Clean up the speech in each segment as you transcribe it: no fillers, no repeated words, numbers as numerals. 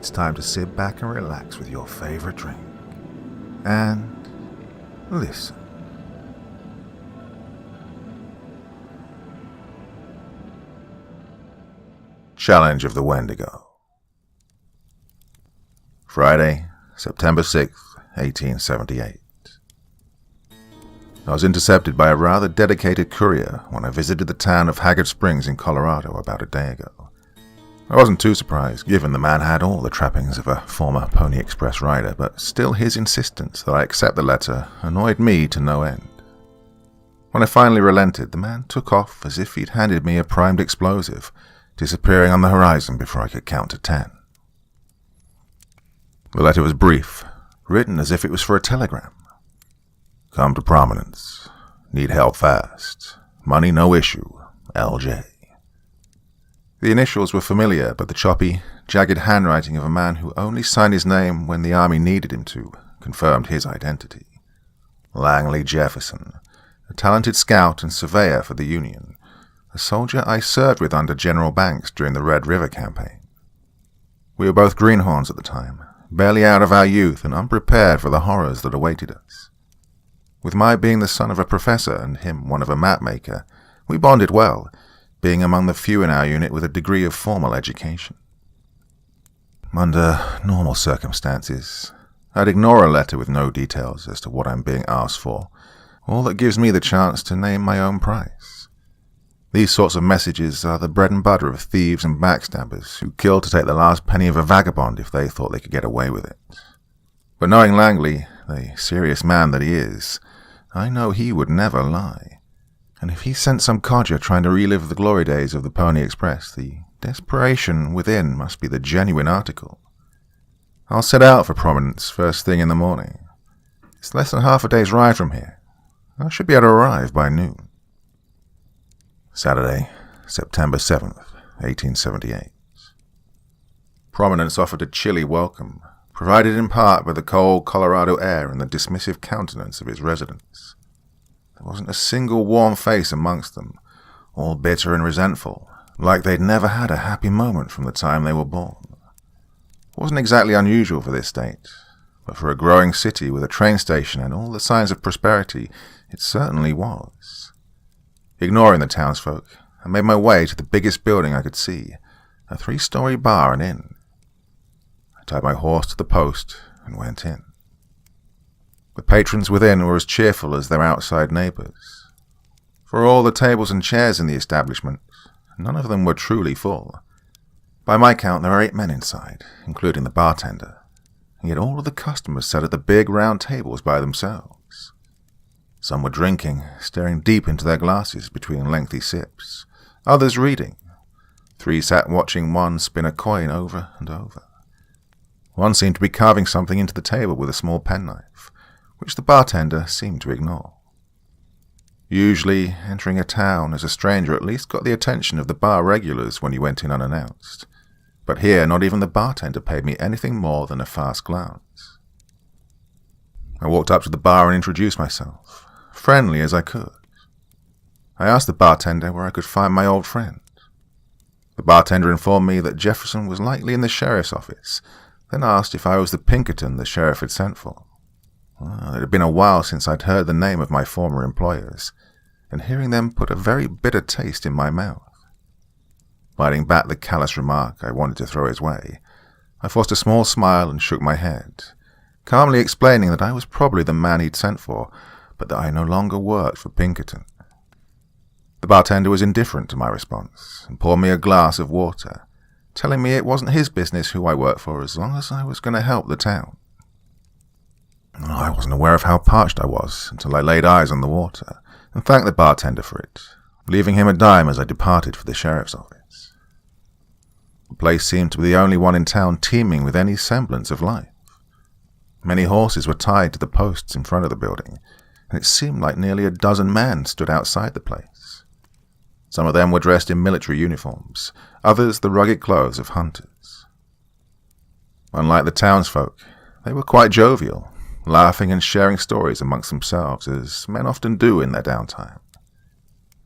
it's time to sit back and relax with your favorite drink. And listen. Challenge of the Wendigo. Friday, September 6th, 1878. I was intercepted by a rather dedicated courier when I visited the town of Haggard Springs in Colorado about a day ago. I wasn't too surprised, given the man had all the trappings of a former Pony Express rider, but still his insistence that I accept the letter annoyed me to no end. When I finally relented, the man took off as if he'd handed me a primed explosive, disappearing on the horizon before I could count to 10. The letter was brief, written as if it was for a telegram. Come to prominence. Need help fast. Money no issue. LJ. The initials were familiar, but the choppy, jagged handwriting of a man who only signed his name when the army needed him to confirmed his identity. Langley Jefferson, a talented scout and surveyor for the Union, a soldier I served with under General Banks during the Red River campaign. We were both greenhorns at the time, barely out of our youth and unprepared for the horrors that awaited us. With my being the son of a professor and him one of a mapmaker, we bonded well, being among the few in our unit with a degree of formal education. Under normal circumstances, I'd ignore a letter with no details as to what I'm being asked for, all that gives me the chance to name my own price. These sorts of messages are the bread and butter of thieves and backstabbers who kill to take the last penny of a vagabond if they thought they could get away with it. But knowing Langley, the serious man that he is, I know he would never lie. And if he sent some codger trying to relive the glory days of the Pony Express, the desperation within must be the genuine article. I'll set out for Prominence first thing in the morning. It's less than half a day's ride from here. I should be able to arrive by noon. Saturday, September 7th, 1878. Prominence offered a chilly welcome, provided in part by the cold Colorado air and the dismissive countenance of its residents. There wasn't a single warm face amongst them, all bitter and resentful, like they'd never had a happy moment from the time they were born. It wasn't exactly unusual for this state, but for a growing city with a train station and all the signs of prosperity, it certainly was. Ignoring the townsfolk, I made my way to the biggest building I could see, a 3-story bar and inn. I tied my horse to the post and went in. The patrons within were as cheerful as their outside neighbors. For all the tables and chairs in the establishment, none of them were truly full. By my count, there were 8 men inside, including the bartender, and yet all of the customers sat at the big round tables by themselves. Some were drinking, staring deep into their glasses between lengthy sips, others reading. 3 sat watching one spin a coin over and over. One seemed to be carving something into the table with a small penknife, which the bartender seemed to ignore. Usually, entering a town as a stranger at least got the attention of the bar regulars when you went in unannounced, but here not even the bartender paid me anything more than a fast glance. I walked up to the bar and introduced myself, friendly as I could. I asked the bartender where I could find my old friend. The bartender informed me that Jefferson was likely in the sheriff's office, then asked if I was the Pinkerton the sheriff had sent for. Well, it had been a while since I'd heard the name of my former employers, and hearing them put a very bitter taste in my mouth. Biting back the callous remark I wanted to throw his way, I forced a small smile and shook my head, calmly explaining that I was probably the man he'd sent for, but that I no longer worked for Pinkerton. The bartender was indifferent to my response, and poured me a glass of water, telling me it wasn't his business who I worked for as long as I was going to help the town. I wasn't aware of how parched I was until I laid eyes on the water, and thanked the bartender for it, leaving him a dime as I departed for the sheriff's office. The place seemed to be the only one in town teeming with any semblance of life. Many horses were tied to the posts in front of the building, and it seemed like nearly a dozen men stood outside the place. Some of them were dressed in military uniforms, others the rugged clothes of hunters. Unlike the townsfolk, they were quite jovial, laughing and sharing stories amongst themselves, as men often do in their downtime.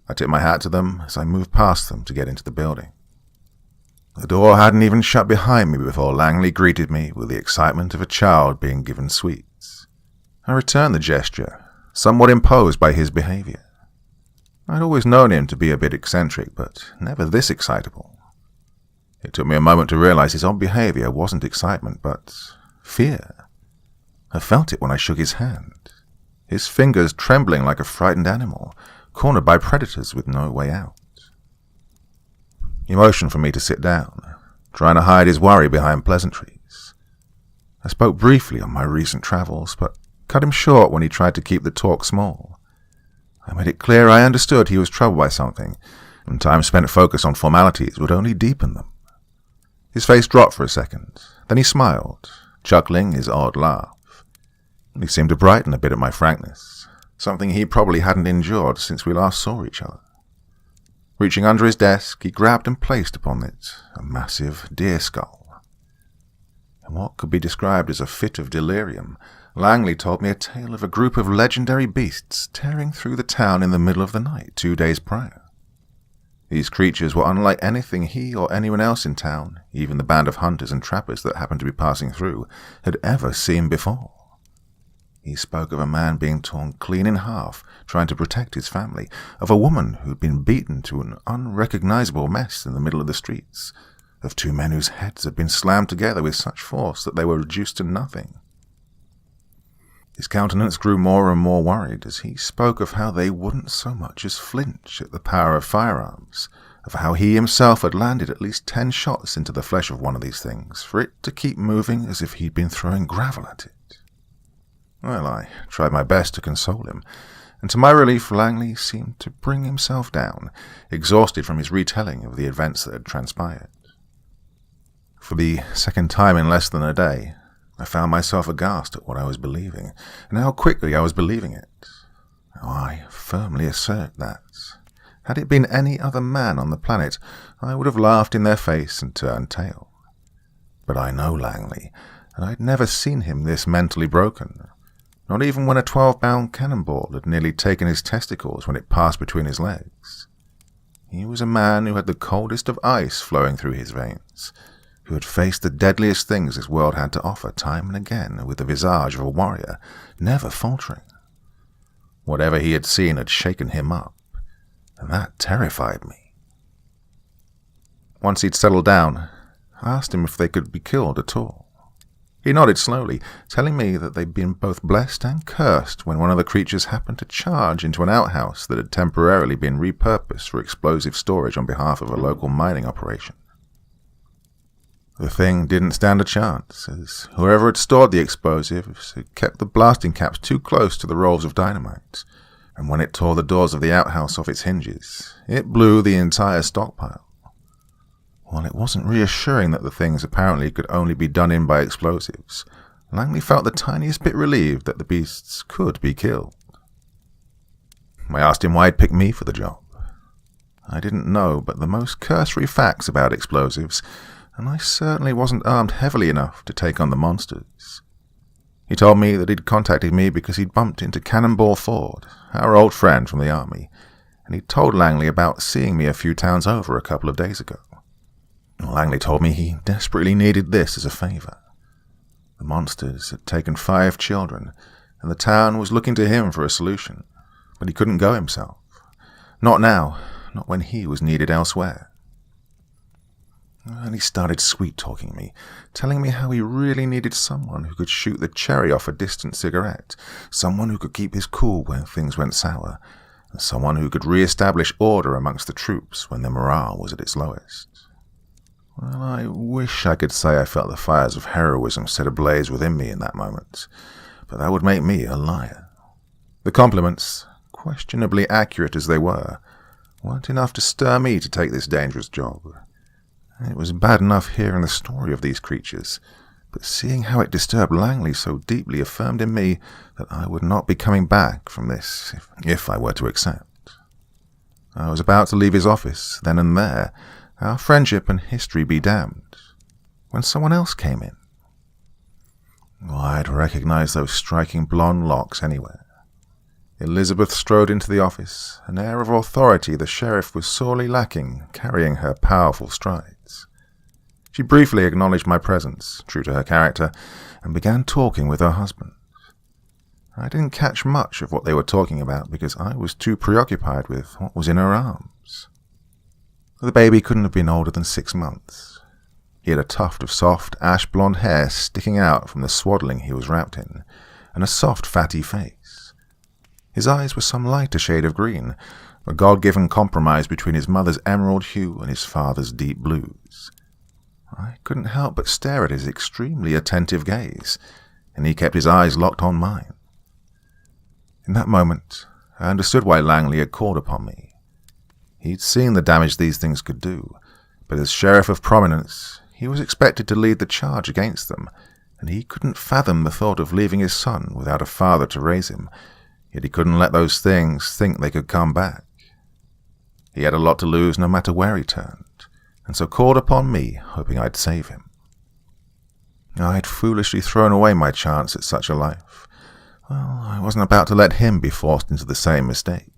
I tipped my hat to them as I moved past them to get into the building. The door hadn't even shut behind me before Langley greeted me with the excitement of a child being given sweets. I returned the gesture, somewhat imposed by his behavior. I'd always known him to be a bit eccentric, but never this excitable. It took me a moment to realize his odd behavior wasn't excitement, but fear. I felt it when I shook his hand, his fingers trembling like a frightened animal, cornered by predators with no way out. He motioned for me to sit down, trying to hide his worry behind pleasantries. I spoke briefly on my recent travels, but cut him short when he tried to keep the talk small. I made it clear I understood he was troubled by something, and time spent focused on formalities would only deepen them. His face dropped for a second, then he smiled, chuckling his odd laugh. He seemed to brighten a bit at my frankness, something he probably hadn't endured since we last saw each other. Reaching under his desk, he grabbed and placed upon it a massive deer skull. In what could be described as a fit of delirium, Langley told me a tale of a group of legendary beasts tearing through the town in the middle of the night 2 days prior. These creatures were unlike anything he or anyone else in town, even the band of hunters and trappers that happened to be passing through, had ever seen before. He spoke of a man being torn clean in half, trying to protect his family, of a woman who'd been beaten to an unrecognizable mess in the middle of the streets, of 2 men whose heads had been slammed together with such force that they were reduced to nothing. His countenance grew more and more worried as he spoke of how they wouldn't so much as flinch at the power of firearms, of how he himself had landed at least 10 shots into the flesh of one of these things, for it to keep moving as if he'd been throwing gravel at it. Well, I tried my best to console him, and to my relief Langley seemed to bring himself down, exhausted from his retelling of the events that had transpired. For the second time in less than a day, I found myself aghast at what I was believing, and how quickly I was believing it. Oh, I firmly assert that, had it been any other man on the planet, I would have laughed in their face and turned tail. But I know Langley, and I'd never seen him this mentally broken. Not even when a 12-pound cannonball had nearly taken his testicles when it passed between his legs. He was a man who had the coldest of ice flowing through his veins, who had faced the deadliest things this world had to offer time and again with the visage of a warrior, never faltering. Whatever he had seen had shaken him up, and that terrified me. Once he'd settled down, I asked him if they could be killed at all. He nodded slowly, telling me that they'd been both blessed and cursed when one of the creatures happened to charge into an outhouse that had temporarily been repurposed for explosive storage on behalf of a local mining operation. The thing didn't stand a chance, as whoever had stored the explosives had kept the blasting caps too close to the rolls of dynamite, and when it tore the doors of the outhouse off its hinges, it blew the entire stockpile. While it wasn't reassuring that the things apparently could only be done in by explosives, Langley felt the tiniest bit relieved that the beasts could be killed. I asked him why he'd picked me for the job. I didn't know but the most cursory facts about explosives, and I certainly wasn't armed heavily enough to take on the monsters. He told me that he'd contacted me because he'd bumped into Cannonball Ford, our old friend from the army, and he'd told Langley about seeing me a few towns over a couple of days ago. Langley told me he desperately needed this as a favor. The monsters had taken 5 children, and the town was looking to him for a solution, but he couldn't go himself. Not now, not when he was needed elsewhere. And he started sweet-talking me, telling me how he really needed someone who could shoot the cherry off a distant cigarette, someone who could keep his cool when things went sour, and someone who could re-establish order amongst the troops when their morale was at its lowest. Well, I wish I could say I felt the fires of heroism set ablaze within me in that moment, but that would make me a liar. The compliments, questionably accurate as they were, weren't enough to stir me to take this dangerous job. It was bad enough hearing the story of these creatures, but seeing how it disturbed Langley so deeply affirmed in me that I would not be coming back from this if I were to accept. I was about to leave his office, then and there, our friendship and history be damned, when someone else came in. I'd recognized those striking blonde locks anywhere. Elizabeth strode into the office, an air of authority the sheriff was sorely lacking, carrying her powerful strides. She briefly acknowledged my presence, true to her character, and began talking with her husband. I didn't catch much of what they were talking about because I was too preoccupied with what was in her arms. The baby couldn't have been older than 6 months. He had a tuft of soft, ash-blonde hair sticking out from the swaddling he was wrapped in, and a soft, fatty face. His eyes were some lighter shade of green, a God-given compromise between his mother's emerald hue and his father's deep blues. I couldn't help but stare at his extremely attentive gaze, and he kept his eyes locked on mine. In that moment, I understood why Langley had called upon me. He'd seen the damage these things could do, but as sheriff of prominence, he was expected to lead the charge against them, and he couldn't fathom the thought of leaving his son without a father to raise him, yet he couldn't let those things think they could come back. He had a lot to lose no matter where he turned, and so called upon me, hoping I'd save him. I'd foolishly thrown away my chance at such a life. Well, I wasn't about to let him be forced into the same mistake.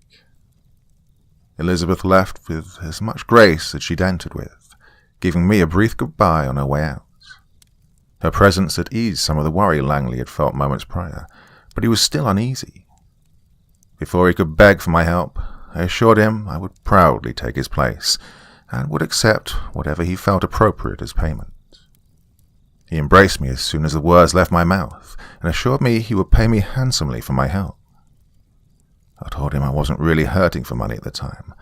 Elizabeth left with as much grace as she'd entered with, giving me a brief goodbye on her way out. Her presence had eased some of the worry Langley had felt moments prior, but he was still uneasy. Before he could beg for my help, I assured him I would proudly take his place, and would accept whatever he felt appropriate as payment. He embraced me as soon as the words left my mouth, and assured me he would pay me handsomely for my help. I told him I wasn't really hurting for money at the time,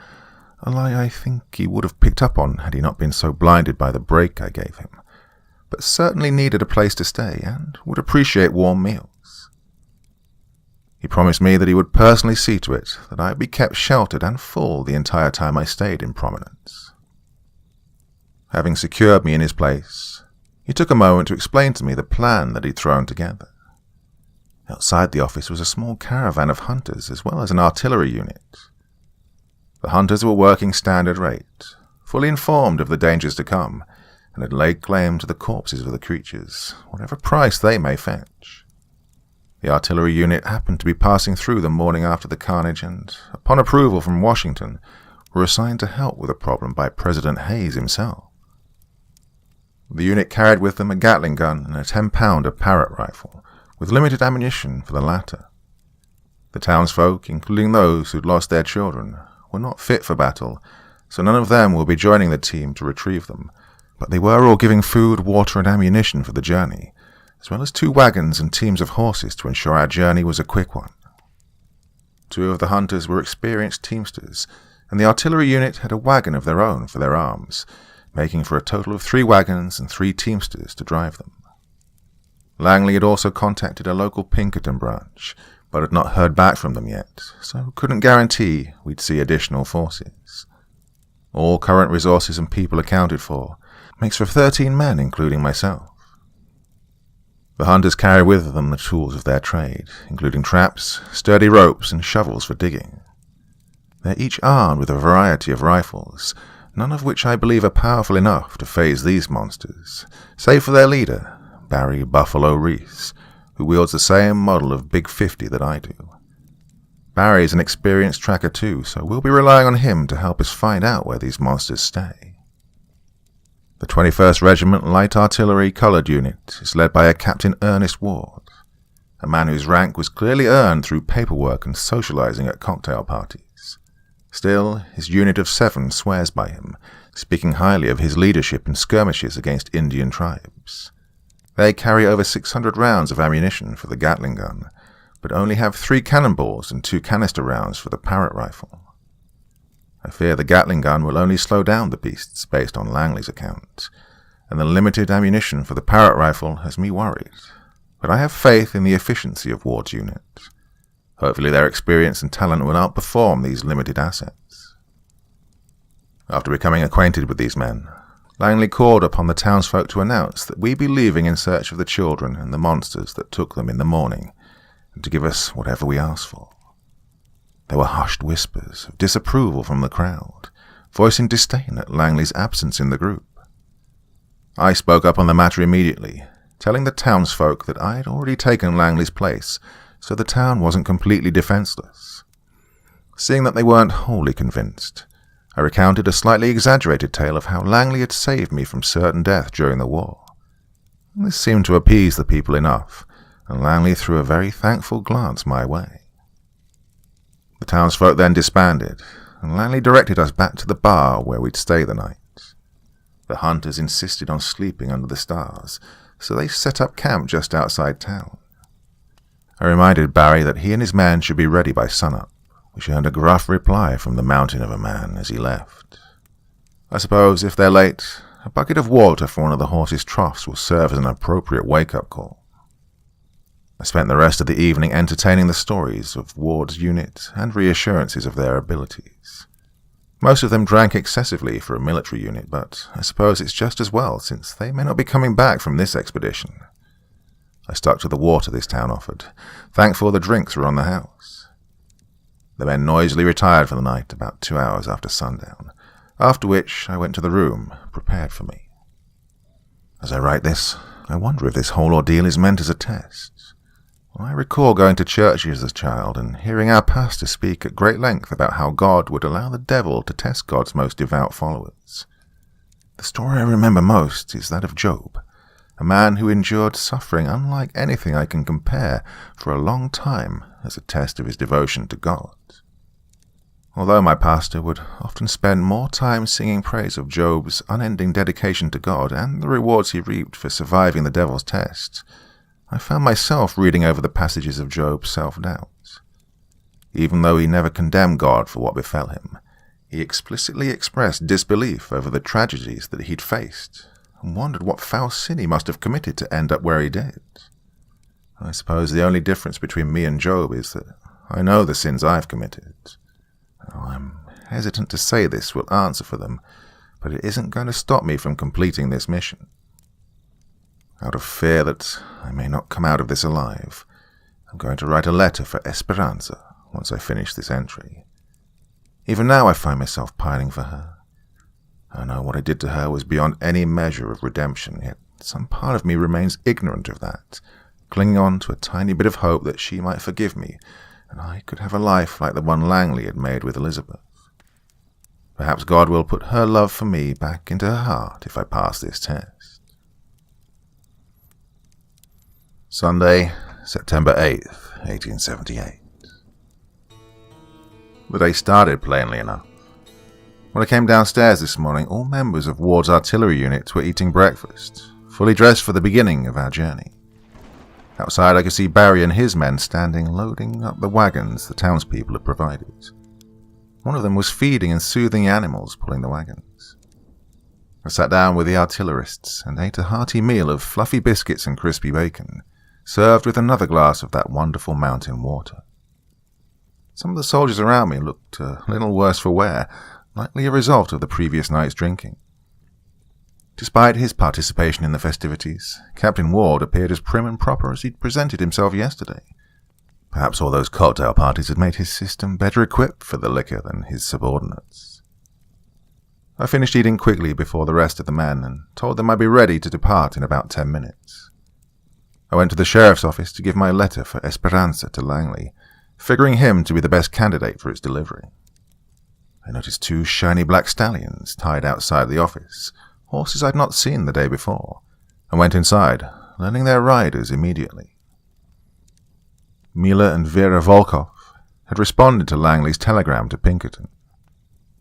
a lie I think he would have picked up on had he not been so blinded by the break I gave him, but certainly needed a place to stay and would appreciate warm meals. He promised me that he would personally see to it that I would be kept sheltered and full the entire time I stayed in Prominence. Having secured me in his place, he took a moment to explain to me the plan that he'd thrown together. Outside the office was a small caravan of hunters as well as an artillery unit. The hunters were working standard rate, fully informed of the dangers to come, and had laid claim to the corpses of the creatures, whatever price they may fetch. The artillery unit happened to be passing through the morning after the carnage and, upon approval from Washington, were assigned to help with the problem by President Hayes himself. The unit carried with them a Gatling gun and a 10-pounder Parrott rifle, with limited ammunition for the latter. The townsfolk, including those who'd lost their children, were not fit for battle, so none of them will be joining the team to retrieve them, but they were all giving food, water, and ammunition for the journey, as well as 2 wagons and teams of horses to ensure our journey was a quick one. 2 of the hunters were experienced teamsters, and the artillery unit had a wagon of their own for their arms, making for a total of 3 wagons and 3 teamsters to drive them. Langley had also contacted a local Pinkerton branch, but had not heard back from them yet, so couldn't guarantee we'd see additional forces. All current resources and people accounted for, makes for 13 men, including myself. The hunters carried with them the tools of their trade, including traps, sturdy ropes, and shovels for digging. They're each armed with a variety of rifles, none of which I believe are powerful enough to faze these monsters, save for their leader, Barry Buffalo Reese, who wields the same model of Big 50 that I do. Barry's an experienced tracker too, so we'll be relying on him to help us find out where these monsters stay. The 21st Regiment Light Artillery Coloured Unit is led by a Captain Ernest Ward, a man whose rank was clearly earned through paperwork and socializing at cocktail parties. Still, his unit of 7 swears by him, speaking highly of his leadership in skirmishes against Indian tribes. They carry over 600 rounds of ammunition for the Gatling gun, but only have 3 cannonballs and 2 canister rounds for the Parrott rifle. I fear the Gatling gun will only slow down the beasts based on Langley's account, and the limited ammunition for the Parrott rifle has me worried, but I have faith in the efficiency of Ward's unit. Hopefully their experience and talent will outperform these limited assets. After becoming acquainted with these men, Langley called upon the townsfolk to announce that we be leaving in search of the children and the monsters that took them in the morning, and to give us whatever we asked for. There were hushed whispers of disapproval from the crowd, voicing disdain at Langley's absence in the group. I spoke up on the matter immediately, telling the townsfolk that I had already taken Langley's place, so the town wasn't completely defenseless. Seeing that they weren't wholly convinced, I recounted a slightly exaggerated tale of how Langley had saved me from certain death during the war. This seemed to appease the people enough, and Langley threw a very thankful glance my way. The townsfolk then disbanded, and Langley directed us back to the bar where we'd stay the night. The hunters insisted on sleeping under the stars, so they set up camp just outside town. I reminded Barry that he and his men should be ready by sunup, which earned a gruff reply from the mountain of a man as he left. I suppose, if they're late, a bucket of water for one of the horses' troughs will serve as an appropriate wake-up call. I spent the rest of the evening entertaining the stories of Ward's unit and reassurances of their abilities. Most of them drank excessively for a military unit, but I suppose it's just as well, since they may not be coming back from this expedition. I stuck to the water this town offered, thankful the drinks were on the house. The men noisily retired for the night about 2 hours after sundown, after which I went to the room prepared for me. As I write this, I wonder if this whole ordeal is meant as a test. I recall going to church as a child and hearing our pastor speak at great length about how God would allow the devil to test God's most devout followers. The story I remember most is that of Job, a man who endured suffering unlike anything I can compare for a long time as a test of his devotion to God. Although my pastor would often spend more time singing praise of Job's unending dedication to God and the rewards he reaped for surviving the devil's test, I found myself reading over the passages of Job's self-doubts. Even though he never condemned God for what befell him, he explicitly expressed disbelief over the tragedies that he'd faced, and wondered what foul sin he must have committed to end up where he did. I suppose the only difference between me and Job is that I know the sins I've committed. I'm hesitant to say this will answer for them, but it isn't going to stop me from completing this mission. Out of fear that I may not come out of this alive, I'm going to write a letter for Esperanza once I finish this entry. Even now I find myself pining for her. I know what I did to her was beyond any measure of redemption, yet some part of me remains ignorant of that, clinging on to a tiny bit of hope that she might forgive me, and I could have a life like the one Langley had made with Elizabeth. Perhaps God will put her love for me back into her heart if I pass this test. Sunday, September 8th, 1878. The day started plainly enough. When I came downstairs this morning, all members of Ward's artillery unit were eating breakfast, fully dressed for the beginning of our journey. Outside I could see Barry and his men standing loading up the wagons the townspeople had provided. One of them was feeding and soothing the animals pulling the wagons. I sat down with the artillerists and ate a hearty meal of fluffy biscuits and crispy bacon, served with another glass of that wonderful mountain water. Some of the soldiers around me looked a little worse for wear, likely a result of the previous night's drinking. Despite his participation in the festivities, Captain Ward appeared as prim and proper as he'd presented himself yesterday. Perhaps all those cocktail parties had made his system better equipped for the liquor than his subordinates. I finished eating quickly before the rest of the men and told them I'd be ready to depart in about 10 minutes. I went to the sheriff's office to give my letter for Esperanza to Langley, figuring him to be the best candidate for its delivery. I noticed 2 shiny black stallions tied outside the office, horses I'd not seen the day before, and went inside, learning their riders immediately. Mila and Vera Volkov had responded to Langley's telegram to Pinkerton.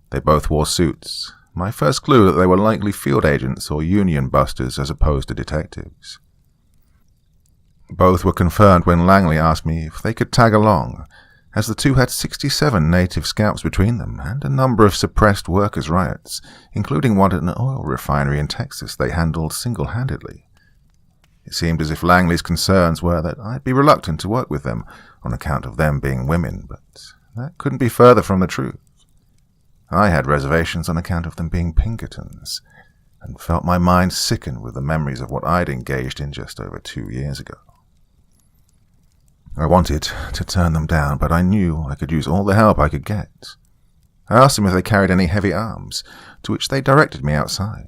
They both wore suits, my first clue that they were likely field agents or union busters as opposed to detectives. Both were confirmed when Langley asked me if they could tag along, as the two had 67 native scalps between them and a number of suppressed workers' riots, including one at an oil refinery in Texas they handled single-handedly. It seemed as if Langley's concerns were that I'd be reluctant to work with them on account of them being women, but that couldn't be further from the truth. I had reservations on account of them being Pinkertons, and felt my mind sicken with the memories of what I'd engaged in just over 2 years ago. I wanted to turn them down, but I knew I could use all the help I could get. I asked them if they carried any heavy arms, to which they directed me outside.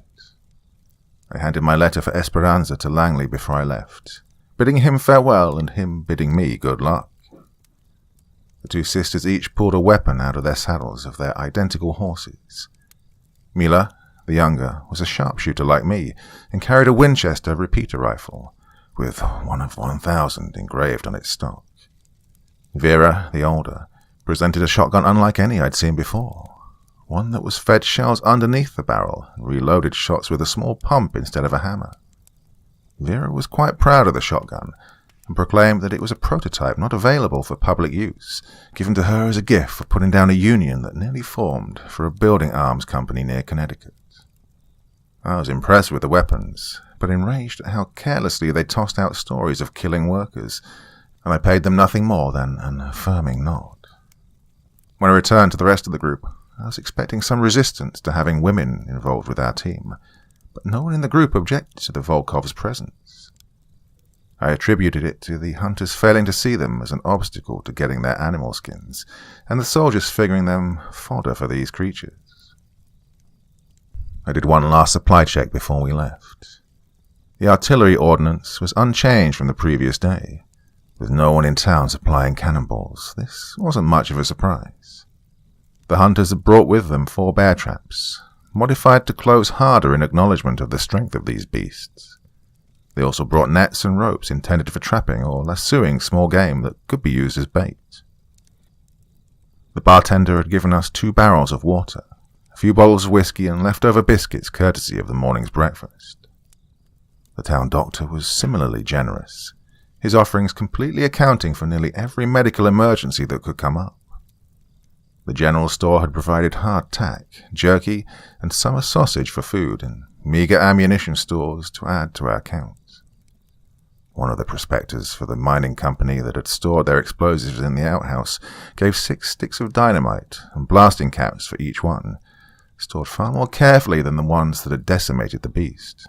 I handed my letter for Esperanza to Langley before I left, bidding him farewell and him bidding me good luck. The 2 sisters each pulled a weapon out of their saddles of their identical horses, Mila, the younger, was a sharpshooter like me and carried a Winchester repeater rifle, with 1 of 1,000 engraved on its stock. Vera, the older, presented a shotgun unlike any I'd seen before, one that was fed shells underneath the barrel and reloaded shots with a small pump instead of a hammer. Vera was quite proud of the shotgun and proclaimed that it was a prototype not available for public use, given to her as a gift for putting down a union that nearly formed for a building arms company near Connecticut. I was impressed with the weapons, but enraged at how carelessly they tossed out stories of killing workers, and I paid them nothing more than an affirming nod. When I returned to the rest of the group, I was expecting some resistance to having women involved with our team, but no one in the group objected to the Volkovs' presence. I attributed it to the hunters failing to see them as an obstacle to getting their animal skins, and the soldiers figuring them fodder for these creatures. I did one last supply check before we left. The artillery ordnance was unchanged from the previous day, with no one in town supplying cannonballs. This wasn't much of a surprise. The hunters had brought with them 4 bear traps, modified to close harder in acknowledgement of the strength of these beasts. They also brought nets and ropes intended for trapping or lassoing small game that could be used as bait. The bartender had given us 2 barrels of water, a few bottles of whiskey and leftover biscuits courtesy of the morning's breakfast. The town doctor was similarly generous, his offerings completely accounting for nearly every medical emergency that could come up. The general store had provided hardtack, jerky, and summer sausage for food, and meager ammunition stores to add to our count. One of the prospectors for the mining company that had stored their explosives in the outhouse gave 6 sticks of dynamite and blasting caps for each one, stored far more carefully than the ones that had decimated the beast.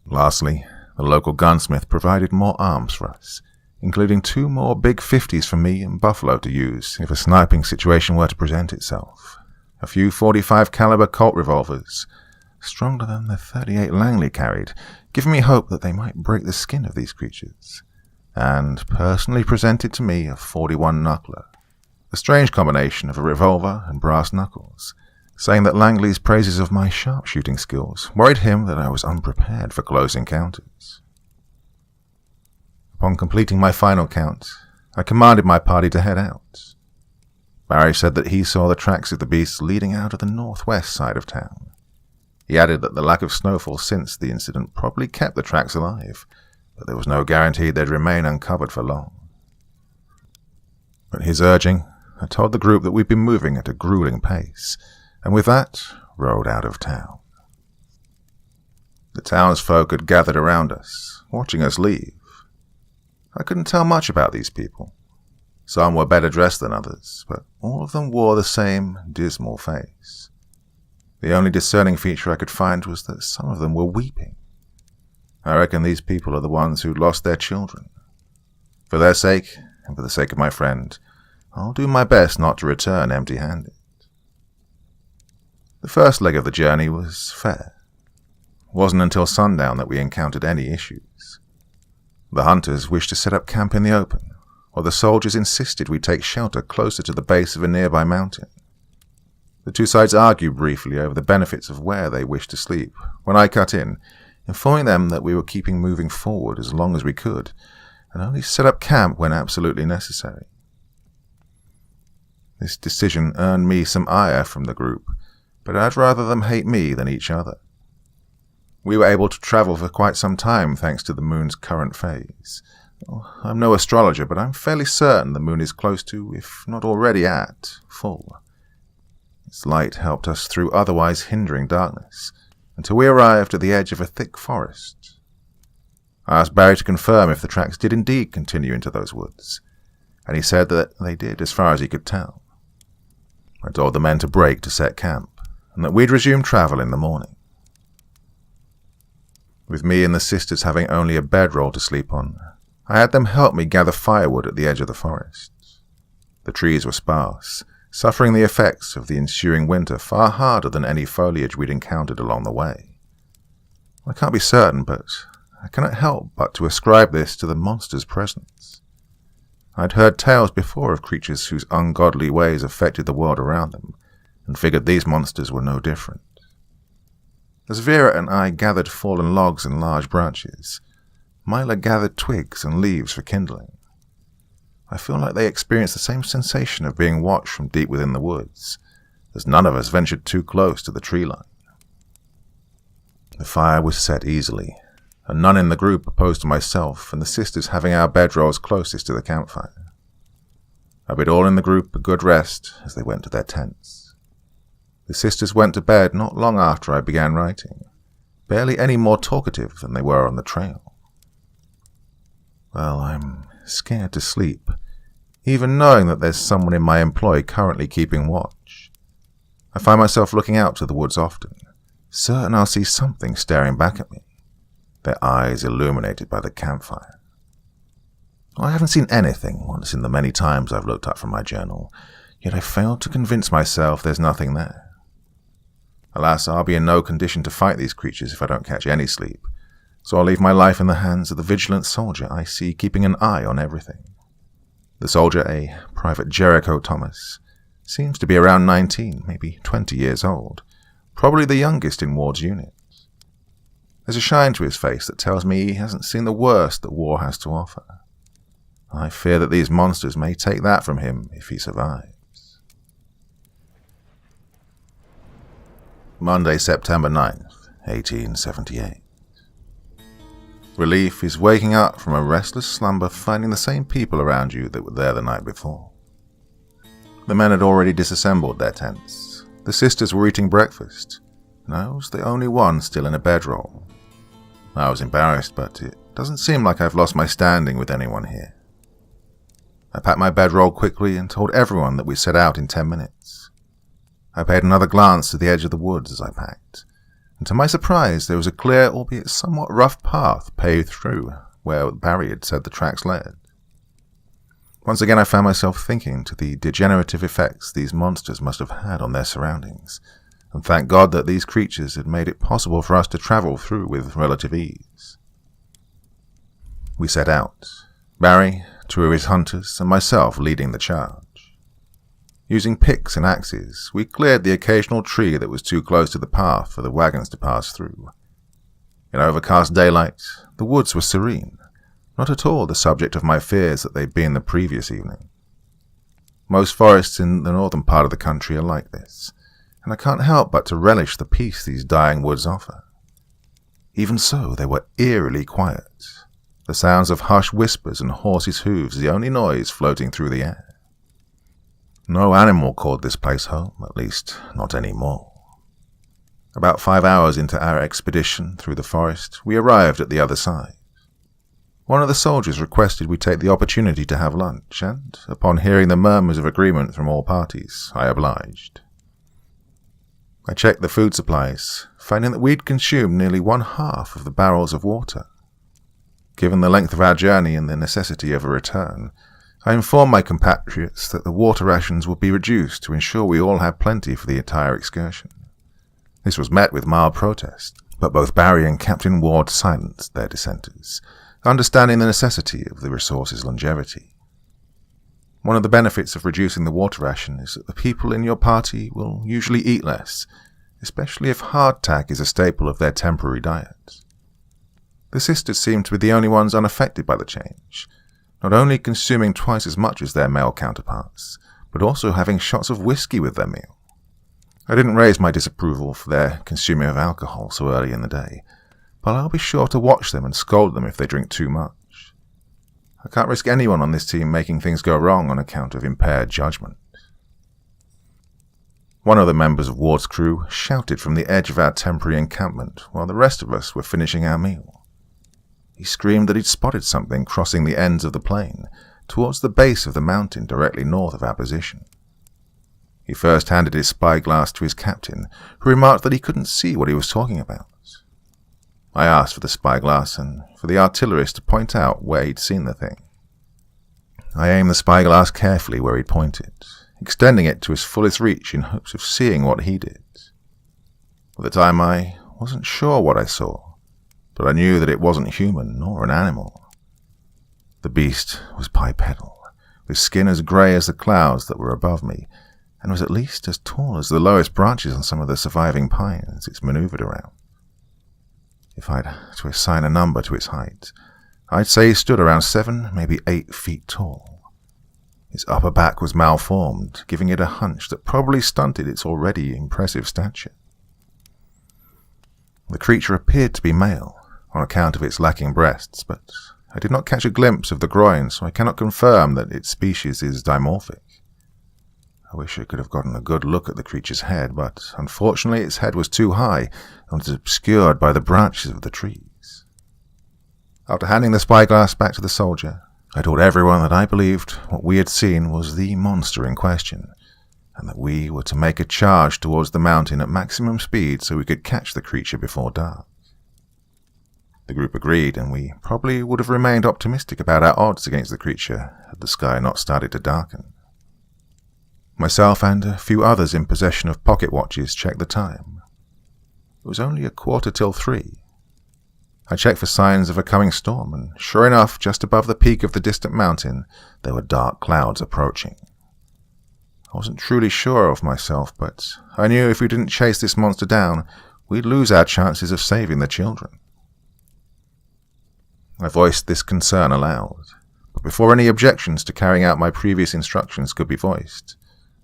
Lastly, the local gunsmith provided more arms for us, including 2 more big 50s for me and Buffalo to use if a sniping situation were to present itself, a few .45 caliber Colt revolvers, stronger than the .38 Langley carried, giving me hope that they might break the skin of these creatures, and personally presented to me a .41 knuckler, a strange combination of a revolver and brass knuckles, saying that Langley's praises of my sharpshooting skills worried him that I was unprepared for close encounters. Upon completing my final count, I commanded my party to head out. Barry said that he saw the tracks of the beasts leading out of the northwest side of town. He added that the lack of snowfall since the incident probably kept the tracks alive, but there was no guarantee they'd remain uncovered for long. At his urging, I told the group that we'd been moving at a grueling pace, and with that, rode out of town. The townsfolk had gathered around us, watching us leave. I couldn't tell much about these people. Some were better dressed than others, but all of them wore the same dismal face. The only discerning feature I could find was that some of them were weeping. I reckon these people are the ones who lost their children. For their sake, and for the sake of my friend, I'll do my best not to return empty-handed. The first leg of the journey was fair. It wasn't until sundown that we encountered any issues. The hunters wished to set up camp in the open, while the soldiers insisted we take shelter closer to the base of a nearby mountain. The 2 sides argued briefly over the benefits of where they wished to sleep, when I cut in, informing them that we were keeping moving forward as long as we could, and only set up camp when absolutely necessary. This decision earned me some ire from the group, but I'd rather them hate me than each other. We were able to travel for quite some time thanks to the moon's current phase. I'm no astrologer, but I'm fairly certain the moon is close to, if not already at, full. Its light helped us through otherwise hindering darkness, until we arrived at the edge of a thick forest. I asked Barry to confirm if the tracks did indeed continue into those woods, and he said that they did as far as he could tell. I told the men to break to set camp, and that we'd resume travel in the morning. With me and the sisters having only a bedroll to sleep on, I had them help me gather firewood at the edge of the forest. The trees were sparse, suffering the effects of the ensuing winter far harder than any foliage we'd encountered along the way. I can't be certain, but I cannot help but to ascribe this to the monster's presence. I'd heard tales before of creatures whose ungodly ways affected the world around them, and figured these monsters were no different. As Vera and I gathered fallen logs and large branches, Mila gathered twigs and leaves for kindling. I feel like they experienced the same sensation of being watched from deep within the woods, as none of us ventured too close to the tree line. The fire was set easily, and none in the group opposed to myself and the sisters having our bedrolls closest to the campfire. I bid all in the group a good rest as they went to their tents. The sisters went to bed not long after I began writing, barely any more talkative than they were on the trail. Well, I'm scared to sleep, even knowing that there's someone in my employ currently keeping watch. I find myself looking out to the woods often, certain I'll see something staring back at me, their eyes illuminated by the campfire. I haven't seen anything once in the many times I've looked up from my journal, yet I failed to convince myself there's nothing there. Alas, I'll be in no condition to fight these creatures if I don't catch any sleep, so I'll leave my life in the hands of the vigilant soldier I see keeping an eye on everything. The soldier, a Private Jericho Thomas, seems to be around 19, maybe 20 years old, probably the youngest in Ward's unit. There's a shine to his face that tells me he hasn't seen the worst that war has to offer. I fear that these monsters may take that from him if he survives. Monday, September 9th, 1878. Relief is waking up from a restless slumber finding the same people around you that were there the night before. The men had already disassembled their tents. The sisters were eating breakfast, and I was the only one still in a bedroll. I was embarrassed, but it doesn't seem like I've lost my standing with anyone here. I packed my bedroll quickly and told everyone that we set out in 10 minutes. I paid another glance to the edge of the woods as I packed, and to my surprise there was a clear, albeit somewhat rough path paved through where Barry had said the tracks led. Once again I found myself thinking to the degenerative effects these monsters must have had on their surroundings, and thank God that these creatures had made it possible for us to travel through with relative ease. We set out, Barry, 2 of his hunters, and myself leading the charge. Using picks and axes, we cleared the occasional tree that was too close to the path for the wagons to pass through. In overcast daylight, the woods were serene, not at all the subject of my fears that they'd been the previous evening. Most forests in the northern part of the country are like this, and I can't help but to relish the peace these dying woods offer. Even so, they were eerily quiet, the sounds of hushed whispers and horses' hooves the only noise floating through the air. No animal called this place home, at least not anymore. About 5 hours into our expedition through the forest, we arrived at the other side. One of the soldiers requested we take the opportunity to have lunch, and, upon hearing the murmurs of agreement from all parties, I obliged. I checked the food supplies, finding that we'd consumed nearly 1/2 of the barrels of water. Given the length of our journey and the necessity of a return, I informed my compatriots that the water rations would be reduced to ensure we all had plenty for the entire excursion. This was met with mild protest, but both Barry and Captain Ward silenced their dissenters, understanding the necessity of the resource's longevity. One of the benefits of reducing the water ration is that the people in your party will usually eat less, especially if hardtack is a staple of their temporary diet. The sisters seemed to be the only ones unaffected by the change, not only consuming twice as much as their male counterparts, but also having shots of whiskey with their meal. I didn't raise my disapproval for their consuming of alcohol so early in the day, but I'll be sure to watch them and scold them if they drink too much. I can't risk anyone on this team making things go wrong on account of impaired judgment. One of the members of Ward's crew shouted from the edge of our temporary encampment while the rest of us were finishing our meal. He screamed that he'd spotted something crossing the ends of the plain, towards the base of the mountain directly north of our position. He first handed his spyglass to his captain, who remarked that he couldn't see what he was talking about. I asked for the spyglass and for the artillerist to point out where he'd seen the thing. I aimed the spyglass carefully where he'd pointed, extending it to its fullest reach in hopes of seeing what he did. At the time I wasn't sure what I saw, but I knew that it wasn't human nor an animal. The beast was bipedal, with skin as grey as the clouds that were above me, and was at least as tall as the lowest branches on some of the surviving pines it's maneuvered around. If I'd to assign a number to its height, I'd say he stood around 7, maybe 8 feet tall. Its upper back was malformed, giving it a hunch that probably stunted its already impressive stature. The creature appeared to be male, on account of its lacking breasts, but I did not catch a glimpse of the groin, so I cannot confirm that its species is dimorphic. I wish I could have gotten a good look at the creature's head, but unfortunately its head was too high and was obscured by the branches of the trees. After handing the spyglass back to the soldier, I told everyone that I believed what we had seen was the monster in question, and that we were to make a charge towards the mountain at maximum speed so we could catch the creature before dark. The group agreed, and we probably would have remained optimistic about our odds against the creature had the sky not started to darken. Myself and a few others in possession of pocket watches checked the time. It was only 3:15. I checked for signs of a coming storm, and sure enough, just above the peak of the distant mountain, there were dark clouds approaching. I wasn't truly sure of myself, but I knew if we didn't chase this monster down, we'd lose our chances of saving the children. I voiced this concern aloud, but before any objections to carrying out my previous instructions could be voiced,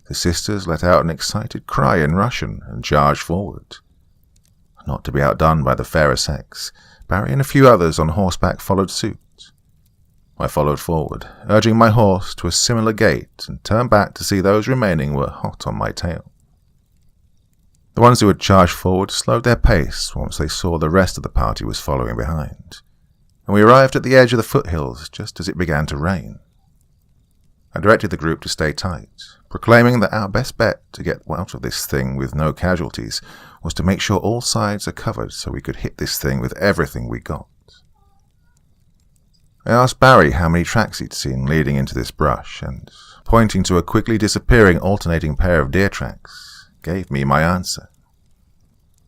the sisters let out an excited cry in Russian and charged forward. Not to be outdone by the fairer sex, Barry and a few others on horseback followed suit. I followed forward, urging my horse to a similar gait, and turned back to see those remaining were hot on my tail. The ones who had charged forward slowed their pace once they saw the rest of the party was following behind, and we arrived at the edge of the foothills just as it began to rain. I directed the group to stay tight, proclaiming that our best bet to get out of this thing with no casualties was to make sure all sides are covered so we could hit this thing with everything we got. I asked Barry how many tracks he'd seen leading into this brush, and, pointing to a quickly disappearing alternating pair of deer tracks, gave me my answer.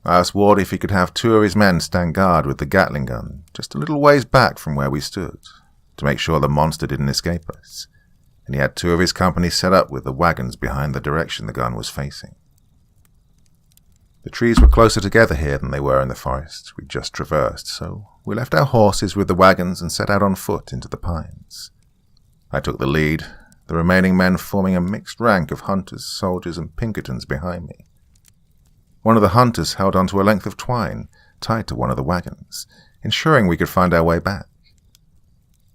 I asked Ward if he could have 2 of his men stand guard with the Gatling gun just a little ways back from where we stood, to make sure the monster didn't escape us, and he had 2 of his company set up with the wagons behind the direction the gun was facing. The trees were closer together here than they were in the forest we'd just traversed, so we left our horses with the wagons and set out on foot into the pines. I took the lead, the remaining men forming a mixed rank of hunters, soldiers, and Pinkertons behind me. One of the hunters held onto a length of twine tied to one of the wagons, ensuring we could find our way back.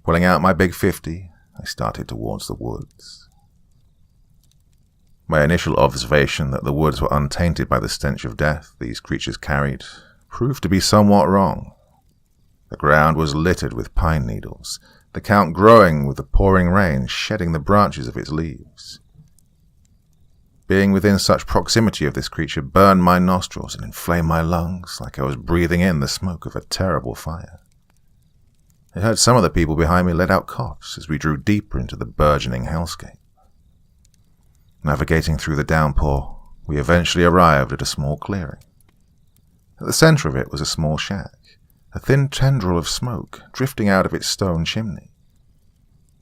Pulling out my big 50, I started towards the woods. My initial observation that the woods were untainted by the stench of death these creatures carried proved to be somewhat wrong. The ground was littered with pine needles, the count growing with the pouring rain shedding the branches of its leaves. Being within such proximity of this creature burned my nostrils and inflamed my lungs like I was breathing in the smoke of a terrible fire. I heard some of the people behind me let out coughs as we drew deeper into the burgeoning hellscape. Navigating through the downpour, we eventually arrived at a small clearing. At the center of it was a small shack, a thin tendril of smoke drifting out of its stone chimney.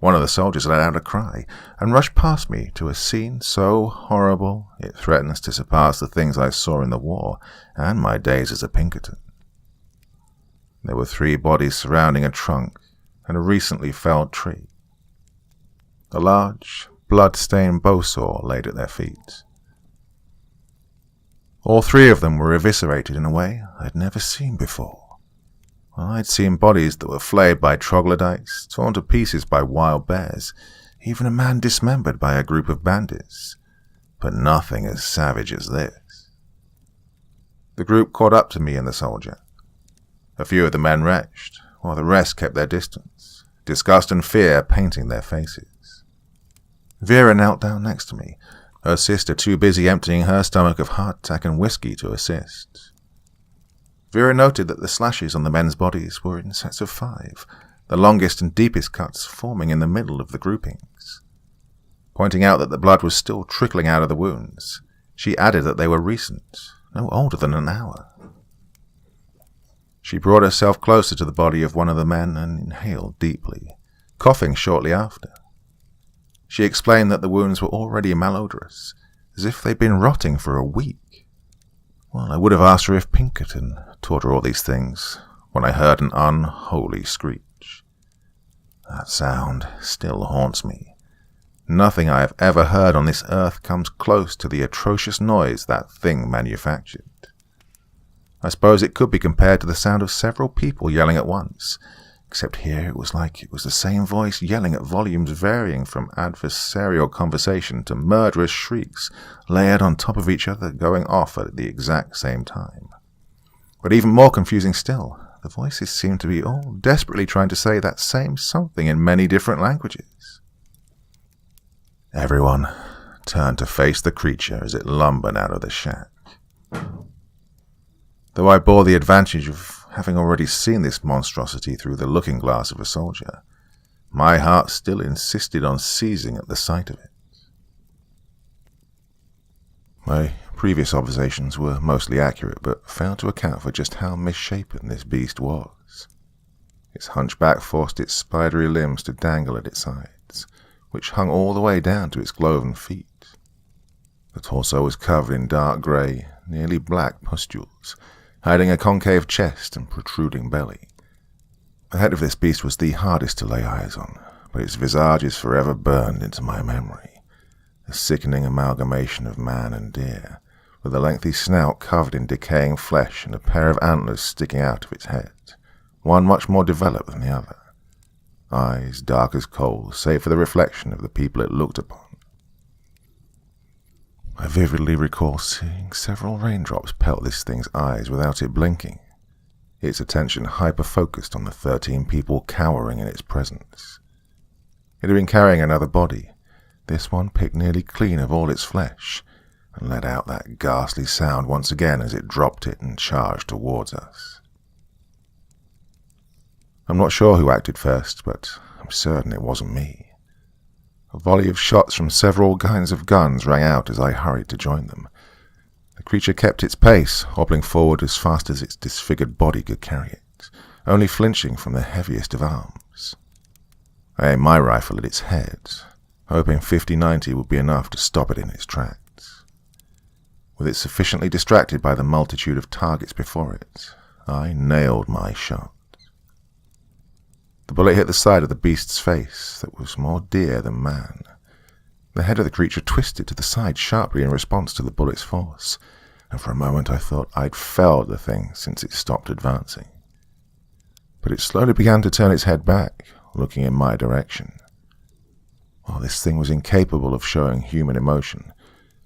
One of the soldiers let out a cry and rushed past me to a scene so horrible it threatens to surpass the things I saw in the war and my days as a Pinkerton. There were 3 bodies surrounding a trunk and a recently felled tree. A large, blood-stained bowsaw laid at their feet. All 3 of them were eviscerated in a way I'd never seen before. I'd seen bodies that were flayed by troglodytes, torn to pieces by wild bears, even a man dismembered by a group of bandits, but nothing as savage as this. The group caught up to me and the soldier. A few of the men retched, while the rest kept their distance, disgust and fear painting their faces. Vera knelt down next to me, her sister too busy emptying her stomach of hardtack and whiskey to assist. Vera noted that the slashes on the men's bodies were in sets of 5, the longest and deepest cuts forming in the middle of the groupings. Pointing out that the blood was still trickling out of the wounds, she added that they were recent, no older than an hour. She brought herself closer to the body of one of the men and inhaled deeply, coughing shortly after. She explained that the wounds were already malodorous, as if they'd been rotting for a week. Well, I would have asked her if Pinkerton taught her all these things when I heard an unholy screech. That sound still haunts me. Nothing I have ever heard on this earth comes close to the atrocious noise that thing manufactured. I suppose it could be compared to the sound of several people yelling at once, except here it was like it was the same voice yelling at volumes varying from adversarial conversation to murderous shrieks layered on top of each other going off at the exact same time. But even more confusing still, the voices seemed to be all desperately trying to say that same something in many different languages. Everyone turned to face the creature as it lumbered out of the shack. Though I bore the advantage of having already seen this monstrosity through the looking glass of a soldier, my heart still insisted on seizing at the sight of it. My previous observations were mostly accurate, but failed to account for just how misshapen this beast was. Its hunchback forced its spidery limbs to dangle at its sides, which hung all the way down to its cloven feet. The torso was covered in dark grey, nearly black pustules, hiding a concave chest and protruding belly. The head of this beast was the hardest to lay eyes on, but its visage is forever burned into my memory, a sickening amalgamation of man and deer, with a lengthy snout covered in decaying flesh and a pair of antlers sticking out of its head, one much more developed than the other. Eyes dark as coal, save for the reflection of the people it looked upon. I vividly recall seeing several raindrops pelt this thing's eyes without it blinking, its attention hyper-focused on the 13 people cowering in its presence. It had been carrying another body, this one picked nearly clean of all its flesh, and let out that ghastly sound once again as it dropped it and charged towards us. I'm not sure who acted first, but I'm certain it wasn't me. A volley of shots from several kinds of guns rang out as I hurried to join them. The creature kept its pace, hobbling forward as fast as its disfigured body could carry it, only flinching from the heaviest of arms. I aimed my rifle at its head, hoping 50-90 would be enough to stop it in its tracks. With it sufficiently distracted by the multitude of targets before it, I nailed my shot. The bullet hit the side of the beast's face that was more deer than man. The head of the creature twisted to the side sharply in response to the bullet's force, and for a moment I thought I'd felled the thing since it stopped advancing. But it slowly began to turn its head back, looking in my direction. While this thing was incapable of showing human emotion,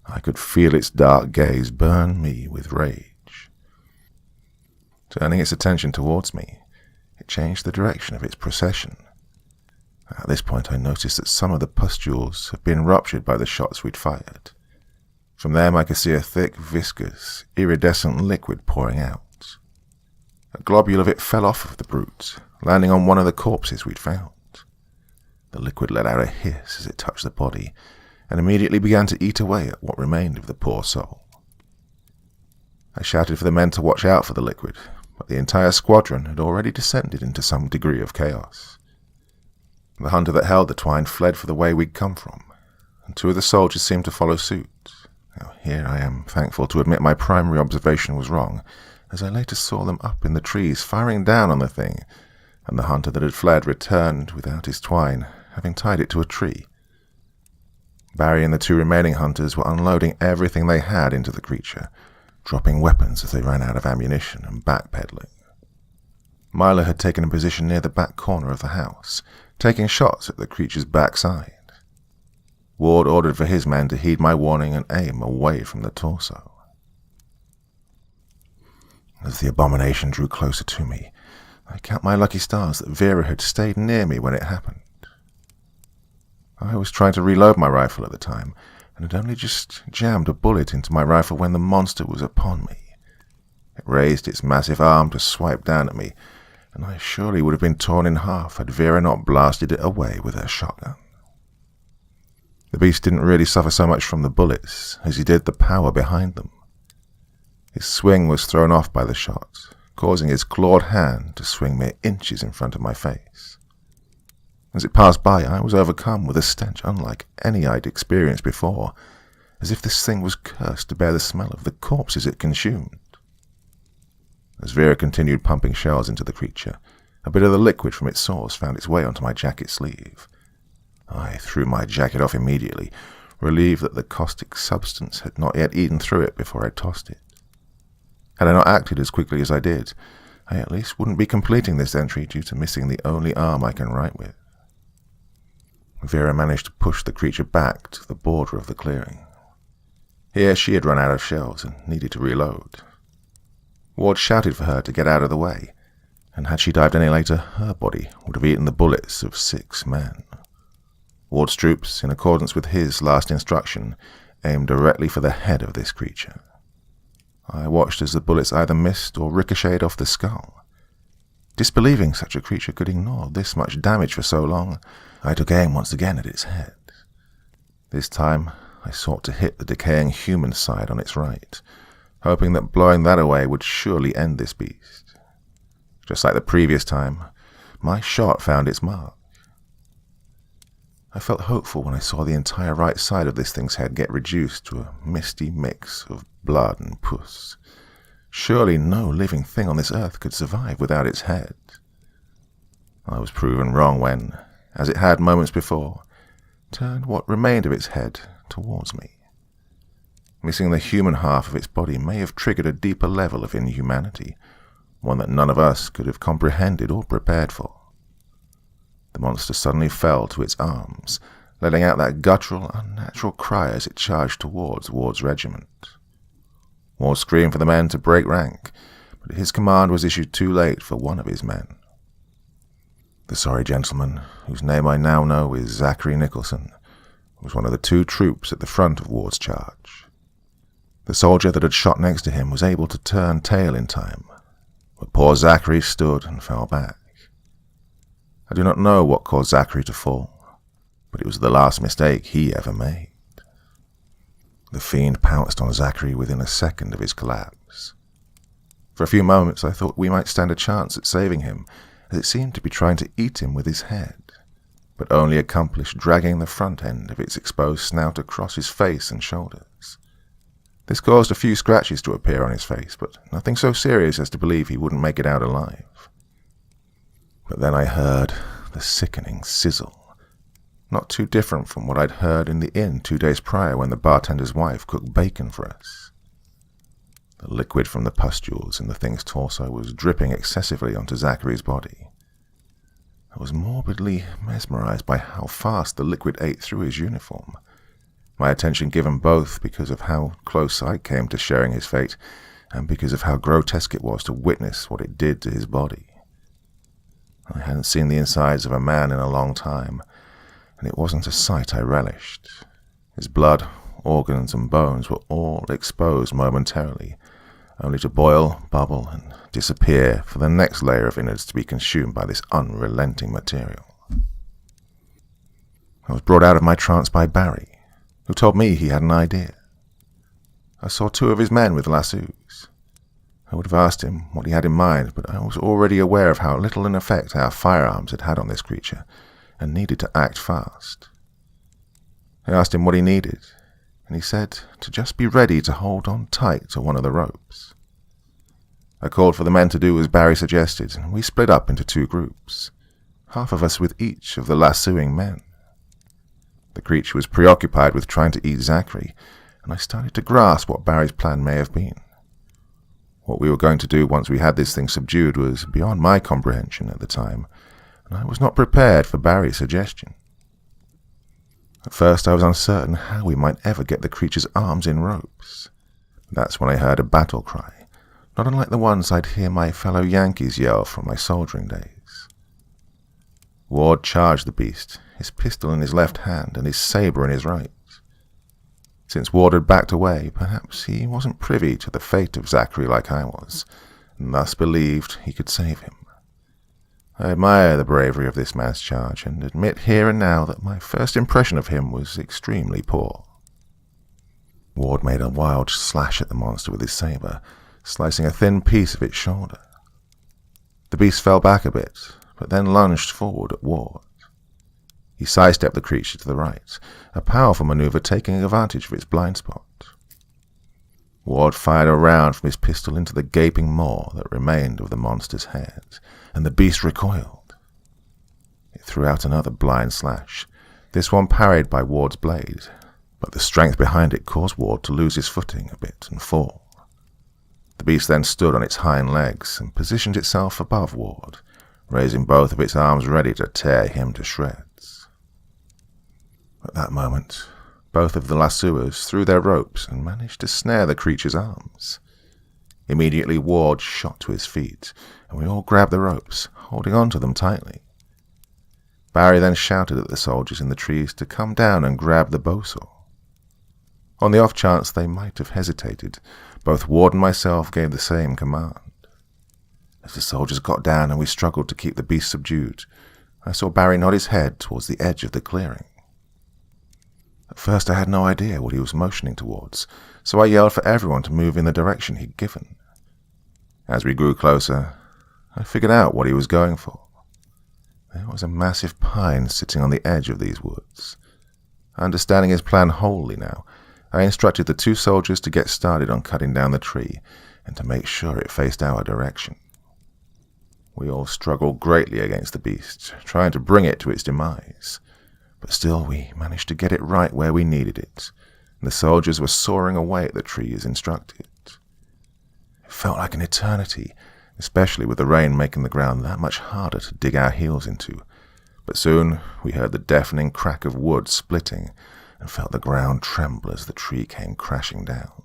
I could feel its dark gaze burn me with rage. Turning its attention towards me, it changed the direction of its procession. At this point I noticed that some of the pustules had been ruptured by the shots we'd fired. From them I could see a thick, viscous, iridescent liquid pouring out. A globule of it fell off of the brute, landing on one of the corpses we'd found. The liquid let out a hiss as it touched the body, and immediately began to eat away at what remained of the poor soul. I shouted for the men to watch out for the liquid, but the entire squadron had already descended into some degree of chaos. The hunter that held the twine fled for the way we'd come from, and 2 of the soldiers seemed to follow suit. Now, here I am thankful to admit my primary observation was wrong, as I later saw them up in the trees firing down on the thing, and the hunter that had fled returned without his twine, having tied it to a tree. Barry and the 2 remaining hunters were unloading everything they had into the creature, dropping weapons as they ran out of ammunition and backpedaling. Myler had taken a position near the back corner of the house, taking shots at the creature's backside. Ward ordered for his men to heed my warning and aim away from the torso. As the abomination drew closer to me, I count my lucky stars that Vera had stayed near me when it happened. I was trying to reload my rifle at the time, and had only just jammed a bullet into my rifle when the monster was upon me. It raised its massive arm to swipe down at me, and I surely would have been torn in half had Vera not blasted it away with her shotgun. The beast didn't really suffer so much from the bullets as he did the power behind them. His swing was thrown off by the shot, causing his clawed hand to swing mere inches in front of my face. As it passed by, I was overcome with a stench unlike any I'd experienced before, as if this thing was cursed to bear the smell of the corpses it consumed. As Vera continued pumping shells into the creature, a bit of the liquid from its source found its way onto my jacket sleeve. I threw my jacket off immediately, relieved that the caustic substance had not yet eaten through it before I tossed it. Had I not acted as quickly as I did, I at least wouldn't be completing this entry due to missing the only arm I can write with. Vera managed to push the creature back to the border of the clearing. Here she had run out of shells and needed to reload. Ward shouted for her to get out of the way, and had she dived any later, her body would have eaten the bullets of 6 men. Ward's troops, in accordance with his last instruction, aimed directly for the head of this creature. I watched as the bullets either missed or ricocheted off the skull. Disbelieving such a creature could ignore this much damage for so long, I took aim once again at its head. This time, I sought to hit the decaying human side on its right, hoping that blowing that away would surely end this beast. Just like the previous time, my shot found its mark. I felt hopeful when I saw the entire right side of this thing's head get reduced to a misty mix of blood and pus. Surely no living thing on this earth could survive without its head. I was proven wrong when, as it had moments before, turned what remained of its head towards me. Missing the human half of its body may have triggered a deeper level of inhumanity, one that none of us could have comprehended or prepared for. The monster suddenly fell to its arms, letting out that guttural, unnatural cry as it charged towards Ward's regiment. Ward screamed for the men to break rank, but his command was issued too late for one of his men. The sorry gentleman, whose name I now know is Zachary Nicholson, was one of the 2 troops at the front of Ward's charge. The soldier that had shot next to him was able to turn tail in time, but poor Zachary stood and fell back. I do not know what caused Zachary to fall, but it was the last mistake he ever made. The fiend pounced on Zachary within a second of his collapse. For a few moments I thought we might stand a chance at saving him, as it seemed to be trying to eat him with his head, but only accomplished dragging the front end of its exposed snout across his face and shoulders. This caused a few scratches to appear on his face, but nothing so serious as to believe he wouldn't make it out alive. But then I heard the sickening sizzle, not too different from what I'd heard in the inn 2 days prior when the bartender's wife cooked bacon for us. The liquid from the pustules in the thing's torso was dripping excessively onto Zachary's body. I was morbidly mesmerized by how fast the liquid ate through his uniform, my attention given both because of how close I came to sharing his fate and because of how grotesque it was to witness what it did to his body. I hadn't seen the insides of a man in a long time, and it wasn't a sight I relished. His blood, organs, and bones were all exposed momentarily, only to boil, bubble, and disappear for the next layer of innards to be consumed by this unrelenting material. I was brought out of my trance by Barry, who told me he had an idea. I saw 2 of his men with lassos. I would have asked him what he had in mind, but I was already aware of how little an effect our firearms had had on this creature, and needed to act fast. I asked him what he needed, and he said to just be ready to hold on tight to one of the ropes. I called for the men to do as Barry suggested, and we split up into 2 groups, half of us with each of the lassoing men. The creature was preoccupied with trying to eat Zachary, and I started to grasp what Barry's plan may have been. What we were going to do once we had this thing subdued was beyond my comprehension at the time, and I was not prepared for Barry's suggestion. At first I was uncertain how we might ever get the creature's arms in ropes. That's when I heard a battle cry, not unlike the ones I'd hear my fellow Yankees yell from my soldiering days. Ward charged the beast, his pistol in his left hand and his saber in his right. Since Ward had backed away, perhaps he wasn't privy to the fate of Zachary like I was, and thus believed he could save him. I admire the bravery of this man's charge, and admit here and now that my first impression of him was extremely poor. Ward made a wild slash at the monster with his saber, slicing a thin piece of its shoulder. The beast fell back a bit, but then lunged forward at Ward. He sidestepped the creature to the right, a powerful maneuver taking advantage of its blind spot. Ward fired a round from his pistol into the gaping maw that remained of the monster's head, and the beast recoiled. It threw out another blind slash, this one parried by Ward's blade, but the strength behind it caused Ward to lose his footing a bit and fall. The beast then stood on its hind legs and positioned itself above Ward, raising both of its arms ready to tear him to shreds. At that moment, both of the lassoers threw their ropes and managed to snare the creature's arms. Immediately Ward shot to his feet, and we all grabbed the ropes, holding on to them tightly. Barry then shouted at the soldiers in the trees to come down and grab the bowsaw. On the off chance they might have hesitated, both Ward and myself gave the same command. As the soldiers got down and we struggled to keep the beast subdued, I saw Barry nod his head towards the edge of the clearing. At first I had no idea what he was motioning towards, so I yelled for everyone to move in the direction he'd given. As we grew closer, I figured out what he was going for. There was a massive pine sitting on the edge of these woods. Understanding his plan wholly now, I instructed the two soldiers to get started on cutting down the tree and to make sure it faced our direction. We all struggled greatly against the beast, trying to bring it to its demise. But still we managed to get it right where we needed it, and the soldiers were sawing away at the tree as instructed. It felt like an eternity, especially with the rain making the ground that much harder to dig our heels into, but soon we heard the deafening crack of wood splitting and felt the ground tremble as the tree came crashing down.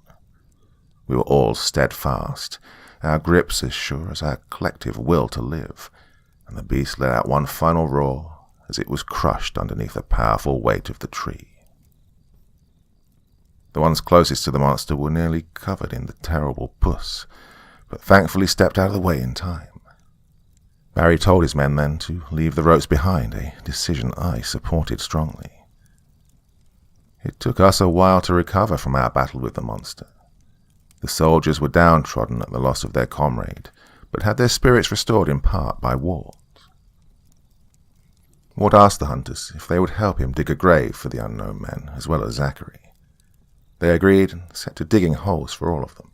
We were all steadfast, our grips as sure as our collective will to live, and the beast let out one final roar as it was crushed underneath the powerful weight of the tree. The ones closest to the monster were nearly covered in the terrible pus, but thankfully stepped out of the way in time. Barry told his men then to leave the ropes behind, a decision I supported strongly. It took us a while to recover from our battle with the monster. The soldiers were downtrodden at the loss of their comrade, but had their spirits restored in part by Ward. Ward asked the hunters if they would help him dig a grave for the unknown men, as well as Zachary. They agreed and set to digging holes for all of them.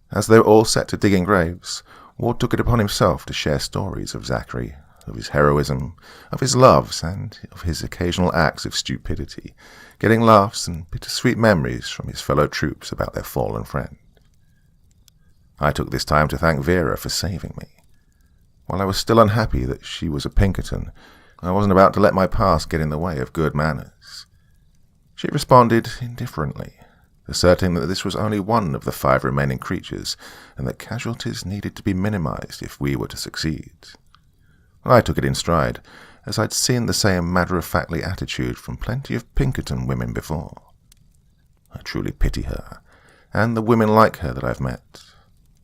As they were all set to digging graves, Ward took it upon himself to share stories of Zachary, of his heroism, of his loves, and of his occasional acts of stupidity, getting laughs and bittersweet memories from his fellow troops about their fallen friend. I took this time to thank Vera for saving me. While I was still unhappy that she was a Pinkerton, I wasn't about to let my past get in the way of good manners. She responded indifferently, asserting that this was only one of the 5 remaining creatures, and that casualties needed to be minimized if we were to succeed. I took it in stride, as I'd seen the same matter-of-factly attitude from plenty of Pinkerton women before. I truly pity her, and the women like her that I've met.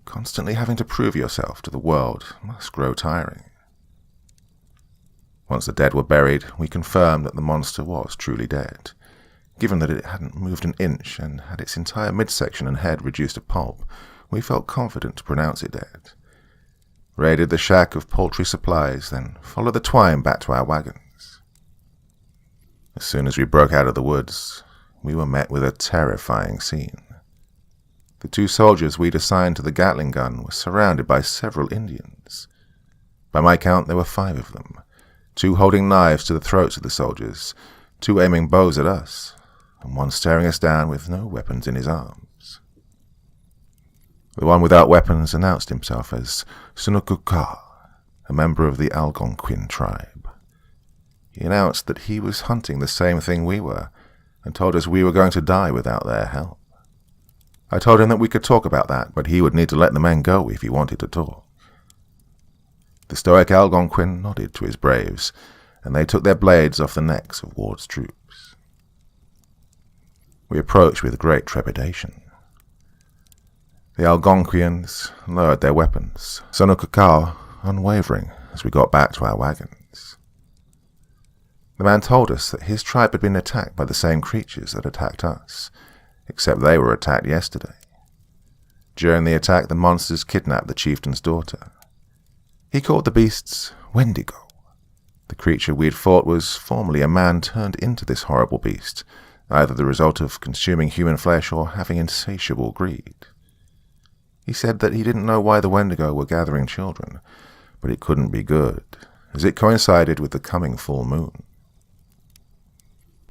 Constantly having to prove yourself to the world must grow tiring. Once the dead were buried, we confirmed that the monster was truly dead. Given that it hadn't moved an inch and had its entire midsection and head reduced to pulp, we felt confident to pronounce it dead. Raided the shack of poultry supplies, then followed the twine back to our wagons. As soon as we broke out of the woods, we were met with a terrifying scene. The 2 soldiers we'd assigned to the Gatling gun were surrounded by several Indians. By my count, there were 5 of them, 2 holding knives to the throats of the soldiers, 2 aiming bows at us, and 1 staring us down with no weapons in his arms. The one without weapons announced himself as Sunukukar, a member of the Algonquin tribe. He announced that he was hunting the same thing we were, and told us we were going to die without their help. I told him that we could talk about that, but he would need to let the men go if he wanted to talk. The stoic Algonquin nodded to his braves, and they took their blades off the necks of Ward's troops. We approached with great trepidation. The Algonquians lowered their weapons, Sonokakau unwavering as we got back to our wagons. The man told us that his tribe had been attacked by the same creatures that attacked us, except they were attacked yesterday. During the attack, the monsters kidnapped the chieftain's daughter. He called the beasts Wendigo. The creature we'd fought was formerly a man turned into this horrible beast, either the result of consuming human flesh or having insatiable greed. He said that he didn't know why the Wendigo were gathering children, but it couldn't be good, as it coincided with the coming full moon.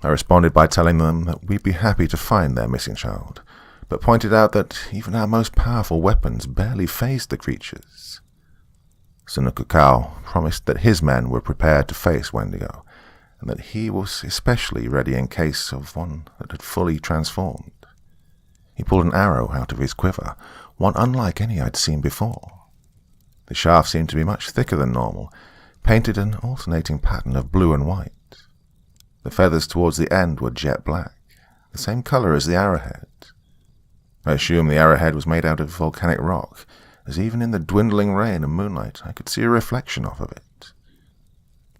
I responded by telling them that we'd be happy to find their missing child, but pointed out that even our most powerful weapons barely fazed the creatures. Sunukukau promised that his men were prepared to face Wendigo, and that he was especially ready in case of one that had fully transformed. He pulled an arrow out of his quiver, one unlike any I'd seen before. The shaft seemed to be much thicker than normal, painted an alternating pattern of blue and white. The feathers towards the end were jet black, the same color as the arrowhead. I assumed the arrowhead was made out of volcanic rock, as even in the dwindling rain and moonlight I could see a reflection of it.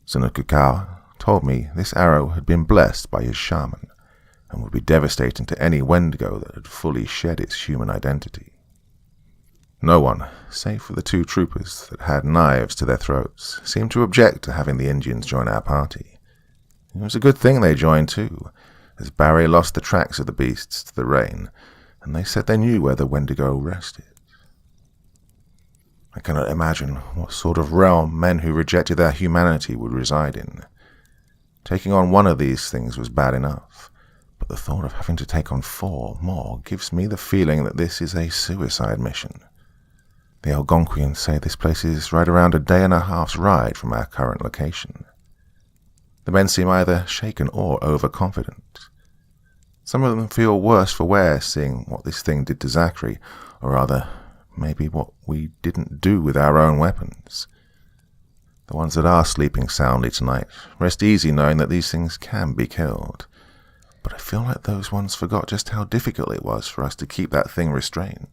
Sunukukau told me this arrow had been blessed by his shaman, and would be devastating to any Wendigo that had fully shed its human identity. No one, save for the 2 troopers that had knives to their throats, seemed to object to having the Indians join our party. It was a good thing they joined too, as Barry lost the tracks of the beasts to the rain, and they said they knew where the Wendigo rested. I cannot imagine what sort of realm men who rejected their humanity would reside in. Taking on one of these things was bad enough, but the thought of having to take on 4 more gives me the feeling that this is a suicide mission. The Algonquians say this place is right around a day and a half's ride from our current location. The men seem either shaken or overconfident. Some of them feel worse for wear seeing what this thing did to Zachary, or rather, maybe what we didn't do with our own weapons. The ones that are sleeping soundly tonight rest easy knowing that these things can be killed. But I feel like those ones forgot just how difficult it was for us to keep that thing restrained.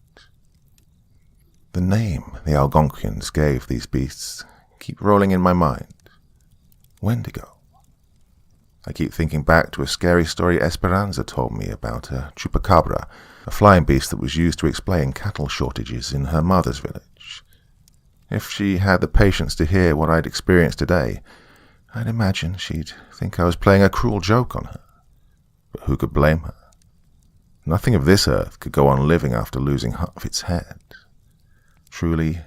The name the Algonquians gave these beasts keep rolling in my mind. Wendigo. I keep thinking back to a scary story Esperanza told me about a chupacabra, a flying beast that was used to explain cattle shortages in her mother's village. If she had the patience to hear what I'd experienced today, I'd imagine she'd think I was playing a cruel joke on her. But who could blame her? Nothing of this earth could go on living after losing half its head. Truly,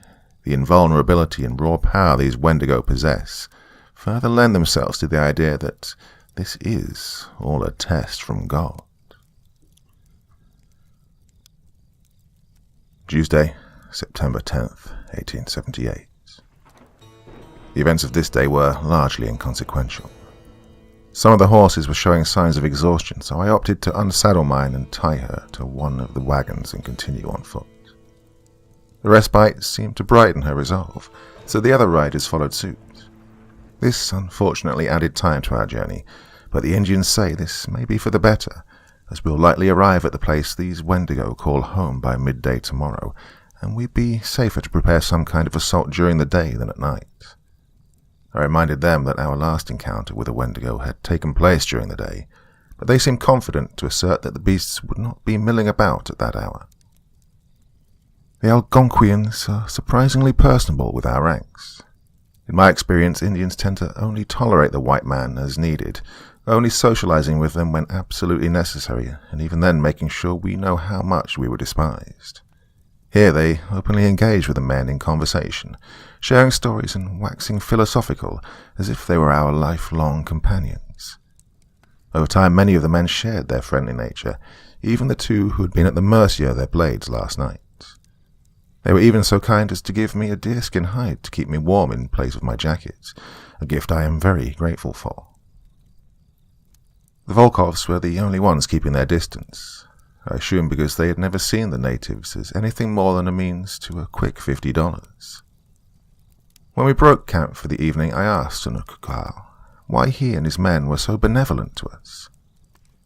the invulnerability and raw power these Wendigo possess further lend themselves to the idea that this is all a test from God. Tuesday, September 10th, 1878. The events of this day were largely inconsequential. Some of the horses were showing signs of exhaustion, so I opted to unsaddle mine and tie her to one of the wagons and continue on foot. The respite seemed to brighten her resolve, so the other riders followed suit. This unfortunately added time to our journey, but the Indians say this may be for the better, as we'll likely arrive at the place these Wendigo call home by midday tomorrow, and we'd be safer to prepare some kind of assault during the day than at night. I reminded them that our last encounter with a Wendigo had taken place during the day, but they seemed confident to assert that the beasts would not be milling about at that hour. The Algonquians are surprisingly personable with our ranks. In my experience, Indians tend to only tolerate the white man as needed, only socializing with them when absolutely necessary, and even then making sure we know how much we were despised. Here they openly engage with the men in conversation, sharing stories and waxing philosophical as if they were our lifelong companions. Over time, many of the men shared their friendly nature, even the 2 who had been at the mercy of their blades last night. They were even so kind as to give me a deerskin hide to keep me warm in place of my jacket, a gift I am very grateful for. The Volkovs were the only ones keeping their distance, I assume because they had never seen the natives as anything more than a means to a quick $50. When we broke camp for the evening, I asked Sunukukau why he and his men were so benevolent to us.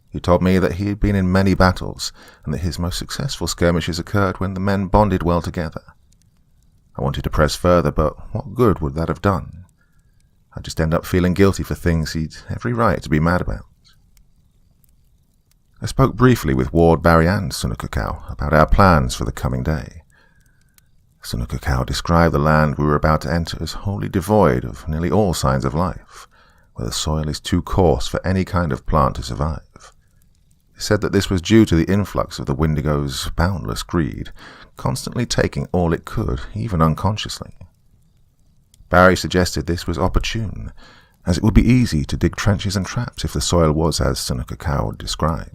He told me that he had been in many battles, and that his most successful skirmishes occurred when the men bonded well together. I wanted to press further, but what good would that have done? I'd just end up feeling guilty for things he'd every right to be mad about. I spoke briefly with Ward, Barry and Sunukukau about our plans for the coming day. Seneca Cow described the land we were about to enter as wholly devoid of nearly all signs of life, where the soil is too coarse for any kind of plant to survive. He said that this was due to the influx of the Wendigo's boundless greed, constantly taking all it could, even unconsciously. Barry suggested this was opportune, as it would be easy to dig trenches and traps if the soil was as Seneca Cow described.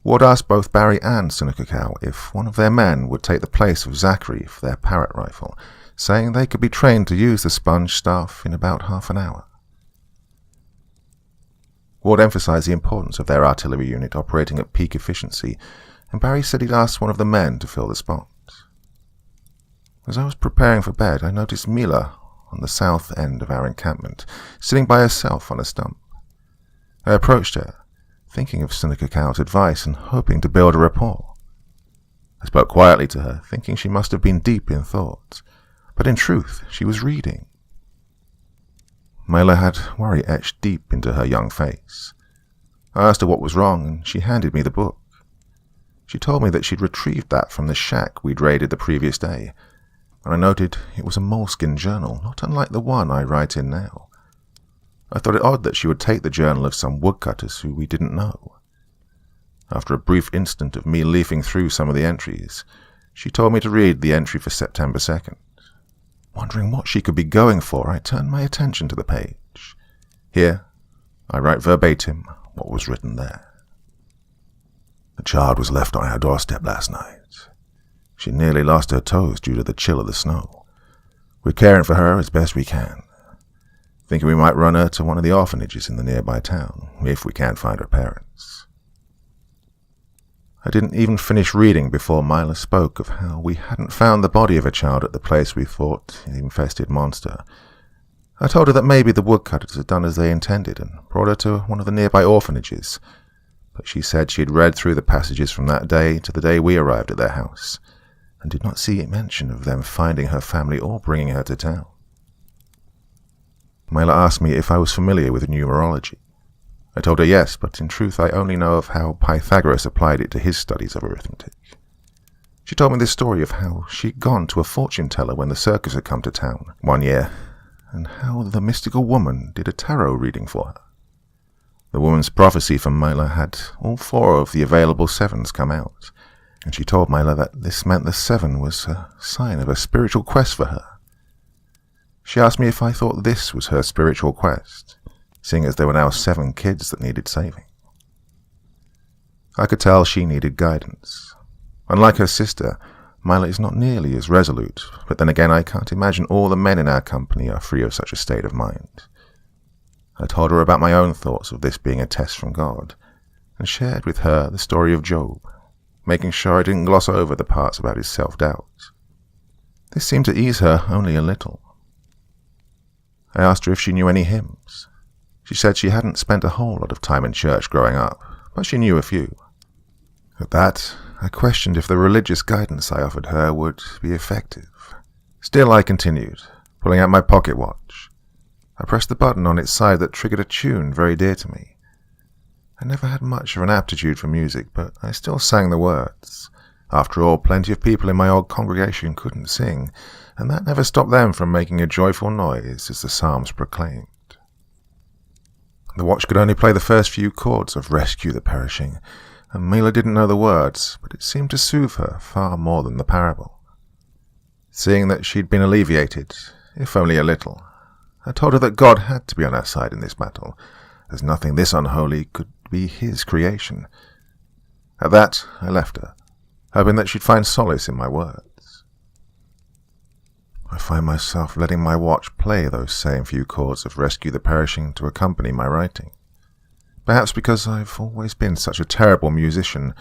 Ward asked both Barry and Seneca Cow if one of their men would take the place of Zachary for their parrot rifle, saying they could be trained to use the sponge staff in about half an hour. Ward emphasized the importance of their artillery unit operating at peak efficiency, and Barry said he'd asked one of the men to fill the spot. As I was preparing for bed, I noticed Mila on the south end of our encampment, sitting by herself on a stump. I approached her, thinking of Seneca Cow's advice and hoping to build a rapport. I spoke quietly to her, thinking she must have been deep in thought, but in truth she was reading. Mila had worry etched deep into her young face. I asked her what was wrong, and she handed me the book. She told me that she'd retrieved that from the shack we'd raided the previous day, and I noted it was a moleskin journal, not unlike the one I write in now. I thought it odd that she would take the journal of some woodcutters who we didn't know. After a brief instant of me leafing through some of the entries, she told me to read the entry for September 2nd. Wondering what she could be going for, I turned my attention to the page. Here, I write verbatim what was written there. The child was left on our doorstep last night. She nearly lost her toes due to the chill of the snow. We're caring for her as best we can, thinking we might run her to one of the orphanages in the nearby town, if we can't find her parents. I didn't even finish reading before Mila spoke of how we hadn't found the body of a child at the place we thought the infested monster. I told her that maybe the woodcutters had done as they intended and brought her to one of the nearby orphanages, but she said she had read through the passages from that day to the day we arrived at their house, and did not see mention of them finding her family or bringing her to town. Mila asked me if I was familiar with numerology. I told her yes, but in truth I only know of how Pythagoras applied it to his studies of arithmetic. She told me this story of how she'd gone to a fortune-teller when the circus had come to town one year, and how the mystical woman did a tarot reading for her. The woman's prophecy from Mila had all 4 of the available 7s come out, and she told Mila that this meant the 7 was a sign of a spiritual quest for her. She asked me if I thought this was her spiritual quest, seeing as there were now 7 kids that needed saving. I could tell she needed guidance. Unlike her sister, Mila is not nearly as resolute, but then again I can't imagine all the men in our company are free of such a state of mind. I told her about my own thoughts of this being a test from God, and shared with her the story of Job, making sure I didn't gloss over the parts about his self-doubt. This seemed to ease her only a little. I asked her if she knew any hymns. She said she hadn't spent a whole lot of time in church growing up, but she knew a few. At that, I questioned if the religious guidance I offered her would be effective. Still, I continued, pulling out my pocket watch. I pressed the button on its side that triggered a tune very dear to me. I never had much of an aptitude for music, but I still sang the words. After all, plenty of people in my old congregation couldn't sing, and that never stopped them from making a joyful noise as the psalms proclaimed. The watch could only play the first few chords of Rescue the Perishing, and Mila didn't know the words, but it seemed to soothe her far more than the parable. Seeing that she'd been alleviated, if only a little, I told her that God had to be on our side in this battle, as nothing this unholy could be his creation. At that, I left her, hoping that she'd find solace in my words. I find myself letting my watch play those same few chords of Rescue the Perishing to accompany my writing. Perhaps because I've always been such a terrible musician,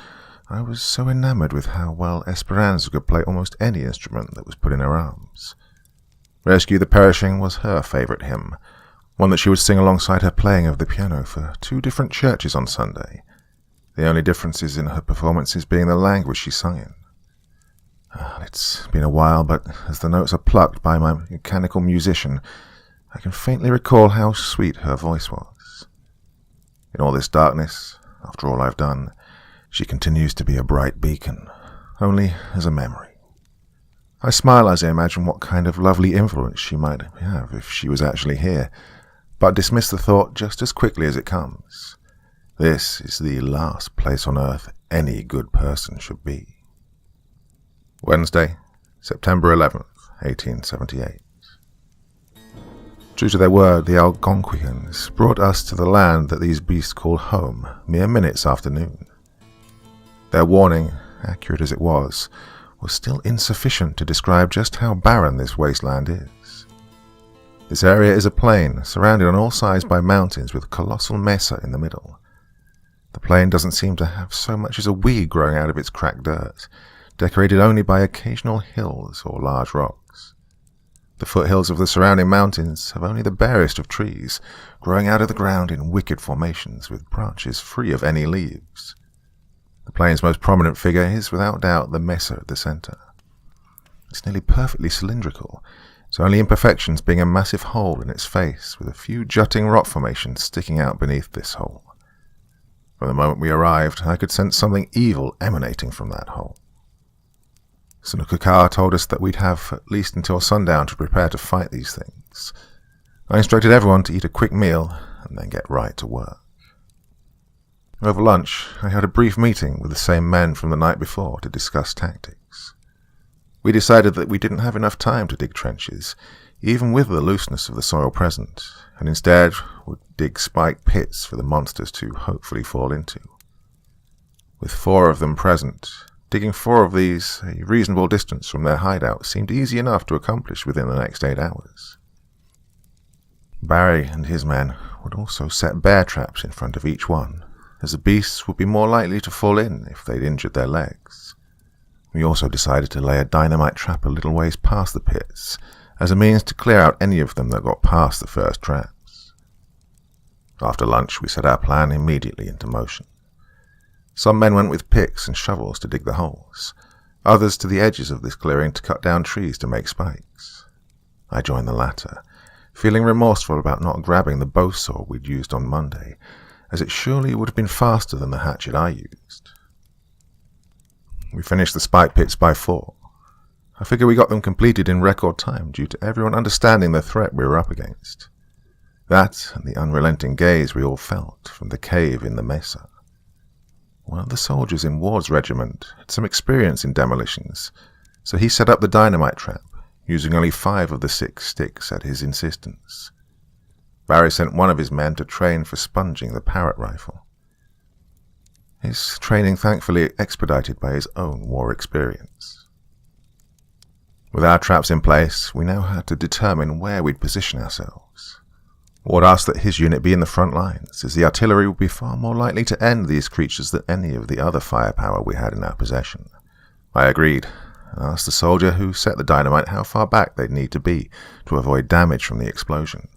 I was so enamored with how well Esperanza could play almost any instrument that was put in her arms. Rescue the Perishing was her favourite hymn, one that she would sing alongside her playing of the piano for 2 different churches on Sunday, the only differences in her performances being the language she sung in. It's been a while, but as the notes are plucked by my mechanical musician, I can faintly recall how sweet her voice was. In all this darkness, after all I've done, she continues to be a bright beacon, only as a memory. I smile as I imagine what kind of lovely influence she might have if she was actually here, but dismiss the thought just as quickly as it comes. This is the last place on earth any good person should be. Wednesday, September 11th, 1878. True to their word, the Algonquins brought us to the land that these beasts call home mere minutes after noon. Their warning, accurate as it was still insufficient to describe just how barren this wasteland is. This area is a plain, surrounded on all sides by mountains with a colossal mesa in the middle. The plain doesn't seem to have so much as a weed growing out of its cracked dirt, decorated only by occasional hills or large rocks. The foothills of the surrounding mountains have only the barest of trees, growing out of the ground in wicked formations with branches free of any leaves. The plain's most prominent figure is, without doubt, the mesa at the center. It's nearly perfectly cylindrical, its only imperfections being a massive hole in its face with a few jutting rock formations sticking out beneath this hole. From the moment we arrived, I could sense something evil emanating from that hole. Sunukaka told us that we'd have at least until sundown to prepare to fight these things. I instructed everyone to eat a quick meal and then get right to work. Over lunch, I had a brief meeting with the same men from the night before to discuss tactics. We decided that we didn't have enough time to dig trenches, even with the looseness of the soil present, and instead would dig spiked pits for the monsters to hopefully fall into. With 4 of them present, digging 4 of these a reasonable distance from their hideout seemed easy enough to accomplish within the next 8 hours. Barry and his men would also set bear traps in front of each one, as the beasts would be more likely to fall in if they'd injured their legs. We also decided to lay a dynamite trap a little ways past the pits, as a means to clear out any of them that got past the first traps. After lunch, we set our plan immediately into motion. Some men went with picks and shovels to dig the holes, others to the edges of this clearing to cut down trees to make spikes. I joined the latter, feeling remorseful about not grabbing the bow saw we'd used on Monday, as it surely would have been faster than the hatchet I used. We finished the spike pits by 4. I figure we got them completed in record time due to everyone understanding the threat we were up against. That and the unrelenting gaze we all felt from the cave in the mesa. One of the soldiers in Ward's regiment had some experience in demolitions, so he set up the dynamite trap, using only 5 of the 6 sticks at his insistence. Barry sent one of his men to train for sponging the parrot rifle. His training thankfully expedited by his own war experience. With our traps in place, we now had to determine where we'd position ourselves. Ward asked that his unit be in the front lines, as the artillery would be far more likely to end these creatures than any of the other firepower we had in our possession. I agreed, and asked the soldier who set the dynamite how far back they'd need to be to avoid damage from the explosion.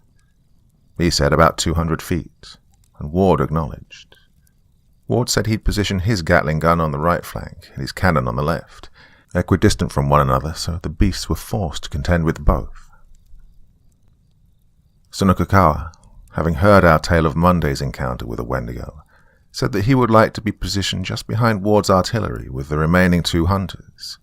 He said about 200 feet, and Ward acknowledged. Ward said he'd position his Gatling gun on the right flank and his cannon on the left, equidistant from one another, so the beasts were forced to contend with both. Sunukaka, having heard our tale of Monday's encounter with a Wendigo, said that he would like to be positioned just behind Ward's artillery with the remaining 2 hunters.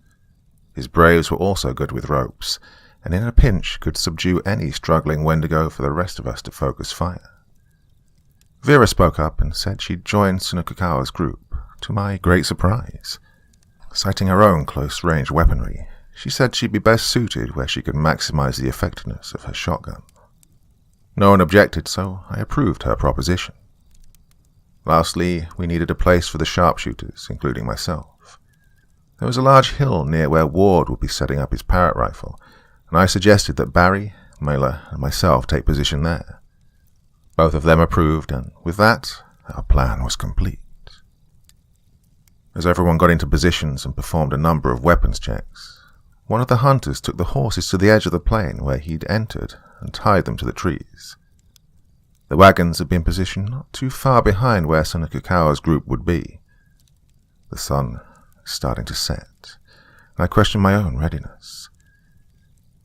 His braves were also good with ropes, and in a pinch could subdue any struggling Wendigo for the rest of us to focus fire. Vera spoke up and said she'd joined Sunukaka's group, to my great surprise. Citing her own close-range weaponry, she said she'd be best suited where she could maximize the effectiveness of her shotgun. No one objected, so I approved her proposition. Lastly, we needed a place for the sharpshooters, including myself. There was a large hill near where Ward would be setting up his parrot rifle, and I suggested that Barry, Mela, and myself take position there. Both of them approved, and with that, our plan was complete. As everyone got into positions and performed a number of weapons checks, one of the hunters took the horses to the edge of the plain where he'd entered and tied them to the trees. The wagons had been positioned not too far behind where Sunukaka's group would be. The sun was starting to set, and I questioned my own readiness.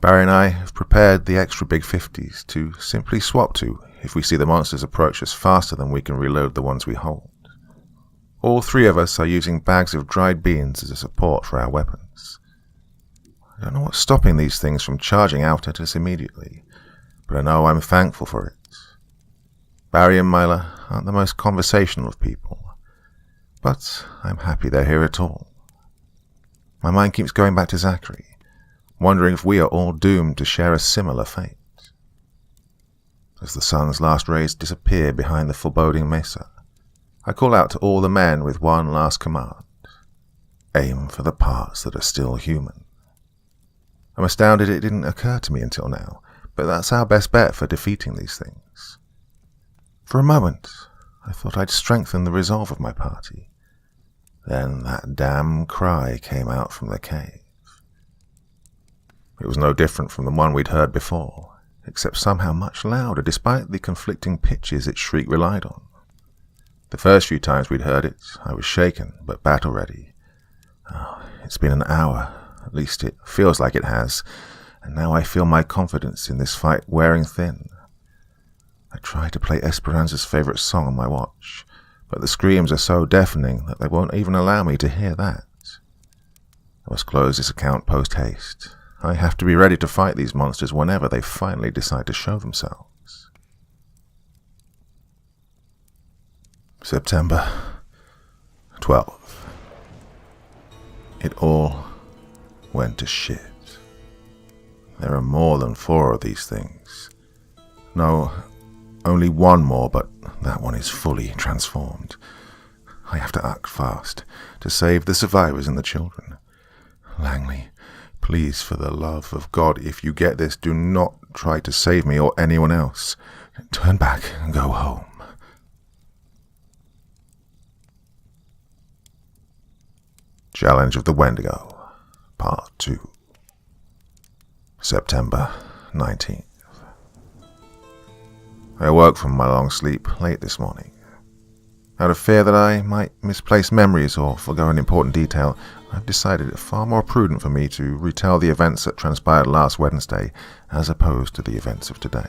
Barry and I have prepared the extra big 50s to simply swap to if we see the monsters approach us faster than we can reload the ones we hold. All 3 of us are using bags of dried beans as a support for our weapons. I don't know what's stopping these things from charging out at us immediately, but I know I'm thankful for it. Barry and Myla aren't the most conversational of people, but I'm happy they're here at all. My mind keeps going back to Zachary, wondering if we are all doomed to share a similar fate. As the sun's last rays disappear behind the foreboding mesa, I call out to all the men with one last command: aim for the parts that are still human. I'm astounded it didn't occur to me until now, but that's our best bet for defeating these things. For a moment, I thought I'd strengthen the resolve of my party. Then that damn cry came out from the cave. It was no different from the one we'd heard before, except somehow much louder despite the conflicting pitches its shriek relied on. The first few times we'd heard it, I was shaken but battle-ready. Oh, it's been an hour, at least it feels like it has, and now I feel my confidence in this fight wearing thin. I try to play Esperanza's favorite song on my watch, but the screams are so deafening that they won't even allow me to hear that. I must close this account post-haste. I have to be ready to fight these monsters whenever they finally decide to show themselves. September 12th. It all went to shit. There are more than 4 of these things. No, only one more, but that one is fully transformed. I have to act fast to save the survivors and the children. Langley, please, for the love of God, if you get this, do not try to save me or anyone else. Turn back and go home. Challenge of the Wendigo, Part 2. September 19th. I awoke from my long sleep late this morning. Out of fear that I might misplace memories or forgo an important detail, I've decided it far more prudent for me to retell the events that transpired last Wednesday as opposed to the events of today.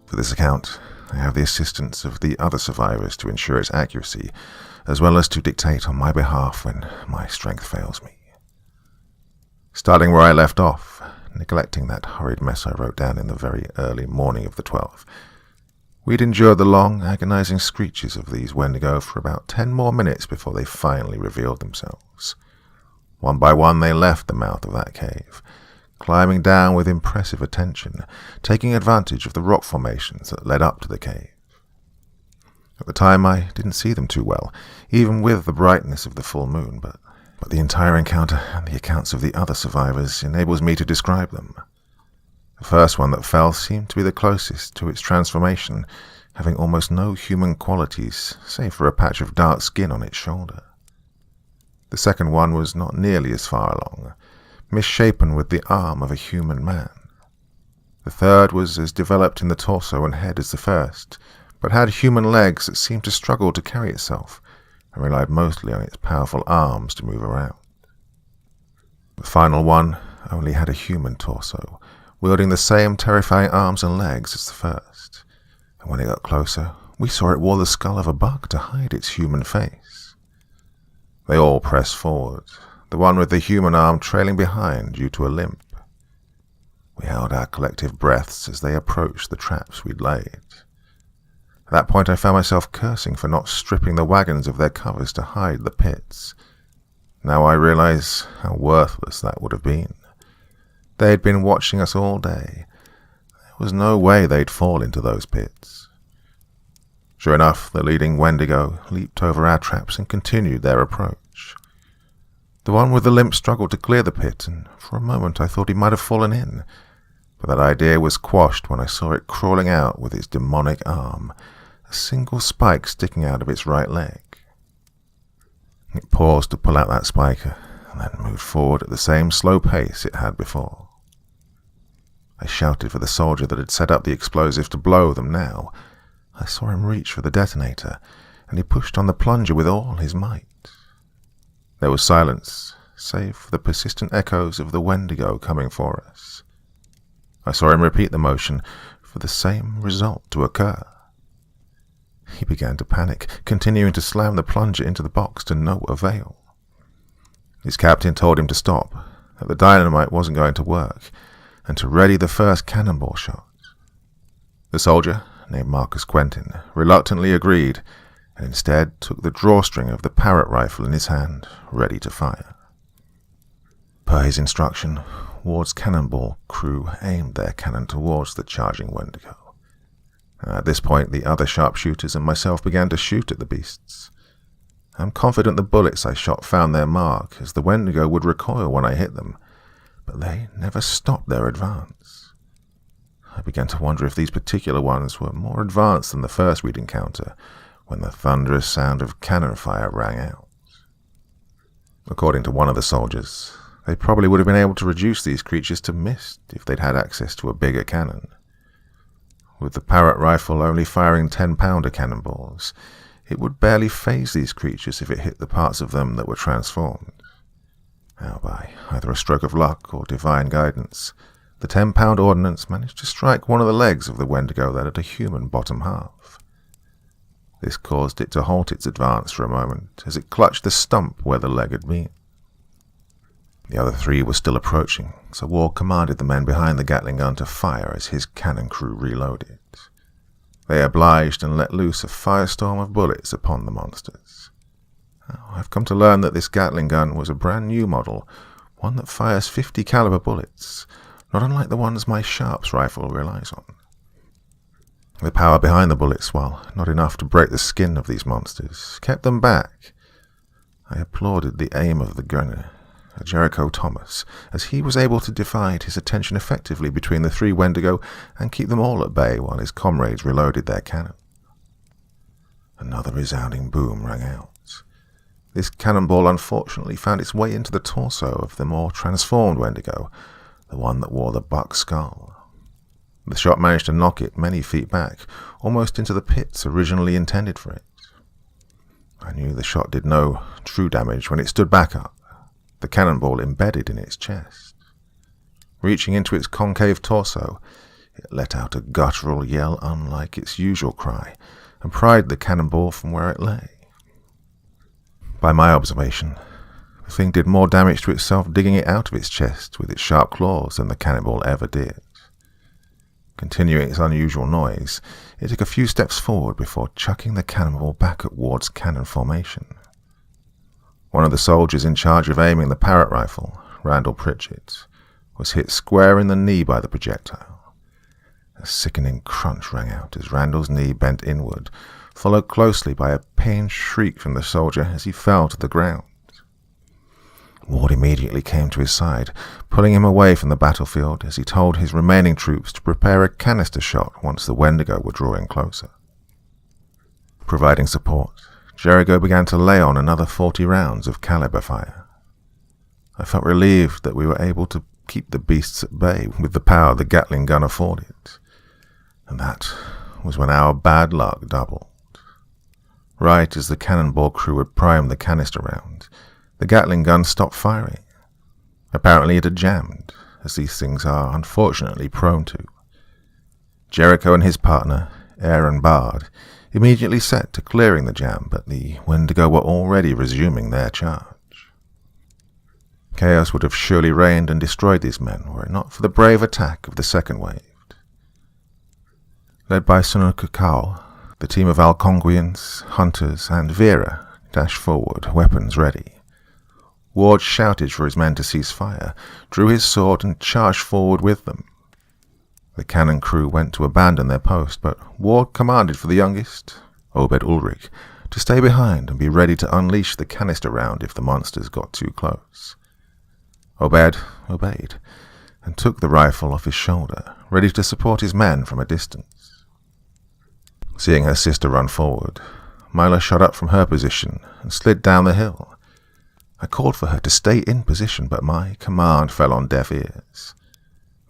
For this account, I have the assistance of the other survivors to ensure its accuracy, as well as to dictate on my behalf when my strength fails me. Starting where I left off, neglecting that hurried mess I wrote down in the very early morning of the 12th, we'd endured the long, agonizing screeches of these Wendigo for about 10 more minutes before they finally revealed themselves. One by one they left the mouth of that cave, climbing down with impressive attention, taking advantage of the rock formations that led up to the cave. At the time I didn't see them too well, even with the brightness of the full moon, but the entire encounter and the accounts of the other survivors enables me to describe them. The first one that fell seemed to be the closest to its transformation, having almost no human qualities, save for a patch of dark skin on its shoulder. The second one was not nearly as far along, misshapen with the arm of a human man. The third was as developed in the torso and head as the first, but had human legs that seemed to struggle to carry itself, and relied mostly on its powerful arms to move around. The final one only had a human torso, wielding the same terrifying arms and legs as the first, and when it got closer, we saw it wore the skull of a bug to hide its human face. They all pressed forward, the one with the human arm trailing behind due to a limp. We held our collective breaths as they approached the traps we'd laid. At that point I found myself cursing for not stripping the wagons of their covers to hide the pits. Now I realize how worthless that would have been. They had been watching us all day. There was no way they'd fall into those pits. Sure enough, the leading Wendigo leaped over our traps and continued their approach. The one with the limp struggled to clear the pit, and for a moment I thought he might have fallen in, but that idea was quashed when I saw it crawling out with its demonic arm, a single spike sticking out of its right leg. It paused to pull out that spiker, and then moved forward at the same slow pace it had before. I shouted for the soldier that had set up the explosive to blow them now. I saw him reach for the detonator, and he pushed on the plunger with all his might. There was silence, save for the persistent echoes of the Wendigo coming for us. I saw him repeat the motion, for the same result to occur. He began to panic, continuing to slam the plunger into the box to no avail. His captain told him to stop, that the dynamite wasn't going to work and to ready the first cannonball shot. The soldier, named Marcus Quentin, reluctantly agreed and instead took the drawstring of the Parrott rifle in his hand, ready to fire. Per his instruction, Ward's cannonball crew aimed their cannon towards the charging Wendigo. At this point, the other sharpshooters and myself began to shoot at the beasts. I'm confident the bullets I shot found their mark, as the Wendigo would recoil when I hit them, but they never stopped their advance. I began to wonder if these particular ones were more advanced than the first we'd encounter, when the thunderous sound of cannon fire rang out. According to one of the soldiers, they probably would have been able to reduce these creatures to mist if they'd had access to a bigger cannon. With the Parrott rifle only firing 10-pounder cannonballs, it would barely faze these creatures if it hit the parts of them that were transformed. Now, by either a stroke of luck or divine guidance, the 10-pound ordnance managed to strike one of the legs of the Wendigo that had a human bottom half. This caused it to halt its advance for a moment as it clutched the stump where the leg had been. The other three were still approaching, so Ward commanded the men behind the Gatling gun to fire as his cannon crew reloaded. They obliged and let loose a firestorm of bullets upon the monsters. I've come to learn that this Gatling gun was a brand new model, one that fires 50 caliber bullets, not unlike the ones my Sharps rifle relies on. The power behind the bullets, while not enough to break the skin of these monsters, kept them back. I applauded the aim of the gunner, Jericho Thomas, as he was able to divide his attention effectively between the three Wendigo and keep them all at bay while his comrades reloaded their cannon. Another resounding boom rang out. This cannonball unfortunately found its way into the torso of the more transformed Wendigo, the one that wore the buck skull. The shot managed to knock it many feet back, almost into the pits originally intended for it. I knew the shot did no true damage when it stood back up, the cannonball embedded in its chest. Reaching into its concave torso, it let out a guttural yell unlike its usual cry, and pried the cannonball from where it lay. By my observation, the thing did more damage to itself digging it out of its chest with its sharp claws than the cannonball ever did. Continuing its unusual noise, it took a few steps forward before chucking the cannonball back at Ward's cannon formation. One of the soldiers in charge of aiming the Parrott rifle, Randall Pritchett, was hit square in the knee by the projectile. A sickening crunch rang out as Randall's knee bent inward, followed closely by a pained shriek from the soldier as he fell to the ground. Ward immediately came to his side, pulling him away from the battlefield as he told his remaining troops to prepare a canister shot once the Wendigo were drawing closer. Providing support, Jericho began to lay on another 40 rounds of caliber fire. I felt relieved that we were able to keep the beasts at bay with the power the Gatling gun afforded, and that was when our bad luck doubled. Right as the cannonball crew had primed the canister round, the Gatling gun stopped firing. Apparently it had jammed, as these things are unfortunately prone to. Jericho and his partner, Aaron Bard, immediately set to clearing the jam, but the Wendigo were already resuming their charge. Chaos would have surely reigned and destroyed these men were it not for the brave attack of the second wave. Led by Sunukukao, the team of Algonquians, hunters, and Vera dashed forward, weapons ready. Ward shouted for his men to cease fire, drew his sword, and charged forward with them. The cannon crew went to abandon their post, but Ward commanded for the youngest, Obed Ulrich, to stay behind and be ready to unleash the canister round if the monsters got too close. Obed obeyed, and took the rifle off his shoulder, ready to support his men from a distance. Seeing her sister run forward, Mila shot up from her position and slid down the hill. I called for her to stay in position, but my command fell on deaf ears.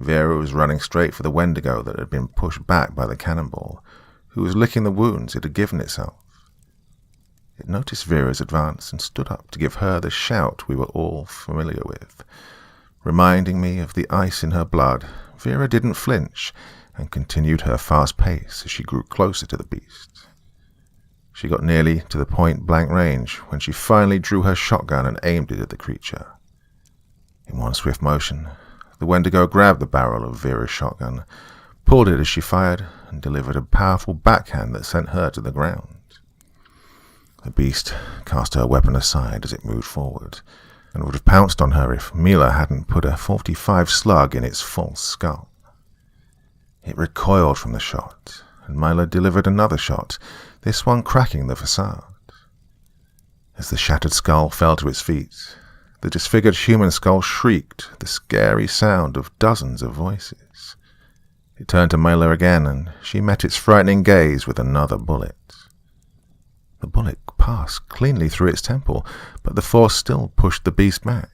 Vera was running straight for the Wendigo that had been pushed back by the cannonball, who was licking the wounds it had given itself. It noticed Vera's advance and stood up to give her the shout we were all familiar with. Reminding me of the ice in her blood, Vera didn't flinch and continued her fast pace as she grew closer to the beast. She got nearly to the point-blank range when she finally drew her shotgun and aimed it at the creature. In one swift motion, the Wendigo grabbed the barrel of Vera's shotgun, pulled it as she fired, and delivered a powerful backhand that sent her to the ground. The beast cast her weapon aside as it moved forward, and would have pounced on her if Mila hadn't put a .45 slug in its false skull. It recoiled from the shot, and Mila delivered another shot, this one cracking the facade. As the shattered skull fell to its feet, the disfigured human skull shrieked the scary sound of dozens of voices. It turned to Mila again, and she met its frightening gaze with another bullet. The bullet passed cleanly through its temple, but the force still pushed the beast back.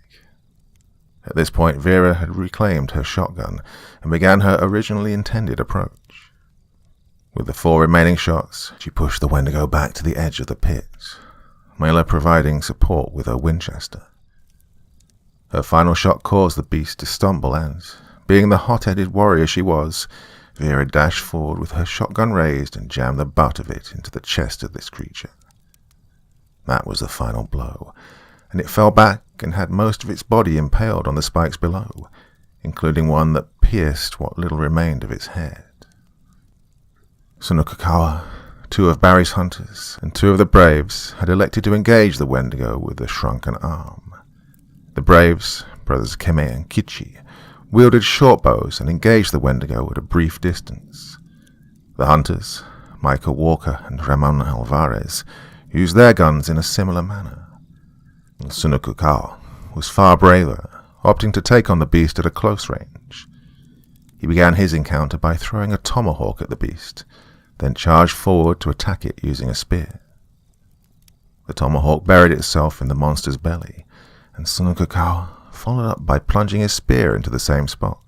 At this point, Vera had reclaimed her shotgun and began her originally intended approach. With the 4 remaining shots, she pushed the Wendigo back to the edge of the pit, Mila providing support with her Winchester. Her final shot caused the beast to stumble and, being the hot-headed warrior she was, Vera dashed forward with her shotgun raised and jammed the butt of it into the chest of this creature. That was the final blow, and it fell back and had most of its body impaled on the spikes below, including one that pierced what little remained of its head. Sunukakawa, 2 of Barry's hunters, and 2 of the braves had elected to engage the Wendigo with a shrunken arm. The braves, brothers Keme and Kichi, wielded short bows and engaged the Wendigo at a brief distance. The hunters, Michael Walker and Ramon Alvarez, used their guns in a similar manner. Sunukakawa was far braver, opting to take on the beast at a close range. He began his encounter by throwing a tomahawk at the beast, then charged forward to attack it using a spear. The tomahawk buried itself in the monster's belly, and Sunukakawa followed up by plunging his spear into the same spot.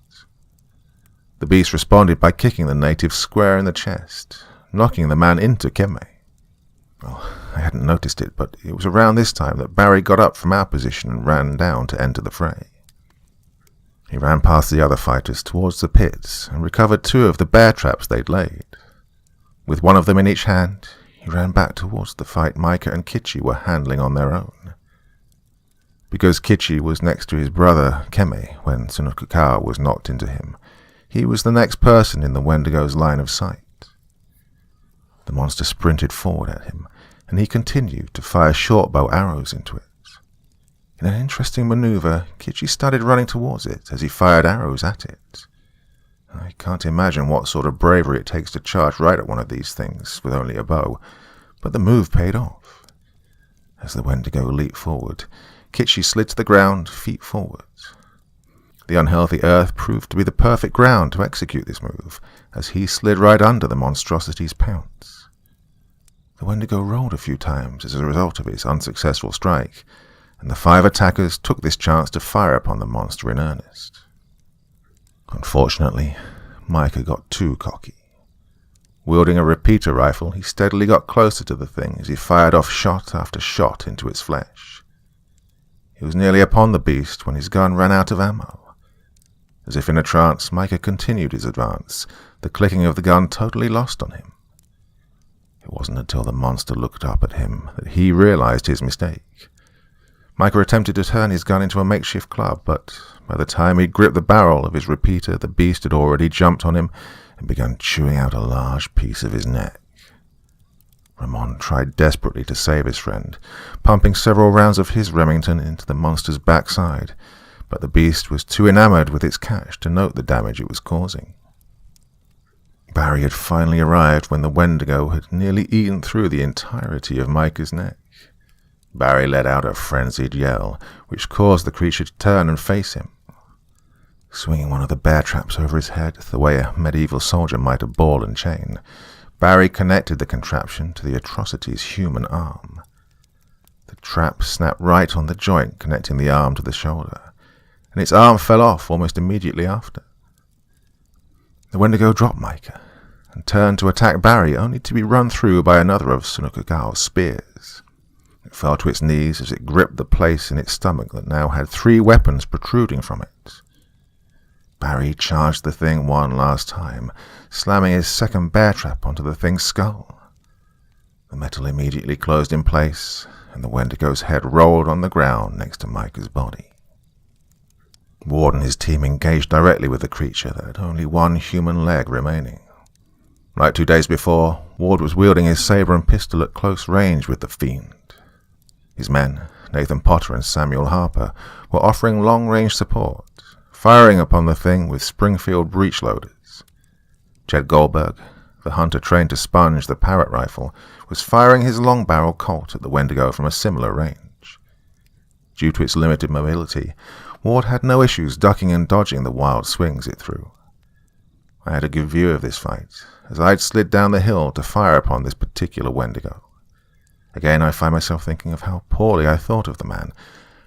The beast responded by kicking the native square in the chest, knocking the man into Keme. Well, I hadn't noticed it, but it was around this time that Barry got up from our position and ran down to enter the fray. He ran past the other fighters towards the pits and recovered 2 of the bear traps they'd laid. With one of them in each hand, he ran back towards the fight Micah and Kichi were handling on their own. Because Kichi was next to his brother Keme when Sunukakawa was knocked into him, he was the next person in the Wendigo's line of sight. The monster sprinted forward at him, and he continued to fire short-bow arrows into it. In an interesting maneuver, Kichi started running towards it as he fired arrows at it. I can't imagine what sort of bravery it takes to charge right at one of these things with only a bow, but the move paid off. As the Wendigo leaped forward, Kichi slid to the ground, feet forward. The unhealthy earth proved to be the perfect ground to execute this move, as he slid right under the monstrosity's pounce. The Wendigo rolled a few times as a result of its unsuccessful strike, and the 5 attackers took this chance to fire upon the monster in earnest. Unfortunately, Micah got too cocky. Wielding a repeater rifle, he steadily got closer to the thing as he fired off shot after shot into its flesh. He was nearly upon the beast when his gun ran out of ammo. As if in a trance, Micah continued his advance, the clicking of the gun totally lost on him. It wasn't until the monster looked up at him that he realized his mistake. Micah attempted to turn his gun into a makeshift club, but by the time he'd gripped the barrel of his repeater, the beast had already jumped on him and begun chewing out a large piece of his neck. Ramon tried desperately to save his friend, pumping several rounds of his Remington into the monster's backside, but the beast was too enamored with its catch to note the damage it was causing. Barry had finally arrived when the Wendigo had nearly eaten through the entirety of Micah's neck. Barry let out a frenzied yell, which caused the creature to turn and face him. Swinging one of the bear traps over his head, the way a medieval soldier might a ball and chain, Barry connected the contraption to the atrocity's human arm. The trap snapped right on the joint connecting the arm to the shoulder, and its arm fell off almost immediately after. The Wendigo dropped Micah and turned to attack Barry, only to be run through by another of Sunukakawa's spears. It fell to its knees as it gripped the place in its stomach that now had 3 weapons protruding from it. Barry charged the thing one last time, slamming his second bear trap onto the thing's skull. The metal immediately closed in place, and the Wendigo's head rolled on the ground next to Micah's body. Ward and his team engaged directly with the creature that had only one human leg remaining. Like 2 days before, Ward was wielding his saber and pistol at close range with the fiend. His men, Nathan Potter and Samuel Harper, were offering long-range support, firing upon the thing with Springfield breech-loaders. Jed Goldberg, the hunter trained to sponge the Parrott rifle, was firing his long-barrel Colt at the Wendigo from a similar range. Due to its limited mobility, Ward had no issues ducking and dodging the wild swings it threw. I had a good view of this fight, as I had slid down the hill to fire upon this particular Wendigo. Again, I find myself thinking of how poorly I thought of the man,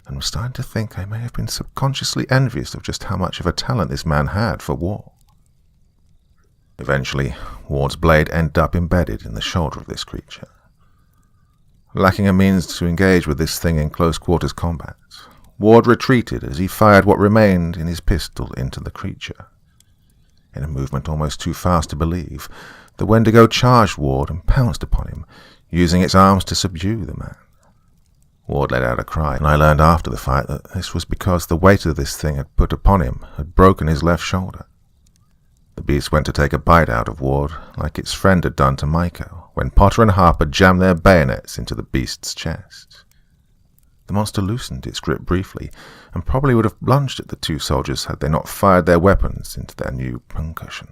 and was starting to think I may have been subconsciously envious of just how much of a talent this man had for war. Eventually, Ward's blade ended up embedded in the shoulder of this creature. Lacking a means to engage with this thing in close-quarters combat, Ward retreated as he fired what remained in his pistol into the creature. In a movement almost too fast to believe, the Wendigo charged Ward and pounced upon him, using its arms to subdue the man. Ward let out a cry, and I learned after the fight that this was because the weight of this thing had put upon him had broken his left shoulder. The beast went to take a bite out of Ward, like its friend had done to Micah, when Potter and Harper jammed their bayonets into the beast's chest. The monster loosened its grip briefly, and probably would have lunged at the two soldiers had they not fired their weapons into their new concussion.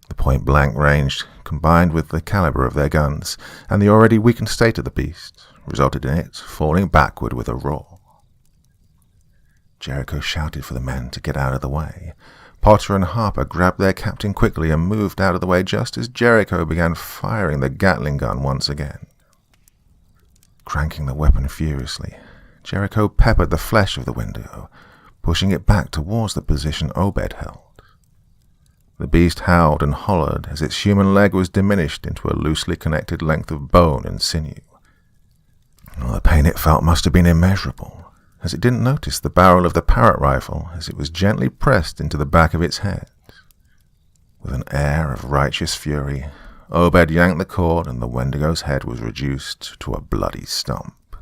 The point-blank range, combined with the caliber of their guns, and the already weakened state of the beast, resulted in it falling backward with a roar. Jericho shouted for the men to get out of the way. Potter and Harper grabbed their captain quickly and moved out of the way just as Jericho began firing the Gatling gun once again. Cranking the weapon furiously, Jericho peppered the flesh of the Wendigo, pushing it back towards the position Obed held. The beast howled and hollered as its human leg was diminished into a loosely connected length of bone and sinew. The pain it felt must have been immeasurable, as it didn't notice the barrel of the Parrott rifle as it was gently pressed into the back of its head. With an air of righteous fury, Obed yanked the cord and the Wendigo's head was reduced to a bloody stump.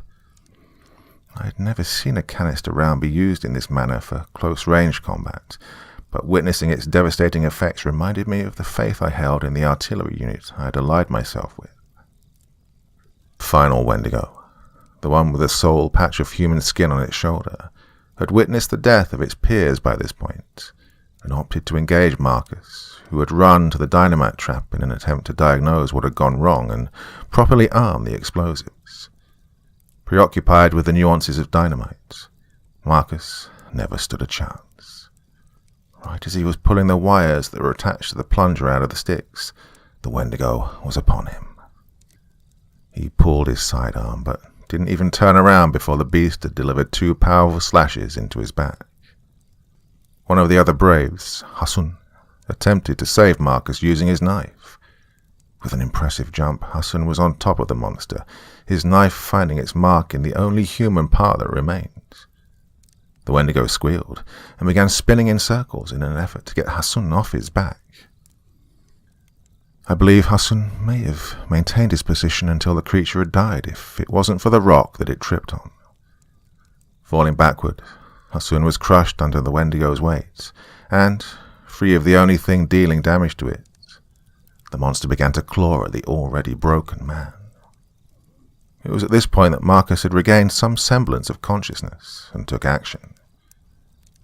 I had never seen a canister round be used in this manner for close-range combat, but witnessing its devastating effects reminded me of the faith I held in the artillery unit I had allied myself with. Final Wendigo, the one with a sole patch of human skin on its shoulder, had witnessed the death of its peers by this point, and opted to engage Marcus, who had run to the dynamite trap in an attempt to diagnose what had gone wrong and properly arm the explosives. Preoccupied with the nuances of dynamite, Marcus never stood a chance. Right as he was pulling the wires that were attached to the plunger out of the sticks, the Wendigo was upon him. He pulled his sidearm, but didn't even turn around before the beast had delivered 2 powerful slashes into his back. One of the other braves, Hassan, attempted to save Marcus using his knife. With an impressive jump, Hassan was on top of the monster, his knife finding its mark in the only human part that remained. The Wendigo squealed and began spinning in circles in an effort to get Hassan off his back. I believe Hassan may have maintained his position until the creature had died if it wasn't for the rock that it tripped on. Falling backward, Hassan was crushed under the Wendigo's weight, and, free of the only thing dealing damage to it, the monster began to claw at the already broken man. It was at this point that Marcus had regained some semblance of consciousness and took action.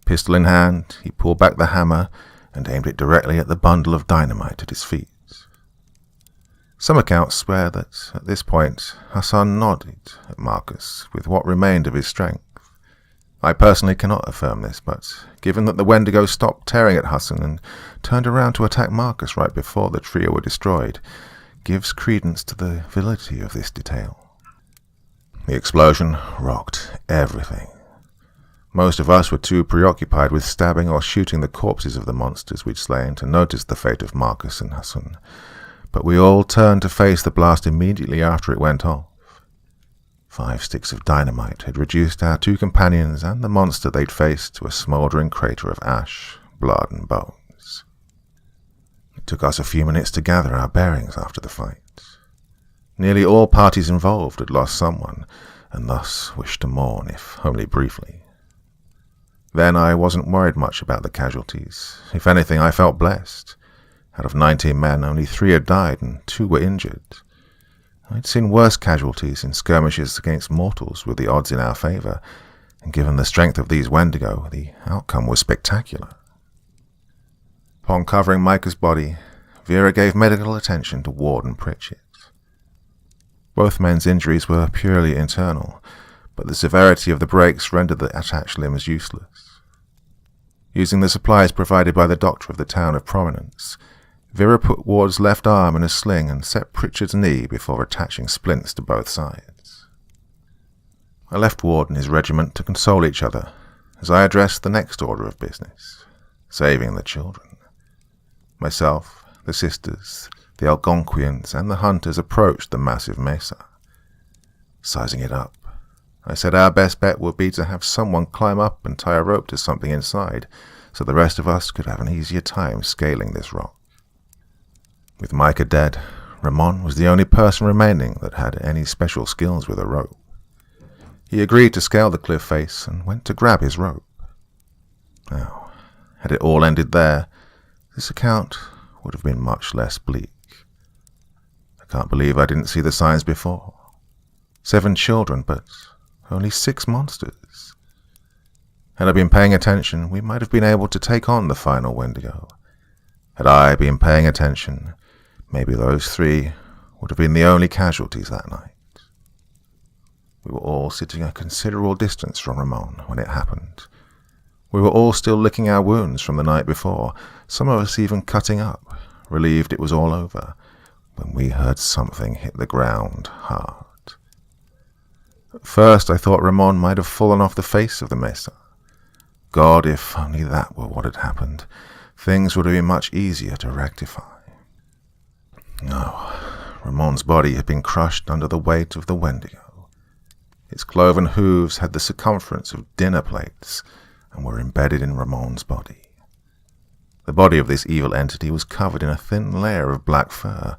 Pistol in hand, he pulled back the hammer and aimed it directly at the bundle of dynamite at his feet. Some accounts swear that, at this point, Hassan nodded at Marcus with what remained of his strength. I personally cannot affirm this, but given that the Wendigo stopped tearing at Hassan and turned around to attack Marcus right before the trio were destroyed, gives credence to the validity of this detail. The explosion rocked everything. Most of us were too preoccupied with stabbing or shooting the corpses of the monsters we'd slain to notice the fate of Marcus and Hassan, but we all turned to face the blast immediately after it went off. 5 sticks of dynamite had reduced our 2 companions and the monster they'd faced to a smouldering crater of ash, blood, and bones. It took us a few minutes to gather our bearings after the fight. Nearly all parties involved had lost someone, and thus wished to mourn, if only briefly. Then I wasn't worried much about the casualties. If anything, I felt blessed. Out of 19 men, only 3 had died and 2 were injured. I'd seen worse casualties in skirmishes against mortals with the odds in our favour, and given the strength of these Wendigo, the outcome was spectacular. Upon covering Micah's body, Vera gave medical attention to Ward and Pritchett. Both men's injuries were purely internal, but the severity of the breaks rendered the attached limbs useless. Using the supplies provided by the doctor of the town of Prominence, Vera put Ward's left arm in a sling and set Pritchard's knee before attaching splints to both sides. I left Ward and his regiment to console each other as I addressed the next order of business, saving the children. Myself, the sisters, the Algonquians, and the hunters approached the massive mesa. Sizing it up, I said our best bet would be to have someone climb up and tie a rope to something inside, so the rest of us could have an easier time scaling this rock. With Micah dead, Ramon was the only person remaining that had any special skills with a rope. He agreed to scale the cliff face and went to grab his rope. Now, had it all ended there, this account would have been much less bleak. I can't believe I didn't see the signs before. 7 children, but only 6 monsters. Had I been paying attention, we might have been able to take on the final Wendigo. Had I been paying attention, maybe those 3 would have been the only casualties that night. We were all sitting a considerable distance from Ramon when it happened. We were all still licking our wounds from the night before, some of us even cutting up, relieved it was all over, when we heard something hit the ground hard. At first I thought Ramon might have fallen off the face of the mesa. God, if only that were what had happened, things would have been much easier to rectify. No, Ramon's body had been crushed under the weight of the Wendigo. Its cloven hooves had the circumference of dinner plates and were embedded in Ramon's body. The body of this evil entity was covered in a thin layer of black fur,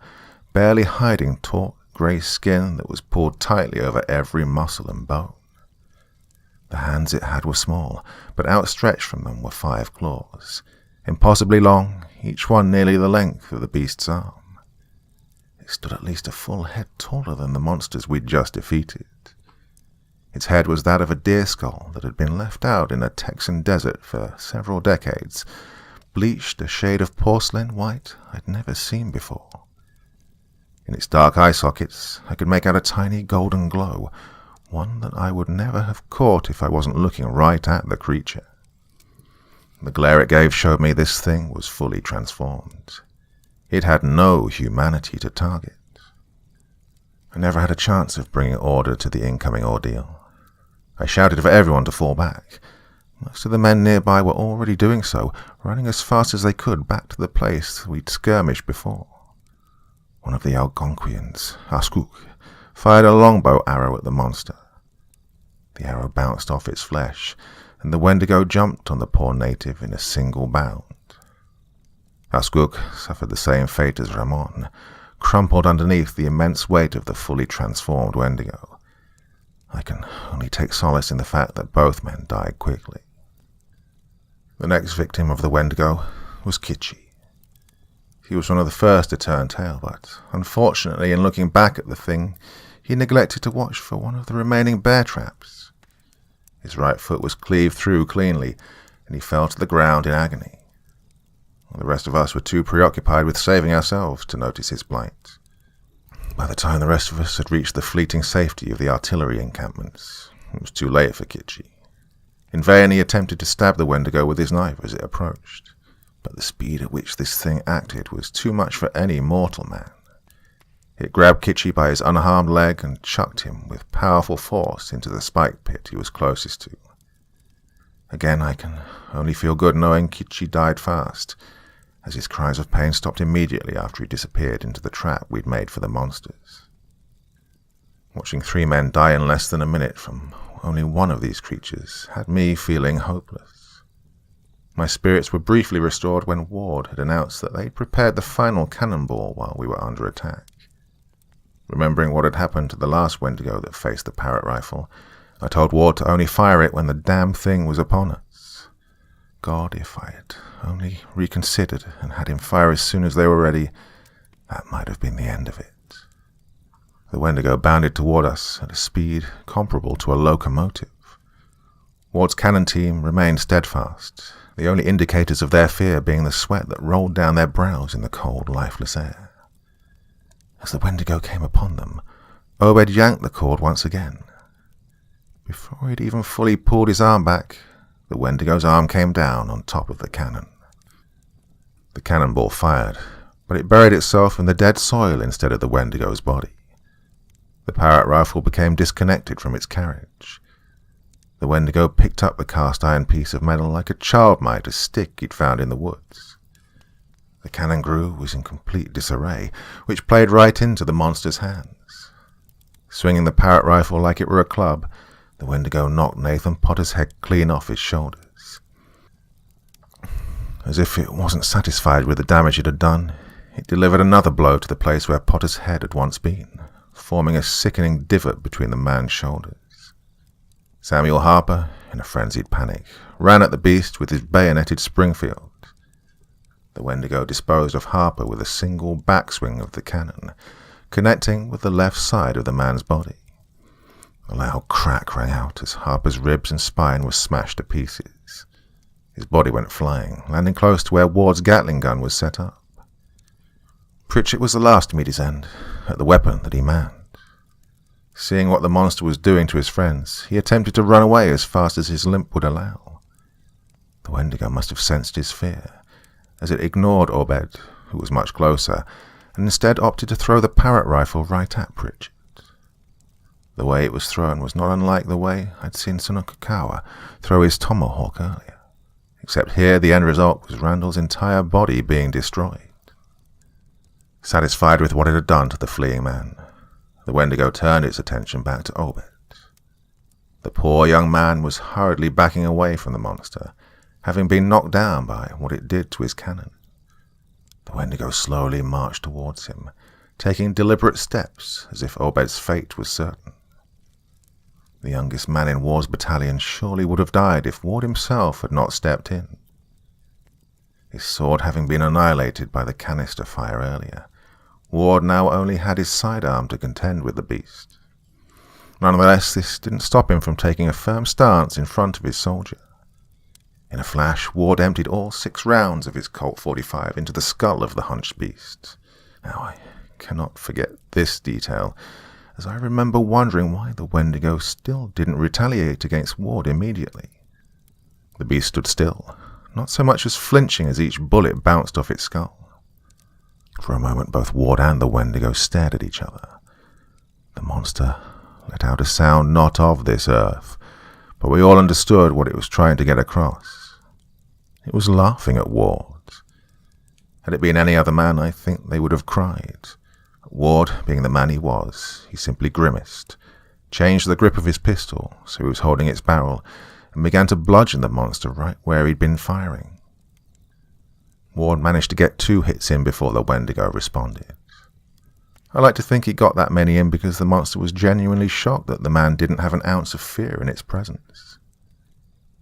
barely hiding taut grey skin that was pulled tightly over every muscle and bone. The hands it had were small, but outstretched from them were 5 claws, impossibly long, each one nearly the length of the beast's arm. It stood at least a full head taller than the monsters we'd just defeated. Its head was that of a deer skull that had been left out in a Texan desert for several decades, bleached a shade of porcelain white I'd never seen before. In its dark eye sockets, I could make out a tiny golden glow, one that I would never have caught if I wasn't looking right at the creature. The glare it gave showed me this thing was fully transformed. It had no humanity to target. I never had a chance of bringing order to the incoming ordeal. I shouted for everyone to fall back. Most of the men nearby were already doing so, running as fast as they could back to the place we'd skirmished before. One of the Algonquians, Askuk, fired a longbow arrow at the monster. The arrow bounced off its flesh, and the Wendigo jumped on the poor native in a single bound. Askuk suffered the same fate as Ramon, crumpled underneath the immense weight of the fully transformed Wendigo. I can only take solace in the fact that both men died quickly. The next victim of the Wendigo was Kitchi. He was one of the first to turn tail, but unfortunately, in looking back at the thing, he neglected to watch for one of the remaining bear traps. His right foot was cleaved through cleanly, and he fell to the ground in agony. The rest of us were too preoccupied with saving ourselves to notice his plight. By the time the rest of us had reached the fleeting safety of the artillery encampments, it was too late for Kitchi. In vain he attempted to stab the Wendigo with his knife as it approached, but the speed at which this thing acted was too much for any mortal man. It grabbed Kitchi by his unharmed leg and chucked him with powerful force into the spike pit he was closest to. Again, I can only feel good knowing Kitchi died fast, as his cries of pain stopped immediately after he disappeared into the trap we'd made for the monsters. Watching 3 men die in less than a minute from only one of these creatures had me feeling hopeless. My spirits were briefly restored when Ward had announced that they'd prepared the final cannonball while we were under attack. Remembering what had happened to the last Wendigo that faced the parrot rifle, I told Ward to only fire it when the damn thing was upon us. God, if I had only reconsidered and had him fire as soon as they were ready, that might have been the end of it. The Wendigo bounded toward us at a speed comparable to a locomotive. Ward's cannon team remained steadfast, the only indicators of their fear being the sweat that rolled down their brows in the cold, lifeless air. As the Wendigo came upon them, Obed yanked the cord once again. Before he'd even fully pulled his arm back, the Wendigo's arm came down on top of the cannon. The cannonball fired, but it buried itself in the dead soil instead of the Wendigo's body. The parrot rifle became disconnected from its carriage. The Wendigo picked up the cast-iron piece of metal like a child might a stick he'd found in the woods. The cannon grew was in complete disarray, which played right into the monster's hands. Swinging the parrot rifle like it were a club, the Wendigo knocked Nathan Potter's head clean off his shoulders. As if it wasn't satisfied with the damage it had done, it delivered another blow to the place where Potter's head had once been, forming a sickening divot between the man's shoulders. Samuel Harper, in a frenzied panic, ran at the beast with his bayoneted Springfield. The Wendigo disposed of Harper with a single backswing of the cannon, connecting with the left side of the man's body. A loud crack rang out as Harper's ribs and spine were smashed to pieces. His body went flying, landing close to where Ward's Gatling gun was set up. Pritchett was the last to meet his end, at the weapon that he manned. Seeing what the monster was doing to his friends, he attempted to run away as fast as his limp would allow. The Wendigo must have sensed his fear, as it ignored Obed, who was much closer, and instead opted to throw the parrot rifle right at Pritchett. The way it was thrown was not unlike the way I'd seen Sunukakawa throw his tomahawk earlier, except here the end result was Randall's entire body being destroyed. Satisfied with what it had done to the fleeing man, the Wendigo turned its attention back to Obed. The poor young man was hurriedly backing away from the monster, having been knocked down by what it did to his cannon. The Wendigo slowly marched towards him, taking deliberate steps as if Obed's fate was certain. The youngest man in Ward's battalion surely would have died if Ward himself had not stepped in. His sword having been annihilated by the canister fire earlier, Ward now only had his sidearm to contend with the beast. Nonetheless, this didn't stop him from taking a firm stance in front of his soldier. In a flash, Ward emptied all 6 rounds of his Colt 45 into the skull of the hunched beast. Now, I cannot forget this detail, as I remember wondering why the Wendigo still didn't retaliate against Ward immediately. The beast stood still, not so much as flinching as each bullet bounced off its skull. For a moment both Ward and the Wendigo stared at each other. The monster let out a sound not of this earth, but we all understood what it was trying to get across. It was laughing at Ward. Had it been any other man, I think they would have cried. But Ward, being the man he was, he simply grimaced, changed the grip of his pistol so he was holding its barrel, and began to bludgeon the monster right where he'd been firing. Ward managed to get 2 hits in before the Wendigo responded. I like to think he got that many in because the monster was genuinely shocked that the man didn't have an ounce of fear in its presence.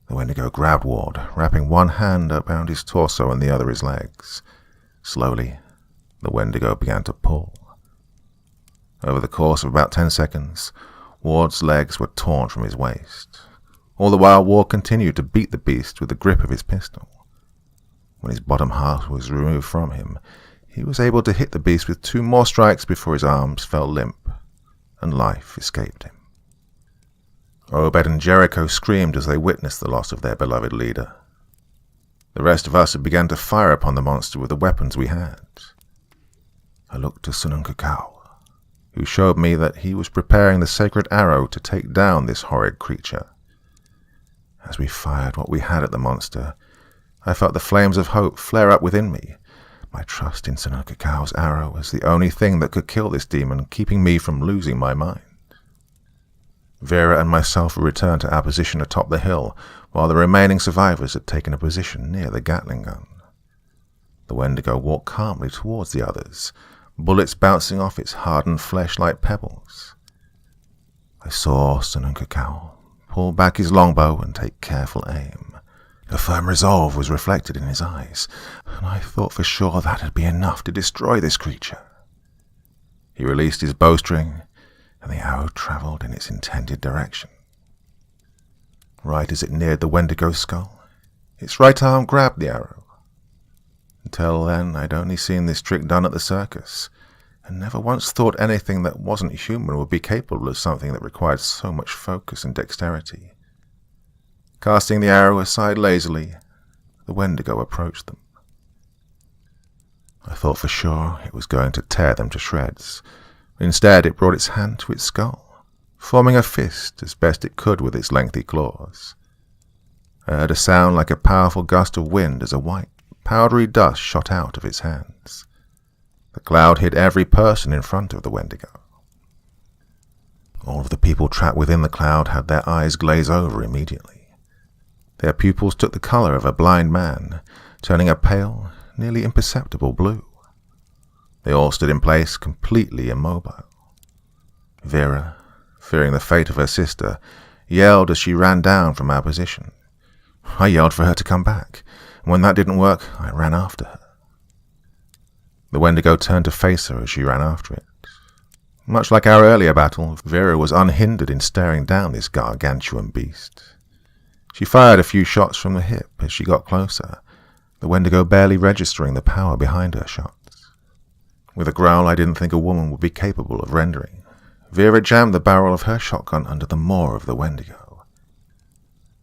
The Wendigo grabbed Ward, wrapping one hand around his torso and the other his legs. Slowly, the Wendigo began to pull. Over the course of about 10 seconds, Ward's legs were torn from his waist. All the while, Ward continued to beat the beast with the grip of his pistol. When his bottom half was removed from him, he was able to hit the beast with 2 more strikes before his arms fell limp, and life escaped him. Obed and Jericho screamed as they witnessed the loss of their beloved leader. The rest of us had begun to fire upon the monster with the weapons we had. I looked to Sununkakawa, who showed me that he was preparing the sacred arrow to take down this horrid creature. As we fired what we had at the monster, I felt the flames of hope flare up within me, my trust in Sununkakawa's arrow as the only thing that could kill this demon, keeping me from losing my mind. Vera and myself returned to our position atop the hill, while the remaining survivors had taken a position near the Gatling gun. The Wendigo walked calmly towards the others, bullets bouncing off its hardened flesh like pebbles. I saw Sununkakawa pull back his longbow and take careful aim, A firm resolve was reflected in his eyes, and I thought for sure that'd be enough to destroy this creature. He released his bowstring, and the arrow travelled in its intended direction. Right as it neared the Wendigo's skull, its right arm grabbed the arrow. Until then, I'd only seen this trick done at the circus, and never once thought anything that wasn't human would be capable of something that required so much focus and dexterity. Casting the arrow aside lazily, the Wendigo approached them. I thought for sure it was going to tear them to shreds. Instead, it brought its hand to its skull, forming a fist as best it could with its lengthy claws. I heard a sound like a powerful gust of wind as a white, powdery dust shot out of its hands. The cloud hid every person in front of the Wendigo. All of the people trapped within the cloud had their eyes glaze over immediately. Their pupils took the color of a blind man, turning a pale, nearly imperceptible blue. They all stood in place, completely immobile. Vera, fearing the fate of her sister, yelled as she ran down from our position. I yelled for her to come back, and when that didn't work, I ran after her. The Wendigo turned to face her as she ran after it. Much like our earlier battle, Vera was unhindered in staring down this gargantuan beast. She fired a few shots from the hip as she got closer, the Wendigo barely registering the power behind her shots. With a growl I didn't think a woman would be capable of rendering, Vera jammed the barrel of her shotgun under the maw of the Wendigo.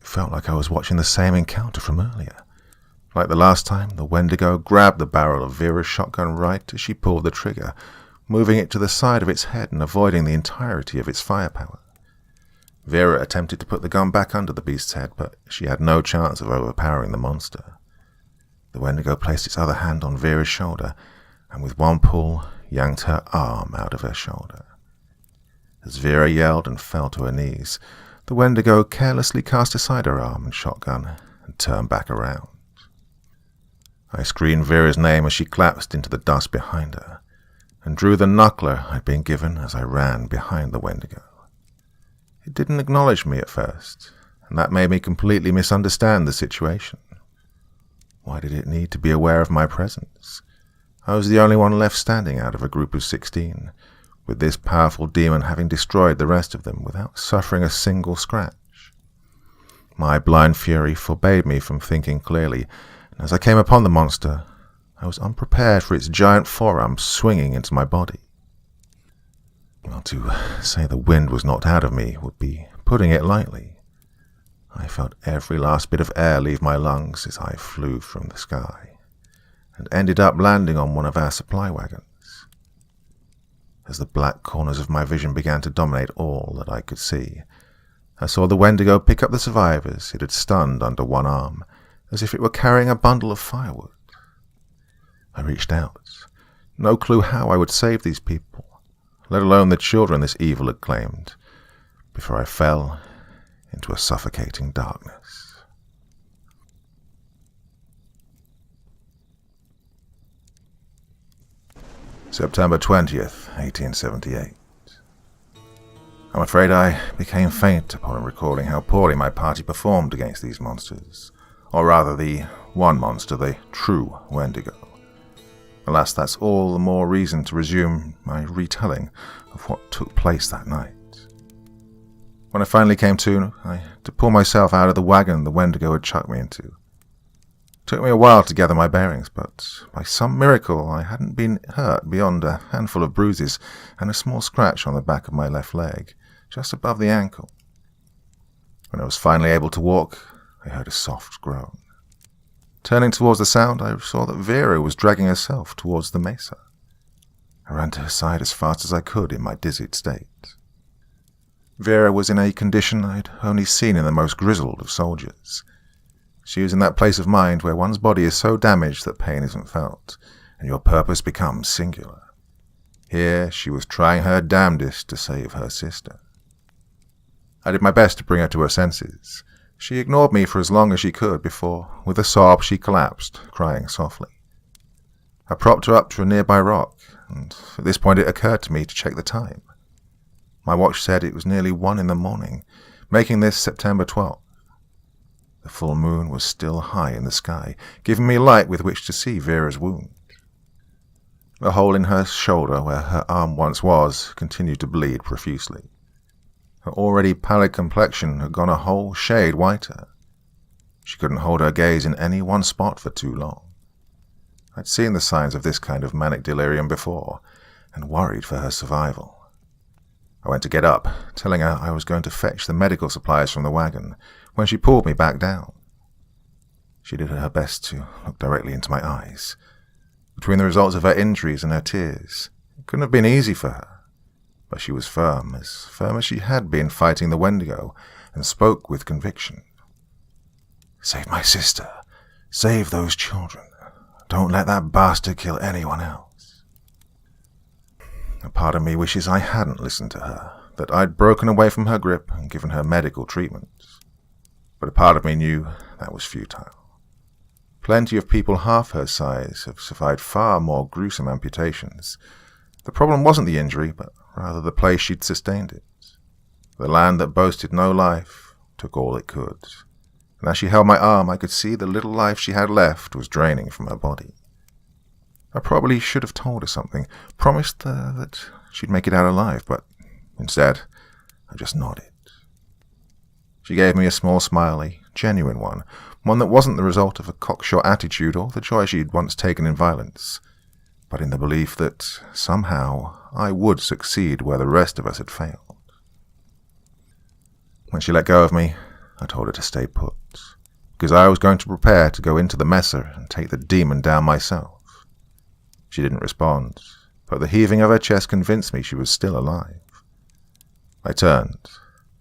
It felt like I was watching the same encounter from earlier. Like the last time, the Wendigo grabbed the barrel of Vera's shotgun right as she pulled the trigger, moving it to the side of its head and avoiding the entirety of its firepower. Vera attempted to put the gun back under the beast's head, but she had no chance of overpowering the monster. The Wendigo placed its other hand on Vera's shoulder, and with one pull, yanked her arm out of her shoulder. As Vera yelled and fell to her knees, the Wendigo carelessly cast aside her arm and shotgun and turned back around. I screamed Vera's name as she collapsed into the dust behind her, and drew the knuckler I'd been given as I ran behind the Wendigo. It didn't acknowledge me at first, and that made me completely misunderstand the situation. Why did it need to be aware of my presence? I was the only one left standing out of a group of 16, with this powerful demon having destroyed the rest of them without suffering a single scratch. My blind fury forbade me from thinking clearly, and as I came upon the monster, I was unprepared for its giant forearm swinging into my body. Well, to say the wind was knocked out of me would be putting it lightly. I felt every last bit of air leave my lungs as I flew from the sky, and ended up landing on one of our supply wagons. As the black corners of my vision began to dominate all that I could see, I saw the Wendigo pick up the survivors it had stunned under one arm, as if it were carrying a bundle of firewood. I reached out, no clue how I would save these people, let alone the children this evil had claimed, before I fell into a suffocating darkness. September 20th, 1878. I'm afraid I became faint upon recalling how poorly my party performed against these monsters, or rather the one monster, the true Wendigo. Alas, that's all the more reason to resume my retelling of what took place that night. When I finally came to, I had to pull myself out of the wagon the Wendigo had chucked me into. It took me a while to gather my bearings, but by some miracle I hadn't been hurt beyond a handful of bruises and a small scratch on the back of my left leg, just above the ankle. When I was finally able to walk, I heard a soft groan. Turning towards the sound, I saw that Vera was dragging herself towards the mesa. I ran to her side as fast as I could in my dizzied state. Vera was in a condition I'd only seen in the most grizzled of soldiers. She was in that place of mind where one's body is so damaged that pain isn't felt, and your purpose becomes singular. Here she was trying her damnedest to save her sister. I did my best to bring her to her senses. She ignored me for as long as she could before, with a sob, she collapsed, crying softly. I propped her up to a nearby rock, and at this point it occurred to me to check the time. My watch said it was nearly 1 in the morning, making this September 12th. The full moon was still high in the sky, giving me light with which to see Vera's wound. The hole in her shoulder where her arm once was continued to bleed profusely. Her already pallid complexion had gone a whole shade whiter. She couldn't hold her gaze in any one spot for too long. I'd seen the signs of this kind of manic delirium before, and worried for her survival. I went to get up, telling her I was going to fetch the medical supplies from the wagon, when she pulled me back down. She did her best to look directly into my eyes. Between the results of her injuries and her tears, it couldn't have been easy for her, but she was firm as she had been fighting the Wendigo, and spoke with conviction. "Save my sister. Save those children. Don't let that bastard kill anyone else." A part of me wishes I hadn't listened to her, that I'd broken away from her grip and given her medical treatment. But a part of me knew that was futile. Plenty of people half her size have survived far more gruesome amputations. The problem wasn't the injury, but rather the place she'd sustained it. The land that boasted no life took all it could, and as she held my arm, I could see the little life she had left was draining from her body. I probably should have told her something, promised her that she'd make it out alive, but instead, I just nodded. She gave me a small smile, a genuine one that wasn't the result of a cockshot attitude or the joy she'd once taken in violence, but in the belief that, somehow, I would succeed where the rest of us had failed. When she let go of me, I told her to stay put, because I was going to prepare to go into the messer and take the demon down myself. She didn't respond, but the heaving of her chest convinced me she was still alive. I turned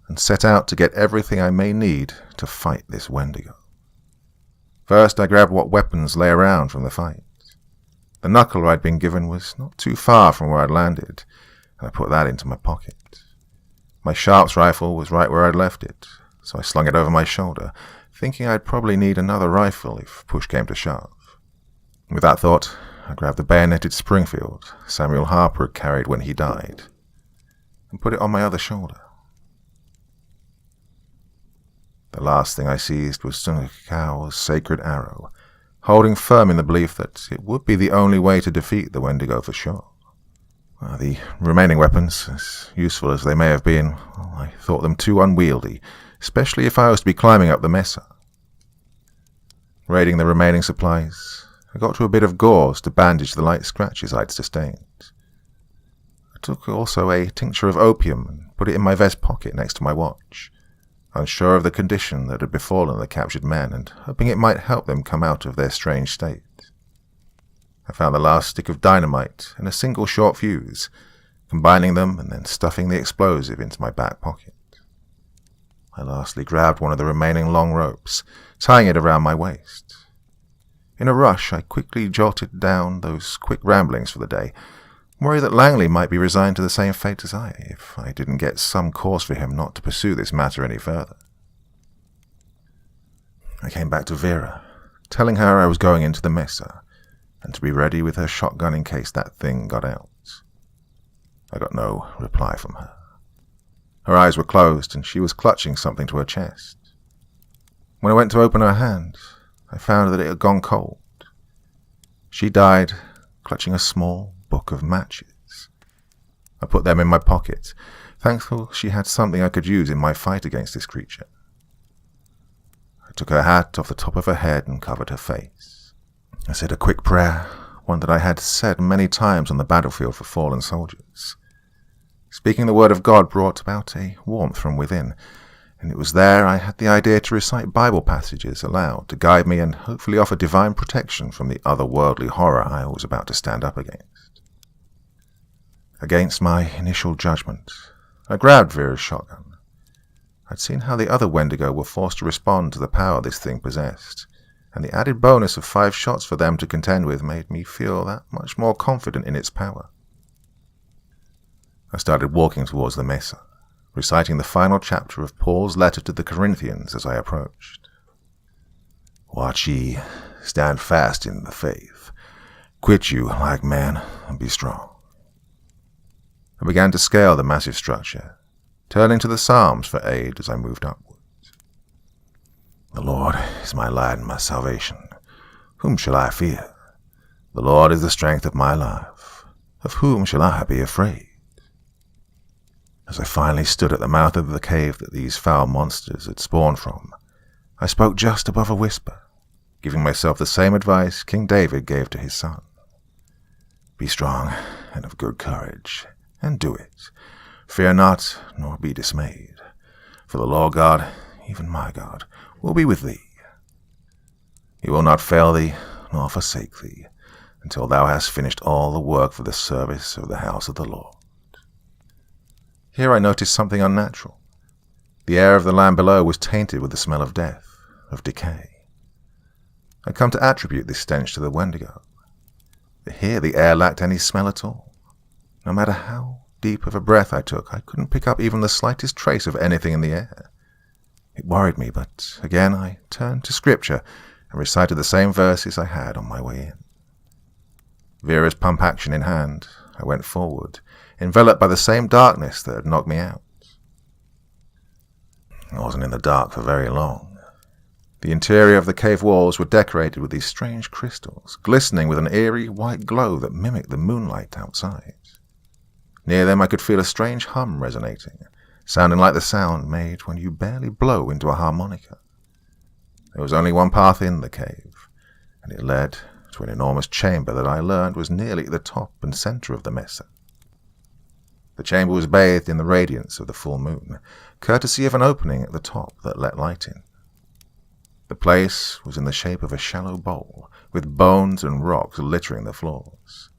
and set out to get everything I may need to fight this Wendigo. First, I grabbed what weapons lay around from the fight. The knuckle I'd been given was not too far from where I'd landed, and I put that into my pocket. My Sharps rifle was right where I'd left it, so I slung it over my shoulder, thinking I'd probably need another rifle if push came to shove. With that thought, I grabbed the bayoneted Springfield Samuel Harper had carried when he died, and put it on my other shoulder. The last thing I seized was Sunakakao's sacred arrow, holding firm in the belief that it would be the only way to defeat the Wendigo for sure. The remaining weapons, as useful as they may have been, I thought them too unwieldy, especially if I was to be climbing up the mesa. Raiding the remaining supplies, I got to a bit of gauze to bandage the light scratches I'd sustained. I took also a tincture of opium and put it in my vest pocket next to my watch, unsure of the condition that had befallen the captured men and hoping it might help them come out of their strange state. I found the last stick of dynamite and a single short fuse, combining them and then stuffing the explosive into my back pocket. I lastly grabbed one of the remaining long ropes, tying it around my waist. In a rush, I quickly jotted down those quick ramblings for the day, worried that Langley might be resigned to the same fate as I, if I didn't get some cause for him not to pursue this matter any further. I came back to Vera, telling her I was going into the mesa, and to be ready with her shotgun in case that thing got out. I got no reply from her. Her eyes were closed, and she was clutching something to her chest. When I went to open her hand, I found that it had gone cold. She died clutching a small book of matches. I put them in my pocket, thankful she had something I could use in my fight against this creature. I took her hat off the top of her head and covered her face. I said a quick prayer, one that I had said many times on the battlefield for fallen soldiers. Speaking the word of God brought about a warmth from within, and it was there I had the idea to recite Bible passages aloud to guide me and hopefully offer divine protection from the otherworldly horror I was about to stand up against. Against my initial judgment, I grabbed Vera's shotgun. I'd seen how the other Wendigo were forced to respond to the power this thing possessed, and the added bonus of 5 shots for them to contend with made me feel that much more confident in its power. I started walking towards the mesa, reciting the final chapter of Paul's letter to the Corinthians as I approached. "Watch ye, stand fast in the faith, quit you like men, and be strong." I began to scale the massive structure, turning to the Psalms for aid as I moved upwards. The Lord is my light and my salvation. Whom shall I fear? The Lord is the strength of my life. Of whom shall I be afraid? As I finally stood at the mouth of the cave that these foul monsters had spawned from, I spoke just above a whisper, giving myself the same advice King David gave to his son. Be strong and of good courage, and do it. Fear not, nor be dismayed. For the Lord God, even my God, will be with thee. He will not fail thee, nor forsake thee, until thou hast finished all the work for the service of the house of the Lord. Here I noticed something unnatural. The air of the land below was tainted with the smell of death, of decay. I come to attribute this stench to the Wendigo. But here the air lacked any smell at all. No matter how deep of a breath I took, I couldn't pick up even the slightest trace of anything in the air. It worried me, but again I turned to Scripture and recited the same verses I had on my way in. Vera's pump action in hand, I went forward, enveloped by the same darkness that had knocked me out. I wasn't in the dark for very long. The interior of the cave walls were decorated with these strange crystals, glistening with an eerie white glow that mimicked the moonlight outside. Near them I could feel a strange hum resonating, sounding like the sound made when you barely blow into a harmonica. There was only one path in the cave, and it led to an enormous chamber that I learned was nearly at the top and center of the mesa. The chamber was bathed in the radiance of the full moon, courtesy of an opening at the top that let light in. The place was in the shape of a shallow bowl, with bones and rocks littering the floors.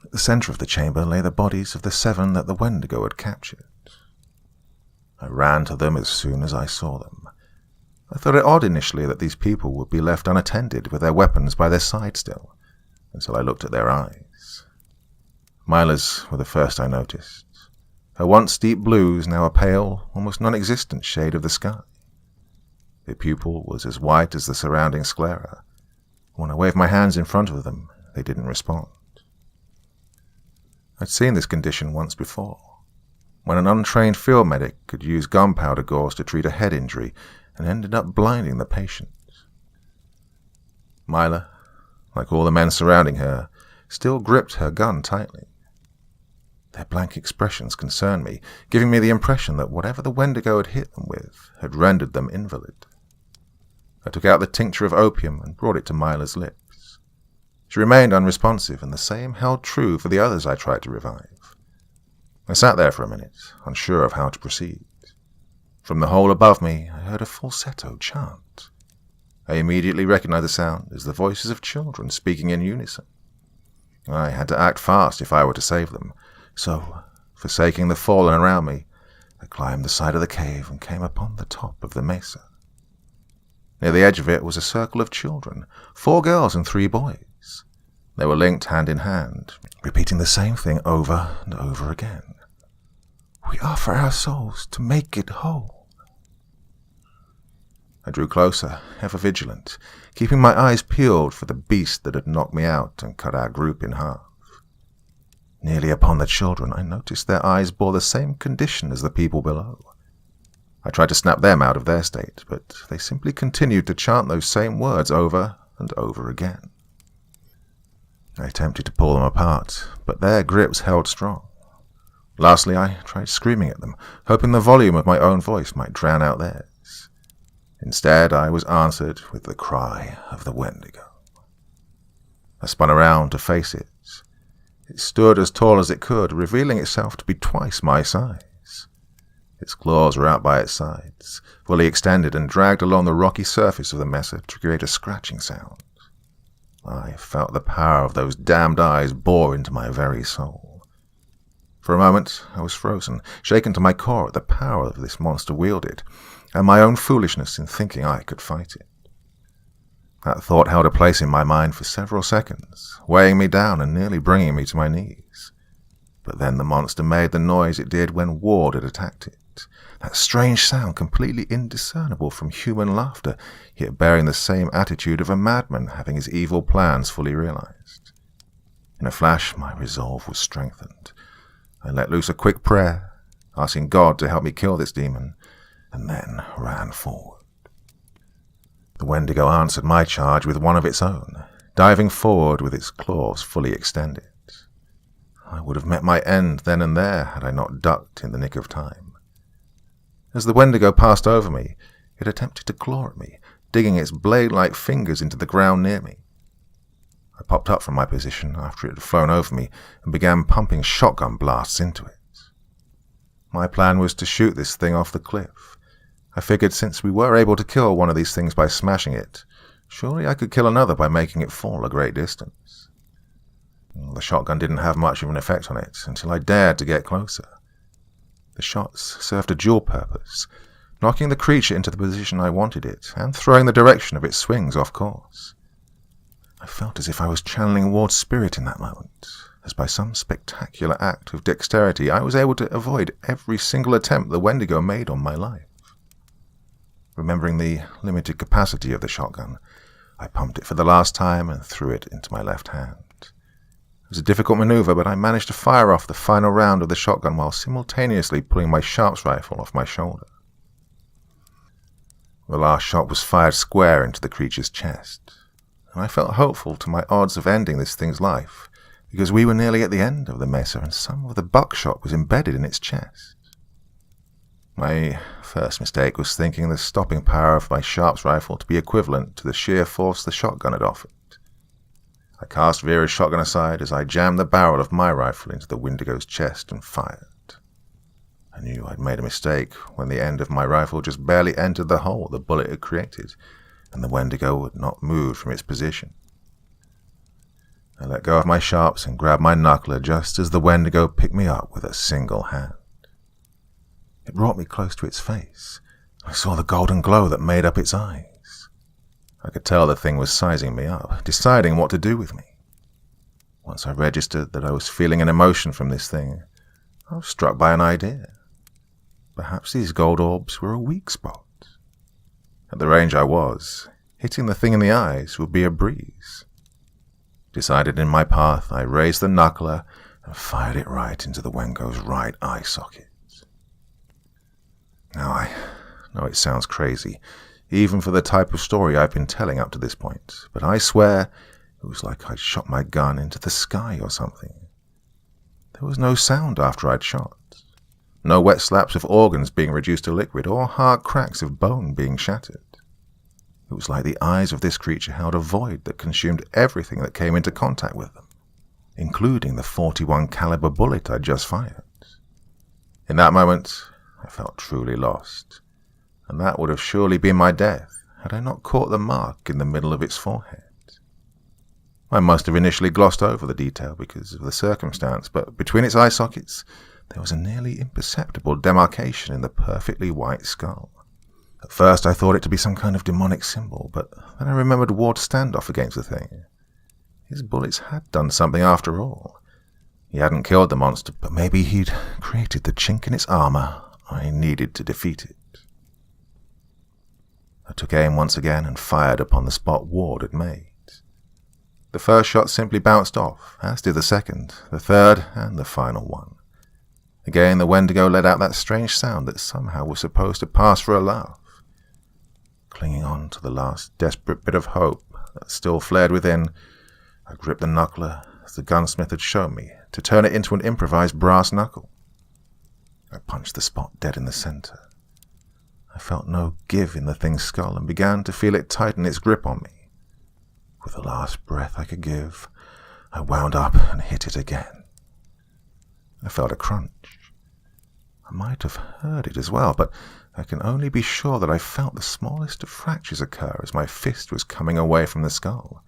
At the center of the chamber lay the bodies of the 7 that the Wendigo had captured. I ran to them as soon as I saw them. I thought it odd initially that these people would be left unattended with their weapons by their side still, until I looked at their eyes. Myla's were the first I noticed. Her once deep blues, now a pale, almost non-existent shade of the sky. Their pupil was as white as the surrounding sclera. When I waved my hands in front of them, they didn't respond. I'd seen this condition once before, when an untrained field medic could use gunpowder gauze to treat a head injury and ended up blinding the patient. Myla, like all the men surrounding her, still gripped her gun tightly. Their blank expressions concerned me, giving me the impression that whatever the Wendigo had hit them with had rendered them invalid. I took out the tincture of opium and brought it to Myla's lips. She remained unresponsive, and the same held true for the others I tried to revive. I sat there for a minute, unsure of how to proceed. From the hole above me, I heard a falsetto chant. I immediately recognized the sound as the voices of children speaking in unison. I had to act fast if I were to save them, so, forsaking the fallen around me, I climbed the side of the cave and came upon the top of the mesa. Near the edge of it was a circle of children, 4 girls and 3 boys. They were linked hand in hand, repeating the same thing over and over again. We offer our souls to make it whole. I drew closer, ever vigilant, keeping my eyes peeled for the beast that had knocked me out and cut our group in half. Nearly upon the children, I noticed their eyes bore the same condition as the people below. I tried to snap them out of their state, but they simply continued to chant those same words over and over again. I attempted to pull them apart, but their grips held strong. Lastly, I tried screaming at them, hoping the volume of my own voice might drown out theirs. Instead, I was answered with the cry of the Wendigo. I spun around to face it. It stood as tall as it could, revealing itself to be twice my size. Its claws were out by its sides, fully extended and dragged along the rocky surface of the mesa to create a scratching sound. I felt the power of those damned eyes bore into my very soul. For a moment, I was frozen, shaken to my core at the power that this monster wielded, and my own foolishness in thinking I could fight it. That thought held a place in my mind for several seconds, weighing me down and nearly bringing me to my knees. But then the monster made the noise it did when Ward had attacked it. That strange sound, completely indiscernible from human laughter, yet bearing the same attitude of a madman having his evil plans fully realized. In a flash, my resolve was strengthened. I let loose a quick prayer, asking God to help me kill this demon, and then ran forward. The Wendigo answered my charge with one of its own, diving forward with its claws fully extended. I would have met my end then and there had I not ducked in the nick of time. As the Wendigo passed over me, it attempted to claw at me, digging its blade-like fingers into the ground near me. I popped up from my position after it had flown over me and began pumping shotgun blasts into it. My plan was to shoot this thing off the cliff. I figured since we were able to kill one of these things by smashing it, surely I could kill another by making it fall a great distance. The shotgun didn't have much of an effect on it until I dared to get closer. The shots served a dual purpose, knocking the creature into the position I wanted it and throwing the direction of its swings off course. I felt as if I was channeling Ward's spirit in that moment, as by some spectacular act of dexterity I was able to avoid every single attempt the Wendigo made on my life. Remembering the limited capacity of the shotgun, I pumped it for the last time and threw it into my left hand. It was a difficult maneuver, but I managed to fire off the final round of the shotgun while simultaneously pulling my sharps rifle off my shoulder. The last shot was fired square into the creature's chest, and I felt hopeful to my odds of ending this thing's life, because we were nearly at the end of the mesa and some of the buckshot was embedded in its chest. My first mistake was thinking the stopping power of my sharps rifle to be equivalent to the sheer force the shotgun had offered. I cast Vera's shotgun aside as I jammed the barrel of my rifle into the Wendigo's chest and fired. I knew I'd made a mistake when the end of my rifle just barely entered the hole the bullet had created, and the Wendigo had not moved from its position. I let go of my sharps and grabbed my knuckler just as the Wendigo picked me up with a single hand. It brought me close to its face. I saw the golden glow that made up its eyes. I could tell the thing was sizing me up, deciding what to do with me. Once I registered that I was feeling an emotion from this thing, I was struck by an idea. Perhaps these gold orbs were a weak spot. At the range I was, hitting the thing in the eyes would be a breeze. Decided in my path, I raised the knuckler and fired it right into the Wendigo's right eye socket. Now I know it sounds crazy, even for the type of story I've been telling up to this point, but I swear it was like I'd shot my gun into the sky or something. There was no sound after I'd shot. No wet slaps of organs being reduced to liquid or hard cracks of bone being shattered. It was like the eyes of this creature held a void that consumed everything that came into contact with them, including the .41 caliber bullet I'd just fired. In that moment, I felt truly lost, and that would have surely been my death had I not caught the mark in the middle of its forehead. I must have initially glossed over the detail because of the circumstance, but between its eye sockets there was a nearly imperceptible demarcation in the perfectly white skull. At first I thought it to be some kind of demonic symbol, but then I remembered Ward's standoff against the thing. His bullets had done something after all. He hadn't killed the monster, but maybe he'd created the chink in its armor I needed to defeat it. I took aim once again and fired upon the spot Ward had made. The first shot simply bounced off, as did the second, the third, and the final one. Again the Wendigo let out that strange sound that somehow was supposed to pass for a laugh. Clinging on to the last desperate bit of hope that still flared within, I gripped the knuckler as the gunsmith had shown me to turn it into an improvised brass knuckle. I punched the spot dead in the center. I felt no give in the thing's skull and began to feel it tighten its grip on me. With the last breath I could give, I wound up and hit it again. I felt a crunch. I might have heard it as well, but I can only be sure that I felt the smallest of fractures occur as my fist was coming away from the skull.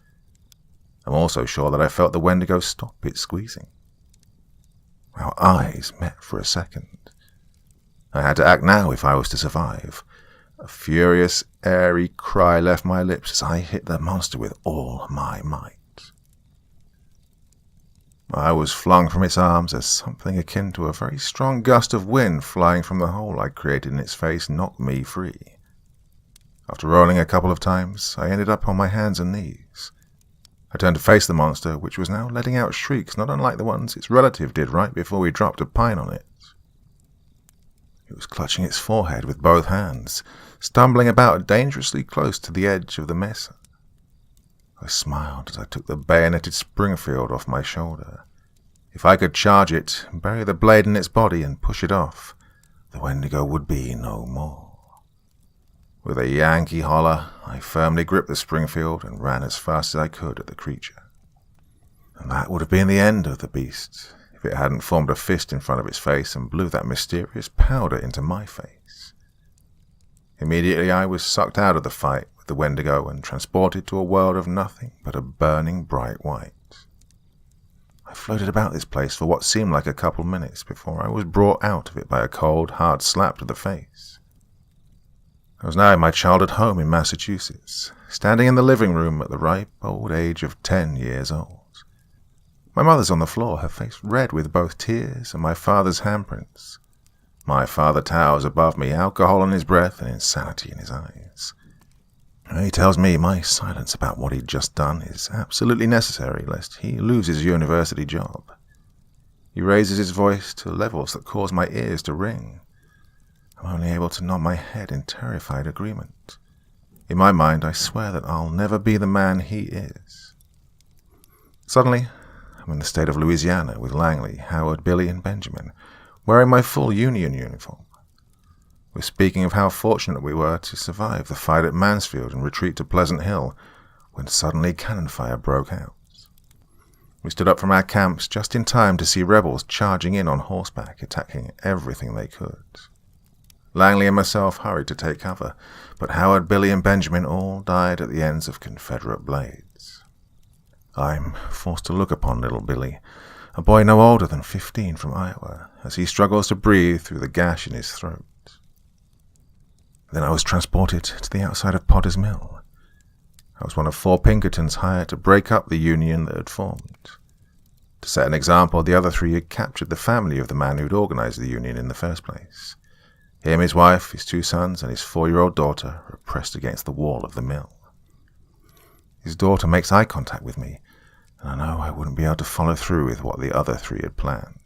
I'm also sure that I felt the Wendigo stop its squeezing. Our eyes met for a second. I had to act now if I was to survive. A furious, airy cry left my lips as I hit the monster with all my might. I was flung from its arms as something akin to a very strong gust of wind flying from the hole I'd created in its face knocked me free. After rolling a couple of times, I ended up on my hands and knees. I turned to face the monster, which was now letting out shrieks not unlike the ones its relative did right before we dropped a pine on it. It was clutching its forehead with both hands, stumbling about dangerously close to the edge of the mesa. I smiled as I took the bayoneted Springfield off my shoulder. If I could charge it, bury the blade in its body and push it off, the Wendigo would be no more. With a Yankee holler, I firmly gripped the Springfield and ran as fast as I could at the creature. And that would have been the end of the beast, if it hadn't formed a fist in front of its face and blew that mysterious powder into my face. Immediately I was sucked out of the fight with the Wendigo and transported to a world of nothing but a burning bright white. I floated about this place for what seemed like a couple minutes before I was brought out of it by a cold, hard slap to the face. I was now in my childhood home in Massachusetts, standing in the living room at the ripe old age of 10 years old. My mother's on the floor, her face red with both tears and my father's handprints. My father towers above me, alcohol in his breath and insanity in his eyes. He tells me my silence about what he'd just done is absolutely necessary, lest he lose his university job. He raises his voice to levels that cause my ears to ring. I'm only able to nod my head in terrified agreement. In my mind, I swear that I'll never be the man he is. Suddenly, I'm in the state of Louisiana with Langley, Howard, Billy, and Benjamin, wearing my full Union uniform. We're speaking of how fortunate we were to survive the fight at Mansfield and retreat to Pleasant Hill, when suddenly cannon fire broke out. We stood up from our camps just in time to see rebels charging in on horseback, attacking everything they could. Langley and myself hurried to take cover, but Howard, Billy, and Benjamin all died at the ends of Confederate blades. I'm forced to look upon little Billy, a boy no older than 15 from Iowa, as he struggles to breathe through the gash in his throat. Then I was transported to the outside of Potter's Mill. I was one of 4 Pinkertons hired to break up the union that had formed. To set an example, the other 3 had captured the family of the man who'd organized the union in the first place. Him, his wife, his 2 sons, and his 4-year-old daughter are pressed against the wall of the mill. His daughter makes eye contact with me, and I know I wouldn't be able to follow through with what the other 3 had planned.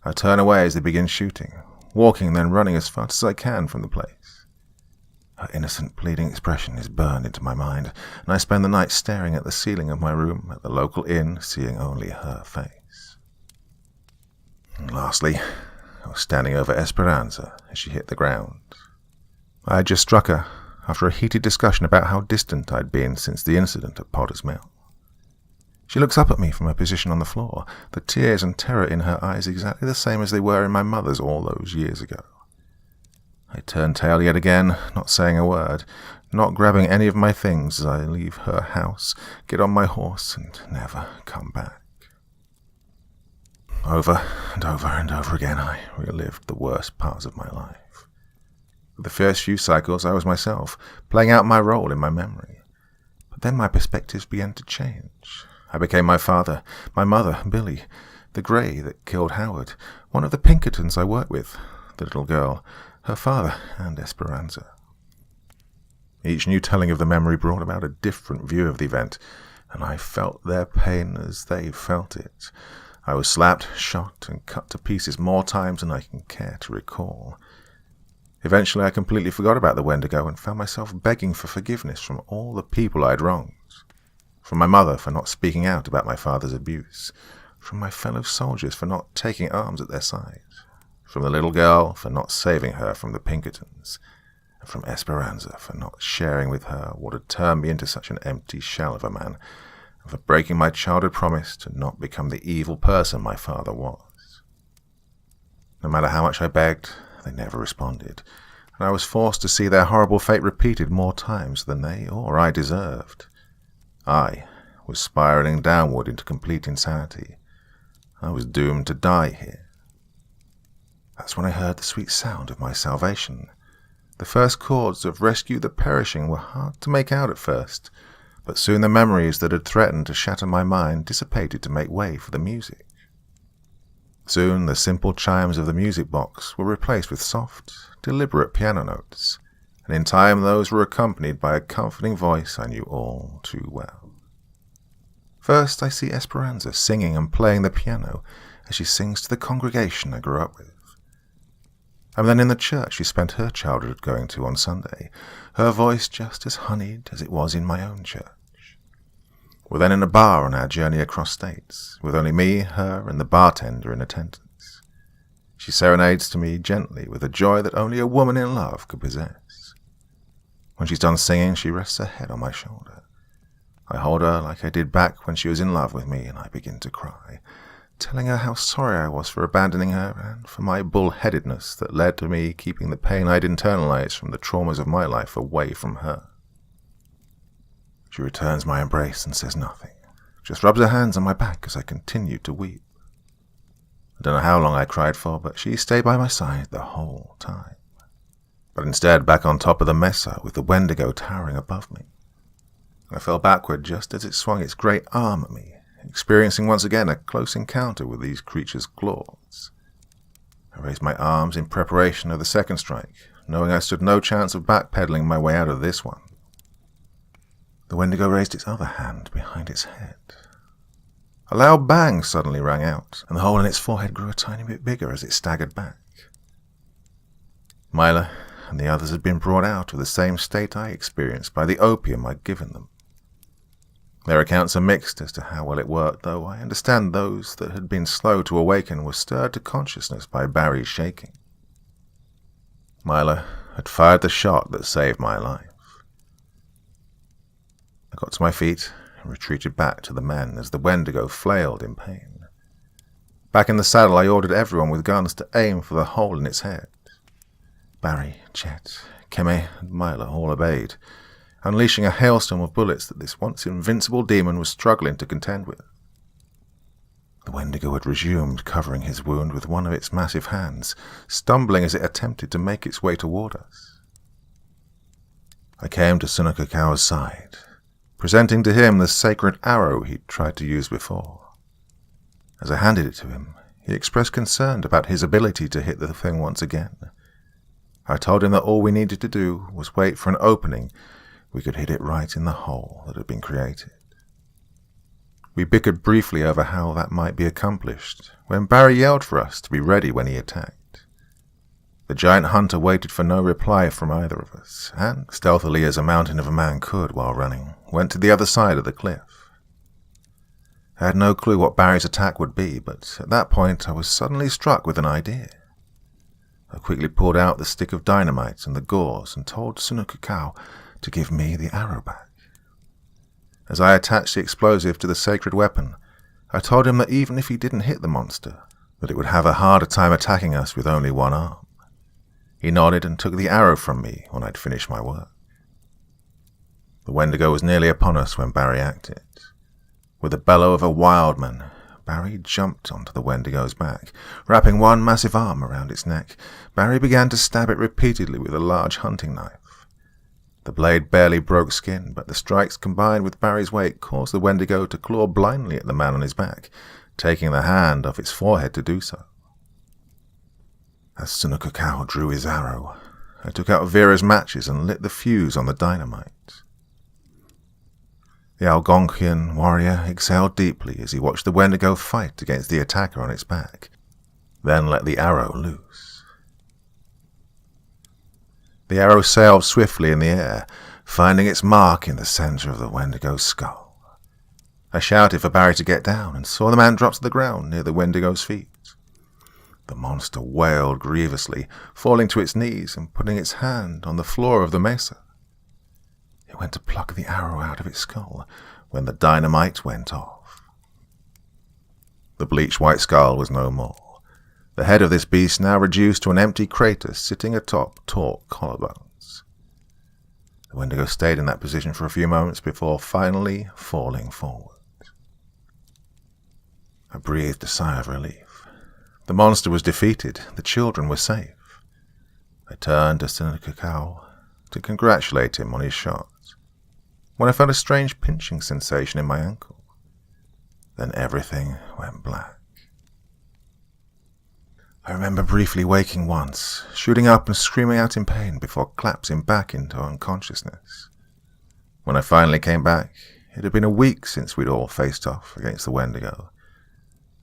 I turn away as they begin shooting, walking then running as fast as I can from the place. Her innocent, pleading expression is burned into my mind, and I spend the night staring at the ceiling of my room at the local inn, seeing only her face. And lastly, I was standing over Esperanza as she hit the ground. I had just struck her after a heated discussion about how distant I'd been since the incident at Potter's Mill. She looks up at me from her position on the floor, the tears and terror in her eyes exactly the same as they were in my mother's all those years ago. I turn tail yet again, not saying a word, not grabbing any of my things as I leave her house, get on my horse, and never come back. Over and over and over again I relived the worst parts of my life. For the first few cycles I was myself, playing out my role in my memory. But then my perspectives began to change. I became my father, my mother, Billy, the grey that killed Howard, one of the Pinkertons I worked with, the little girl, her father, and Esperanza. Each new telling of the memory brought about a different view of the event, and I felt their pain as they felt it. I was slapped, shot, and cut to pieces more times than I can care to recall. Eventually I completely forgot about the Wendigo and found myself begging for forgiveness from all the people I'd wronged. From my mother for not speaking out about my father's abuse, from my fellow soldiers for not taking arms at their side, from the little girl for not saving her from the Pinkertons, and from Esperanza for not sharing with her what had turned me into such an empty shell of a man, and for breaking my childhood promise to not become the evil person my father was. No matter how much I begged, they never responded, and I was forced to see their horrible fate repeated more times than they or I deserved. I was spiraling downward into complete insanity. I was doomed to die here. That's when I heard the sweet sound of my salvation. The first chords of Rescue the Perishing were hard to make out at first, but soon the memories that had threatened to shatter my mind dissipated to make way for the music. Soon the simple chimes of the music box were replaced with soft, deliberate piano notes, and in time those were accompanied by a comforting voice I knew all too well. First I see Esperanza singing and playing the piano as she sings to the congregation I grew up with. And then in the church she spent her childhood going to on Sunday, her voice just as honeyed as it was in my own church. We're then in a bar on our journey across states, with only me, her, and the bartender in attendance. She serenades to me gently with a joy that only a woman in love could possess. When she's done singing, she rests her head on my shoulder. I hold her like I did back when she was in love with me, and I begin to cry, telling her how sorry I was for abandoning her and for my bullheadedness that led to me keeping the pain I'd internalized from the traumas of my life away from her. She returns my embrace and says nothing, just rubs her hands on my back as I continue to weep. I don't know how long I cried for, but she stayed by my side the whole time. But instead, back on top of the mesa with the Wendigo towering above me. I fell backward just as it swung its great arm at me, experiencing once again a close encounter with these creatures' claws. I raised my arms in preparation of the second strike, knowing I stood no chance of backpedaling my way out of this one. The Wendigo raised its other hand behind its head. A loud bang suddenly rang out, and the hole in its forehead grew a tiny bit bigger as it staggered back. Myla and the others had been brought out of the same state I experienced by the opium I'd given them. Their accounts are mixed as to how well it worked, though I understand those that had been slow to awaken were stirred to consciousness by Barry's shaking. Myla had fired the shot that saved my life. I got to my feet and retreated back to the men as the Wendigo flailed in pain. Back in the saddle, I ordered everyone with guns to aim for the hole in its head. Barry, Chet, Keme, and Myla all obeyed, unleashing a hailstorm of bullets that this once invincible demon was struggling to contend with. The Wendigo had resumed covering his wound with one of its massive hands, stumbling as it attempted to make its way toward us. I came to Sunukakawa's side, presenting to him the sacred arrow he'd tried to use before. As I handed it to him, he expressed concern about his ability to hit the thing once again. I told him that all we needed to do was wait for an opening. We could hit it right in the hole that had been created. We bickered briefly over how that might be accomplished, when Barry yelled for us to be ready when he attacked. The giant hunter waited for no reply from either of us, and, stealthily as a mountain of a man could while running, went to the other side of the cliff. I had no clue what Barry's attack would be, but at that point I was suddenly struck with an idea. I quickly pulled out the stick of dynamite and the gauze and told Sunukakawa to give me the arrow back. As I attached the explosive to the sacred weapon, I told him that even if he didn't hit the monster, that it would have a harder time attacking us with only one arm. He nodded and took the arrow from me when I'd finished my work. The Wendigo was nearly upon us when Barry acted. With the bellow of a wildman, Barry jumped onto the Wendigo's back. Wrapping one massive arm around its neck, Barry began to stab it repeatedly with a large hunting knife. The blade barely broke skin, but the strikes combined with Barry's weight caused the Wendigo to claw blindly at the man on his back, taking the hand off its forehead to do so. As Sunukakawa drew his arrow, I took out Vera's matches and lit the fuse on the dynamite. The Algonquian warrior exhaled deeply as he watched the Wendigo fight against the attacker on its back, then let the arrow loose. The arrow sailed swiftly in the air, finding its mark in the center of the Wendigo's skull. I shouted for Barry to get down and saw the man drop to the ground near the Wendigo's feet. The monster wailed grievously, falling to its knees and putting its hand on the floor of the mesa. It went to pluck the arrow out of its skull when the dynamite went off. The bleached white skull was no more. The head of this beast now reduced to an empty crater sitting atop taut collarbones. The Wendigo stayed in that position for a few moments before finally falling forward. I breathed a sigh of relief. The monster was defeated. The children were safe. I turned to Sunukakawa to congratulate him on his shot, when I felt a strange pinching sensation in my ankle. Then everything went black. I remember briefly waking once, shooting up and screaming out in pain before collapsing back into unconsciousness. When I finally came back, it had been a week since we'd all faced off against the Wendigo.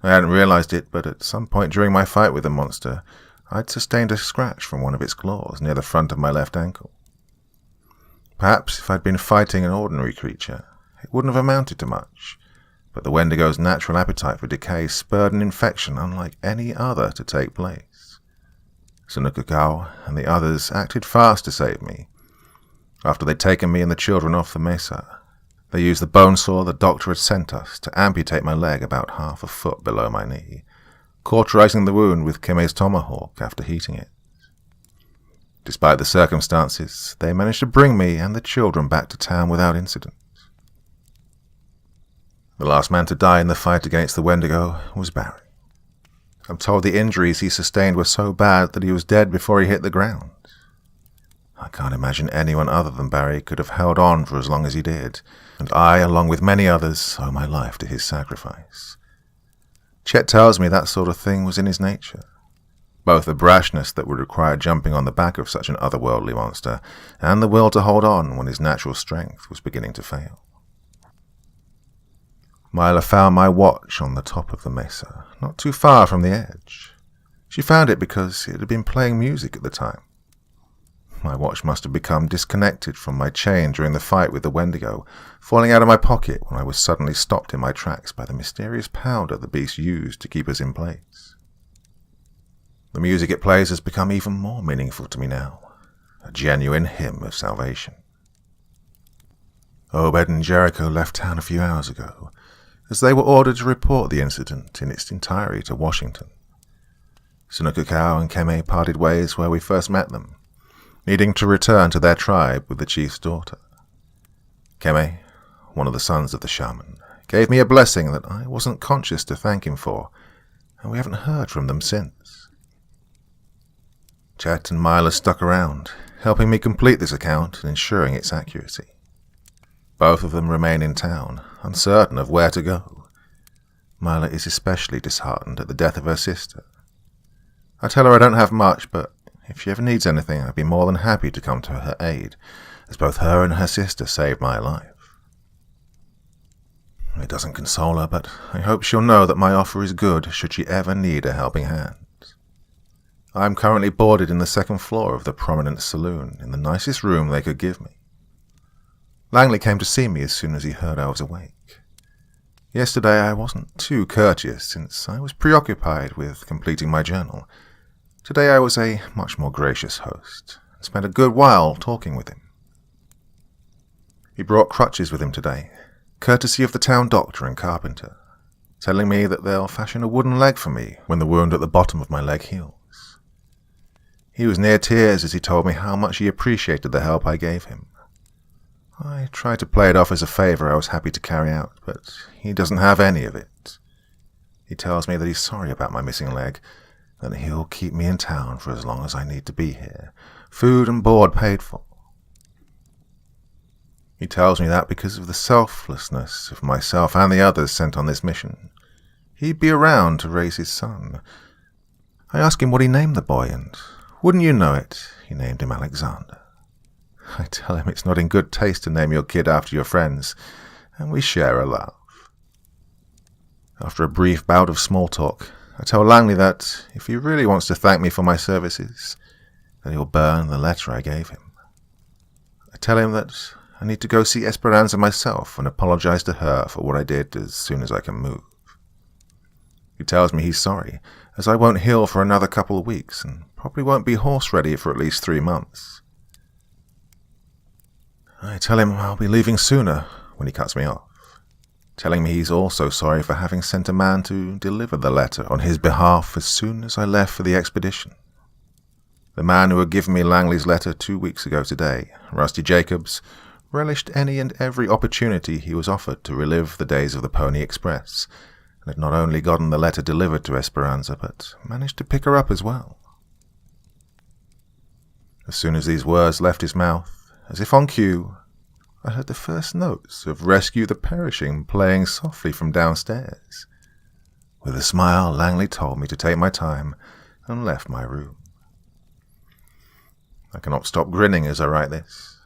I hadn't realized it, but at some point during my fight with the monster, I'd sustained a scratch from one of its claws near the front of my left ankle. Perhaps if I'd been fighting an ordinary creature, it wouldn't have amounted to much, but the Wendigo's natural appetite for decay spurred an infection unlike any other to take place. Sunukukau and the others acted fast to save me. After they'd taken me and the children off the mesa, they used the bone saw the doctor had sent us to amputate my leg about half a foot below my knee, cauterizing the wound with Keme's tomahawk after heating it. Despite the circumstances, they managed to bring me and the children back to town without incident. The last man to die in the fight against the Wendigo was Barry. I'm told the injuries he sustained were so bad that he was dead before he hit the ground. I can't imagine anyone other than Barry could have held on for as long as he did, and I, along with many others, owe my life to his sacrifice. Chet tells me that sort of thing was in his nature. Both the brashness that would require jumping on the back of such an otherworldly monster, and the will to hold on when his natural strength was beginning to fail. Myla found my watch on the top of the mesa, not too far from the edge. She found it because it had been playing music at the time. My watch must have become disconnected from my chain during the fight with the Wendigo, falling out of my pocket when I was suddenly stopped in my tracks by the mysterious powder the beast used to keep us in place. The music it plays has become even more meaningful to me now, a genuine hymn of salvation. Obed and Jericho left town a few hours ago, as they were ordered to report the incident in its entirety to Washington. Sunukukau and Keme parted ways where we first met them, needing to return to their tribe with the chief's daughter. Keme, one of the sons of the shaman, gave me a blessing that I wasn't conscious to thank him for, and we haven't heard from them since. Chet and Myla stuck around, helping me complete this account and ensuring its accuracy. Both of them remain in town, uncertain of where to go. Myla is especially disheartened at the death of her sister. I tell her I don't have much, but if she ever needs anything, I'd be more than happy to come to her aid, as both her and her sister saved my life. It doesn't console her, but I hope she'll know that my offer is good should she ever need a helping hand. I am currently boarded in the second floor of the prominent saloon, in the nicest room they could give me. Langley came to see me as soon as he heard I was awake. Yesterday I wasn't too courteous, since I was preoccupied with completing my journal. Today I was a much more gracious host, and spent a good while talking with him. He brought crutches with him today, courtesy of the town doctor and carpenter, telling me that they'll fashion a wooden leg for me when the wound at the bottom of my leg heals. He was near tears as he told me how much he appreciated the help I gave him. I tried to play it off as a favor I was happy to carry out, but he doesn't have any of it. He tells me that he's sorry about my missing leg, and that he'll keep me in town for as long as I need to be here, food and board paid for. He tells me that because of the selflessness of myself and the others sent on this mission, he'd be around to raise his son. I ask him what he named the boy, and wouldn't you know it, he named him Alexander. I tell him it's not in good taste to name your kid after your friends, and we share a laugh. After a brief bout of small talk, I tell Langley that if he really wants to thank me for my services, then he'll burn the letter I gave him. I tell him that I need to go see Esperanza myself and apologize to her for what I did as soon as I can move. He tells me he's sorry, as I won't heal for another couple of weeks, and probably won't be horse-ready for at least 3 months. I tell him I'll be leaving sooner when he cuts me off, telling me he's also sorry for having sent a man to deliver the letter on his behalf as soon as I left for the expedition. The man who had given me Langley's letter 2 weeks ago today, Rusty Jacobs, relished any and every opportunity he was offered to relive the days of the Pony Express, and had not only gotten the letter delivered to Esperanza, but managed to pick her up as well. As soon as these words left his mouth, as if on cue, I heard the first notes of Rescue the Perishing playing softly from downstairs. With a smile, Langley told me to take my time and left my room. I cannot stop grinning as I write this.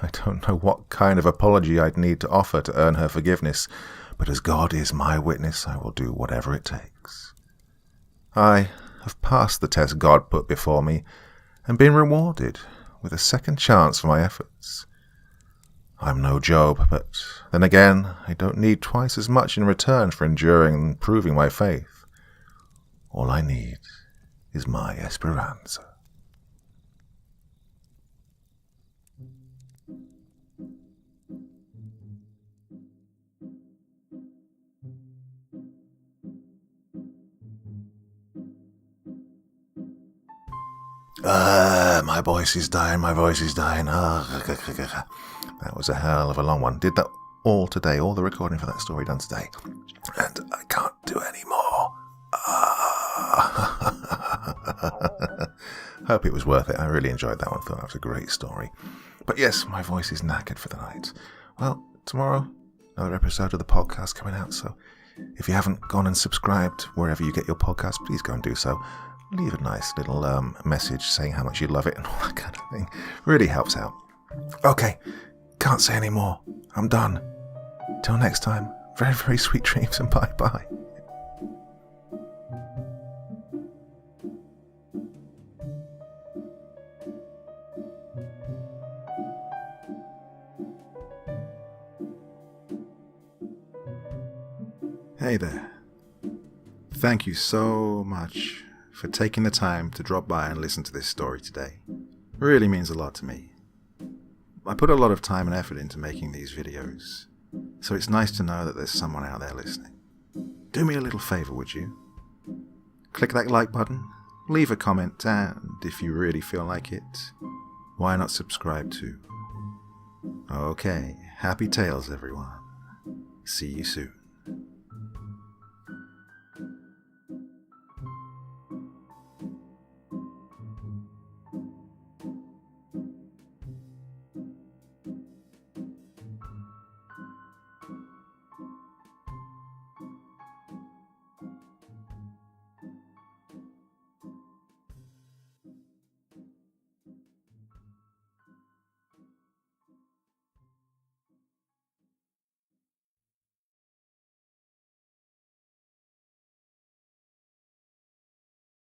I don't know what kind of apology I'd need to offer to earn her forgiveness, but as God is my witness, I will do whatever it takes. I have passed the test God put before me and been rewarded with a second chance for my efforts. I'm no Job, but then again, I don't need twice as much in return for enduring and proving my faith. All I need is my esperanza. My voice is dying. That was a hell of a long one. Did that all today, all the recording for that story done today. And I can't do any more. Hope it was worth it. I really enjoyed that one. Thought that was a great story. But yes, my voice is knackered for the night. Well, tomorrow, another episode of the podcast coming out. So if you haven't gone and subscribed wherever you get your podcast, please go and do so. Leave a nice little message saying how much you love it and all that kind of thing. Really helps out. Okay, can't say any more. I'm done. Till next time, very, very sweet dreams and bye-bye. Hey there. Thank you so much for taking the time to drop by and listen to this story today. It really means a lot to me. I put a lot of time and effort into making these videos, so it's nice to know that there's someone out there listening. Do me a little favor, would you? Click that like button, leave a comment, and if you really feel like it, why not subscribe too? Okay, happy tales everyone. See you soon.